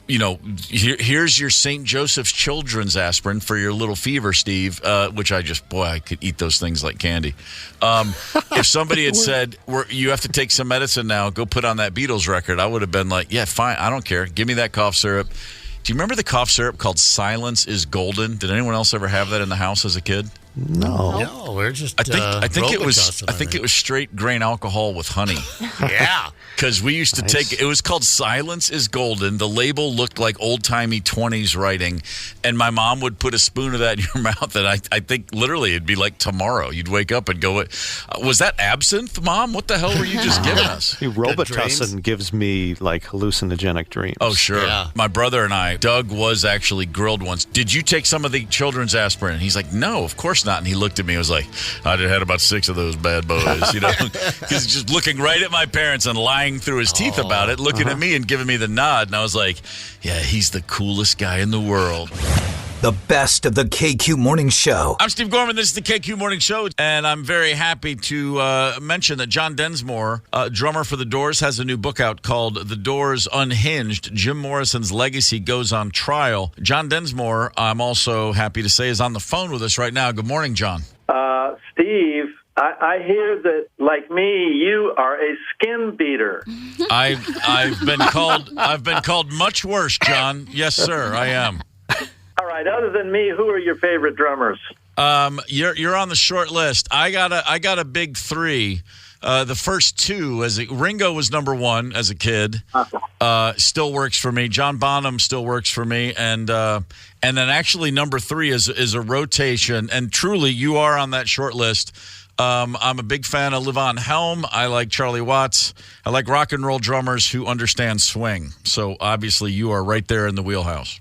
Speaker 2: here's your St. Joseph's Children's aspirin for your little fever, Steve, which I could eat those things like candy. If somebody had said, you have to take some medicine now, go put on that Beatles record, I would have been like, yeah, fine, I don't care. Give me that cough syrup. Do you remember the cough syrup called Silence is Golden? Did anyone else ever have that in the house as a kid?
Speaker 10: No, we're just.
Speaker 2: I think it was straight grain alcohol with honey.
Speaker 10: Yeah,
Speaker 2: because we used to take. It was called Silence is Golden. The label looked like old timey 20s writing, and my mom would put a spoon of that in your mouth. And I think literally it'd be like tomorrow. You'd wake up and go, "Was that absinthe, Mom? What the hell were you just giving us?"
Speaker 5: Robitussin gives me like hallucinogenic dreams.
Speaker 2: Oh sure. Yeah. My brother and I, Doug was actually grilled once. Did you take some of the children's aspirin? And he's like, no, of course not. And he looked at me and was like, I had about 6 of those bad boys, because he's just looking right at my parents and lying through his teeth about it, looking at me and giving me the nod. And I was like, yeah, he's the coolest guy in the world.
Speaker 4: The best of the KQ Morning Show.
Speaker 2: I'm Steve Gorman. This is the KQ Morning Show, and I'm very happy to mention that John Densmore, drummer for The Doors, has a new book out called The Doors Unhinged. Jim Morrison's legacy goes on trial. John Densmore, I'm also happy to say, is on the phone with us right now. Good morning, John.
Speaker 18: Steve, I hear that, like me, you are a skin beater.
Speaker 2: I've been called much worse, John. Yes, sir, I am.
Speaker 18: All right. Other than me, who are your favorite drummers?
Speaker 2: You're on the short list. I got a big three. The first two, Ringo was number one as a kid. Still works for me. John Bonham still works for me, and then actually number three is a rotation. And truly, you are on that short list. I'm a big fan of Levon Helm. I like Charlie Watts. I like rock and roll drummers who understand swing. So obviously, you are right there in the wheelhouse.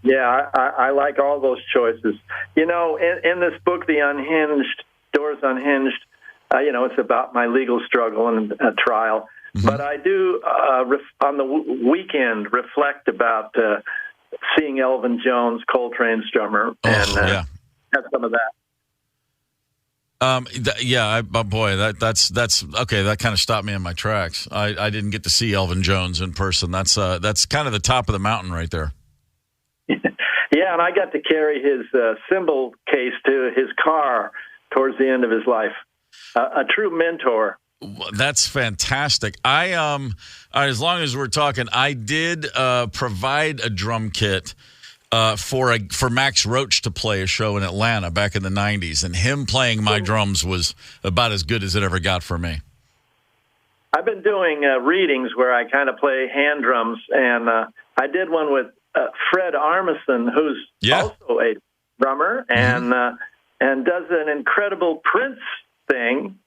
Speaker 18: Yeah, I like all those choices. You know, in this book, The Unhinged, Doors Unhinged, it's about my legal struggle and trial. Mm-hmm. But I do, on the weekend, reflect about seeing Elvin Jones, Coltrane's drummer, and have some of that.
Speaker 2: That's okay. That kind of stopped me in my tracks. I didn't get to see Elvin Jones in person. That's kind of the top of the mountain right there.
Speaker 18: Yeah, and I got to carry his cymbal case to his car towards the end of his life. A true mentor.
Speaker 2: That's fantastic. As long as we're talking, I did provide a drum kit for Max Roach to play a show in Atlanta back in the 90s, and him playing my drums was about as good as it ever got for me.
Speaker 18: I've been doing readings where I kind of play hand drums, and I did one with Fred Armisen, who's also a drummer, and does an incredible Prince thing.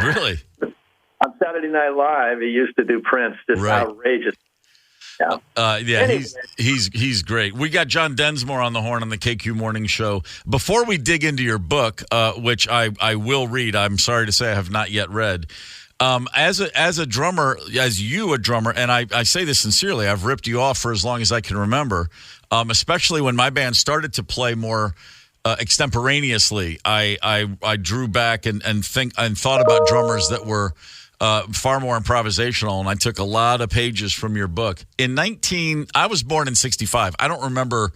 Speaker 2: Really?
Speaker 18: On Saturday Night Live, he used to do Prince, just outrageous. Yeah.
Speaker 2: Anyway. He's great. We got John Densmore on the horn on the KQ Morning Show. Before we dig into your book, which I will read, I'm sorry to say I have not yet read. As a drummer, and I say this sincerely, I've ripped you off for as long as I can remember, especially when my band started to play more extemporaneously. I drew back and thought about drummers that were far more improvisational, and I took a lot of pages from your book. I was born in 65. I don't remember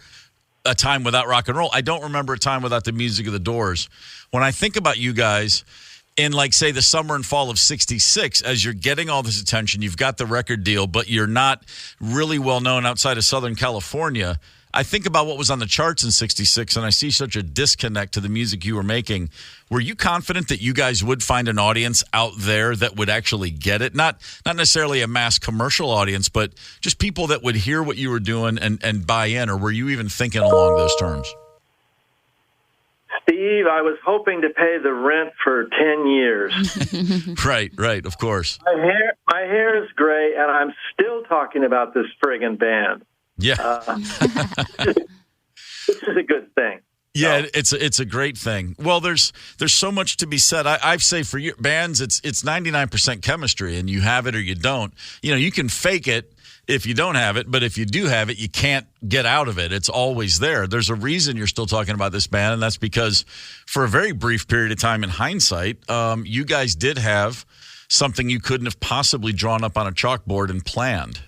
Speaker 2: a time without rock and roll. I don't remember a time without the music of the Doors. When I think about you guys, in, like, say, the summer and fall of 66, as you're getting all this attention, you've got the record deal, but you're not really well known outside of Southern California. I think about what was on the charts in 66, and I see such a disconnect to the music you were making. Were you confident that you guys would find an audience out there that would actually get it? Not necessarily a mass commercial audience, but just people that would hear what you were doing and buy in, or were you even thinking along those terms?
Speaker 18: Steve, I was hoping to pay the rent for 10 years.
Speaker 2: Right, of course.
Speaker 18: My hair is gray, and I'm still talking about this friggin' band.
Speaker 2: Yeah.
Speaker 18: This is a good thing.
Speaker 2: Yeah, it's a great thing. Well, there's so much to be said. I say for your bands, it's 99% chemistry, and you have it or you don't. You can fake it if you don't have it, but if you do have it, you can't get out of it. It's always there. There's a reason you're still talking about this band, and that's because for a very brief period of time in hindsight, you guys did have something you couldn't have possibly drawn up on a chalkboard and planned.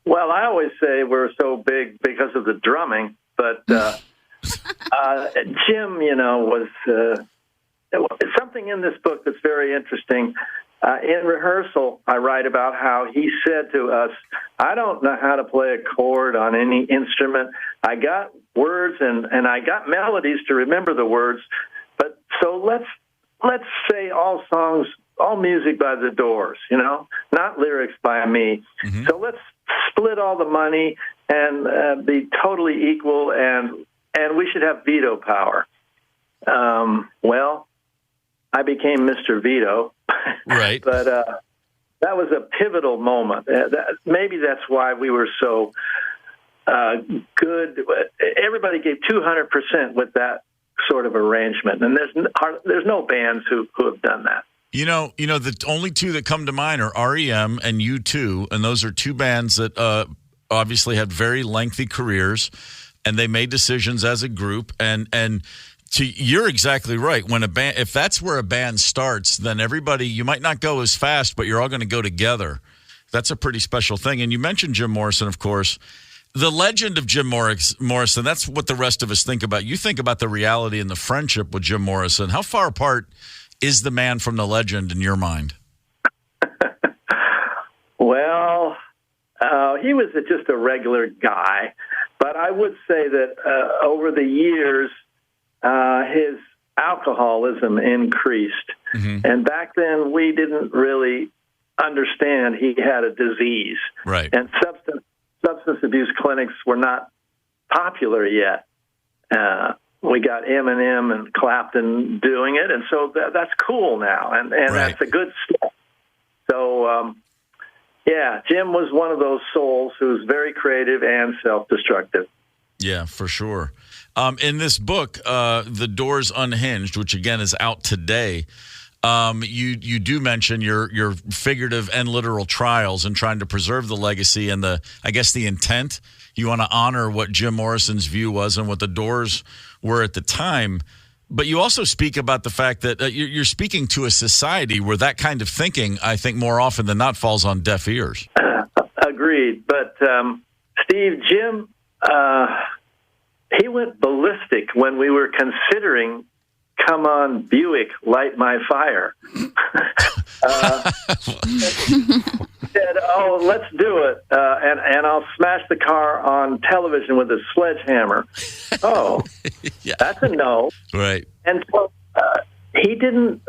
Speaker 18: Well, I always say we're so big because of the drumming, but Jim, was something in this book that's very interesting. In rehearsal, I write about how he said to us, I don't know how to play a chord on any instrument. I got words and I got melodies to remember the words, but so let's say all songs, all music by the Doors, not lyrics by me. Mm-hmm. So let's split all the money and be totally equal, and we should have veto power. Well, I became Mr. Veto.
Speaker 2: Right.
Speaker 18: But that was a pivotal moment. Maybe that's why we were so good. Everybody gave 200% with that sort of arrangement, and there's no bands who have done that.
Speaker 2: The only two that come to mind are REM and U2, and those are two bands that obviously had very lengthy careers. and they made decisions as a group. And you're exactly right. When a band, if that's where a band starts, then everybody, you might not go as fast, but you're all going to go together. That's a pretty special thing. And you mentioned Jim Morrison, of course. The legend of Jim Morrison, that's what the rest of us think about. You think about the reality and the friendship with Jim Morrison. How far apart is the man from the legend in your mind?
Speaker 18: Well, he was just a regular guy. But I would say that over the years, his alcoholism increased. Mm-hmm. And back then, we didn't really understand he had a disease.
Speaker 2: Right.
Speaker 18: And substance abuse clinics were not popular yet. We got Eminem and Clapton doing it, and so that's cool now, and right. That's a good step. So, Jim was one of those souls who was very creative and self-destructive.
Speaker 2: Yeah, for sure. In this book, The Doors Unhinged, which again is out today, you do mention your figurative and literal trials and trying to preserve the legacy and the intent. You want to honor what Jim Morrison's view was and what the Doors were at the time. But you also speak about the fact that you're speaking to a society where that kind of thinking, I think, more often than not falls on deaf ears.
Speaker 18: Agreed. But, Steve, Jim, he went ballistic when we were considering Come On, Buick, Light My Fire. Said, let's do it, and I'll smash the car on television with a sledgehammer. Yeah. That's a no.
Speaker 2: Right.
Speaker 18: And so he didn't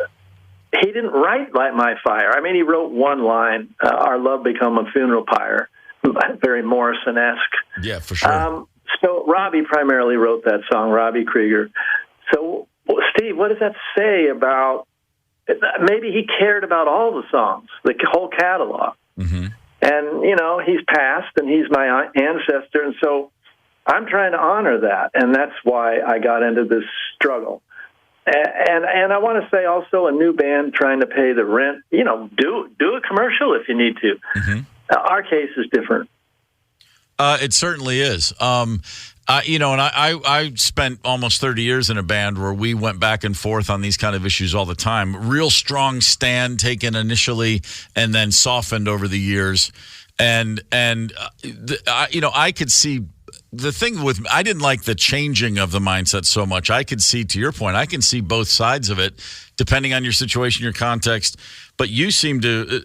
Speaker 18: write Light My Fire. I mean, he wrote one line, Our Love Become a Funeral Pyre, very Morrison-esque.
Speaker 2: Yeah, for sure.
Speaker 18: So Robbie primarily wrote that song, Robbie Krieger. So, Steve, what does that say about, maybe he cared about all the songs, the whole catalog.
Speaker 2: Mm-hmm.
Speaker 18: And, he's passed, and he's my ancestor, and so I'm trying to honor that, and that's why I got into this struggle. And I want to say also a new band trying to pay the rent, do a commercial if you need to.
Speaker 2: Mm-hmm.
Speaker 18: Our case is different.
Speaker 2: It certainly is. And I spent almost 30 years in a band where we went back and forth on these kind of issues all the time. Real strong stand taken initially and then softened over the years. I could see the thing with, I didn't like the changing of the mindset so much. I could see, to your point, I can see both sides of it, depending on your situation, your context. But you seem to,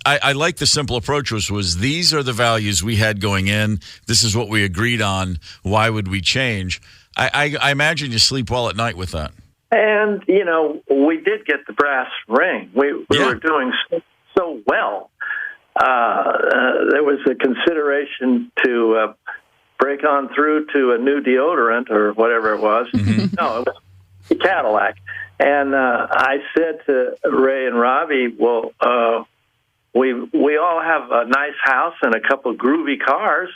Speaker 2: I like the simple approach was these are the values we had going in. This is what we agreed on. Why would we change? I imagine you sleep well at night with that.
Speaker 18: And, we did get the brass ring. We were doing so well. There was a consideration to break on through to a new deodorant or whatever it was. Mm-hmm. No, it was a Cadillac. And I said to Ray and Robbie, well, we all have a nice house and a couple groovy cars.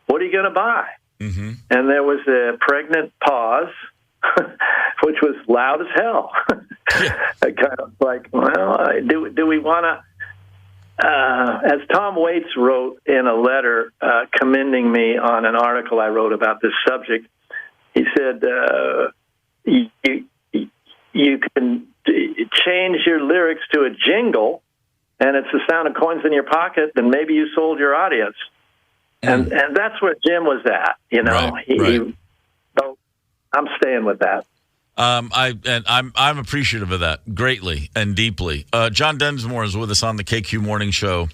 Speaker 18: What are you going to buy?
Speaker 2: Mm-hmm.
Speaker 18: And there was a pregnant pause, which was loud as hell. Kind of like, well, do we want to? As Tom Waits wrote in a letter commending me on an article I wrote about this subject, he said, you can change your lyrics to a jingle, and it's the sound of coins in your pocket, then maybe you sold your audience. And that's where Jim was at, Right. So I'm staying with that.
Speaker 2: I'm appreciative of that greatly and deeply. John Densmore is with us on the KQ Morning Show.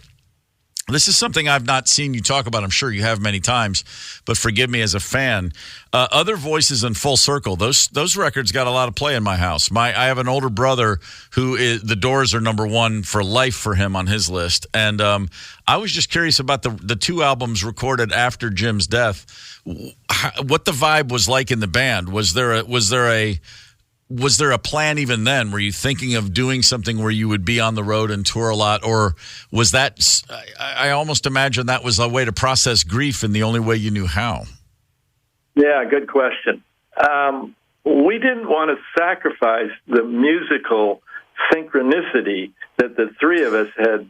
Speaker 2: This is something I've not seen you talk about. I'm sure you have many times, but forgive me as a fan. Other Voices in Full Circle. Those records got a lot of play in my house. I have an older brother who is, the Doors are number one for life for him on his list. And I was just curious about the two albums recorded after Jim's death. What the vibe was like in the band. Was there a plan even then? Were you thinking of doing something where you would be on the road and tour a lot? Or was that, I almost imagine that was a way to process grief in the only way you knew how.
Speaker 18: Yeah, good question. We didn't want to sacrifice the musical synchronicity that the three of us had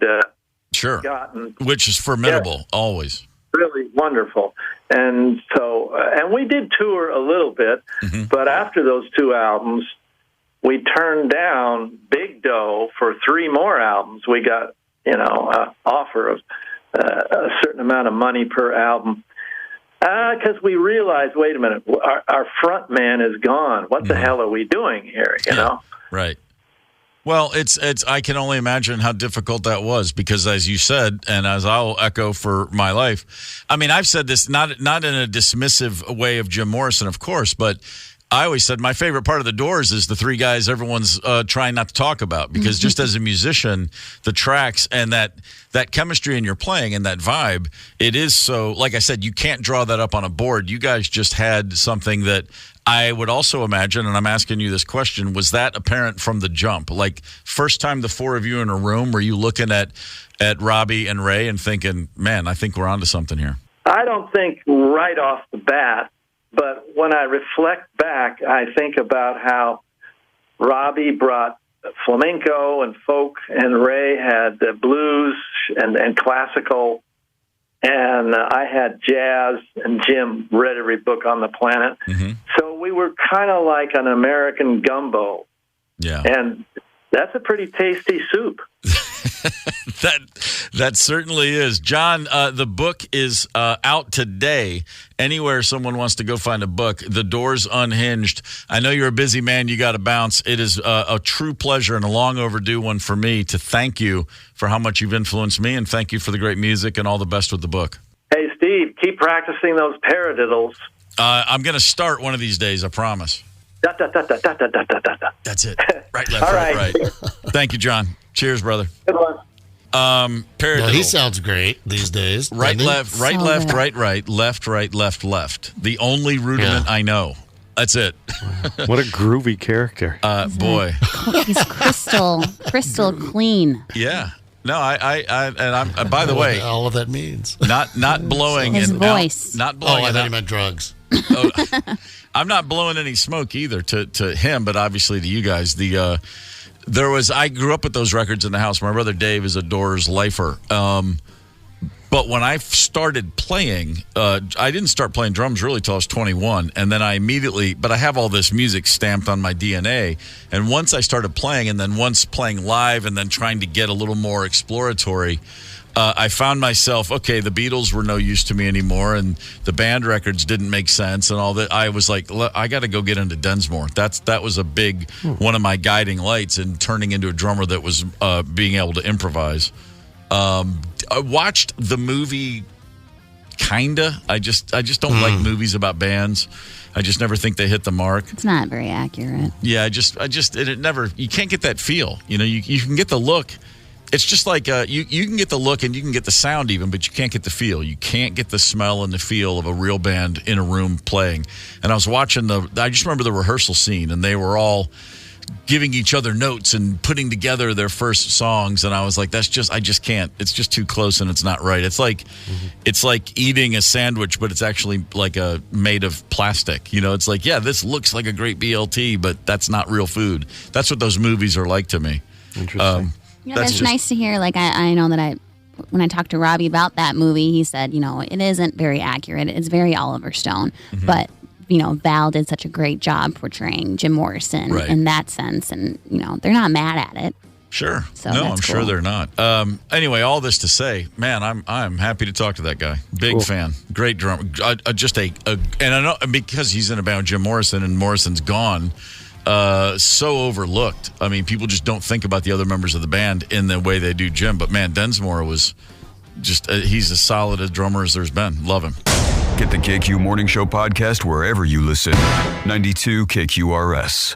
Speaker 18: gotten.
Speaker 2: Which is formidable, always.
Speaker 18: Really wonderful. And so, and we did tour a little bit, but after those 2 albums, we turned down big dough for 3 more albums. We got, an offer of a certain amount of money per album. Because we realized, wait a minute, our front man is gone. What the hell are we doing here, you know?
Speaker 2: Right. Well, it's. I can only imagine how difficult that was because, as you said, and as I'll echo for my life, I mean, I've said this not in a dismissive way of Jim Morrison, of course, but I always said my favorite part of the Doors is the 3 guys everyone's trying not to talk about because just as a musician, the tracks and that chemistry in your playing and that vibe, it is so, like I said, you can't draw that up on a board. You guys just had something that I would also imagine, and I'm asking you this question, was that apparent from the jump? Like, first time the 4 of you in a room, were you looking at Robbie and Ray and thinking, man, I think we're onto something here?
Speaker 18: I don't think right off the bat, but when I reflect back, I think about how Robbie brought flamenco and folk, and Ray had the blues and classical, and I had jazz, and Jim read every book on the planet. So we were kind of like an American gumbo.
Speaker 2: Yeah.
Speaker 18: And that's a pretty tasty soup.
Speaker 2: That certainly is. John, the book is out today. Anywhere someone wants to go find a book, The Doors Unhinged. I know you're a busy man. You got to bounce. It is a true pleasure and a long overdue one for me to thank you for how much you've influenced me, and thank you for the great music and all the best with the book.
Speaker 18: Hey, Steve, keep practicing those paradiddles.
Speaker 2: I'm going to start one of these days, I promise.
Speaker 18: Da, da, da, da, da, da, da, da, da.
Speaker 2: That's it. Right, left, right. Thank you, John. Cheers, brother.
Speaker 18: Good one.
Speaker 10: Well, he sounds great these days.
Speaker 2: Right, left, right,
Speaker 9: So
Speaker 2: left,
Speaker 9: good.
Speaker 2: right, left, right, left, left. The only rudiment I know. That's it.
Speaker 5: What a groovy character.
Speaker 2: Boy.
Speaker 9: He's crystal clean.
Speaker 2: Yeah. No, I'm by the way,
Speaker 10: all of that means.
Speaker 2: Not blowing
Speaker 9: His
Speaker 2: and
Speaker 9: voice.
Speaker 2: not blowing.
Speaker 10: I thought he meant drugs.
Speaker 2: I'm not blowing any smoke either to him, but obviously to you guys. I grew up with those records in the house. My brother Dave is a Doors lifer. But when I started playing, I didn't start playing drums really till I was 21. And then but I have all this music stamped on my DNA. And once I started playing, and then once playing live and then trying to get a little more exploratory, I found myself, okay, the Beatles were no use to me anymore, and the band records didn't make sense and all that. I was like, I got to go get into Densmore. That was a big one of my guiding lights in turning into a drummer that was being able to improvise. I watched the movie, kinda. I just don't like movies about bands. I just never think they hit the mark.
Speaker 9: It's not very accurate.
Speaker 2: Yeah, it never. You can't get that feel. You know, you can get the look. It's just like you can get the look and you can get the sound even, but you can't get the feel. You can't get the smell and the feel of a real band in a room playing. And I was watching I just remember the rehearsal scene, and they were all giving each other notes and putting together their first songs, and I was like, I just can't. It's just too close and it's not right. It's like it's like eating a sandwich, but it's actually like made of plastic. You know, it's like, yeah, this looks like a great BLT, but that's not real food. That's what those movies are like to me.
Speaker 5: Interesting.
Speaker 9: Yeah, that's nice to hear. Like, I know that when I talked to Robbie about that movie, he said, it isn't very accurate. It's very Oliver Stone. But, Val did such a great job portraying Jim Morrison in that sense. And, they're not mad at it.
Speaker 2: Sure.
Speaker 9: So
Speaker 2: no,
Speaker 9: that's
Speaker 2: I'm
Speaker 9: cool.
Speaker 2: sure they're not. Anyway, all this to say, man, I'm happy to talk to that guy. Big fan. Great drummer. And I know because he's in a band with Jim Morrison and Morrison's gone. So overlooked. I mean, people just don't think about the other members of the band in the way they do Jim. But man, Densmore was just, he's as solid a drummer as there's been. Love him.
Speaker 1: Get the KQ Morning Show podcast wherever you listen. 92 KQRS.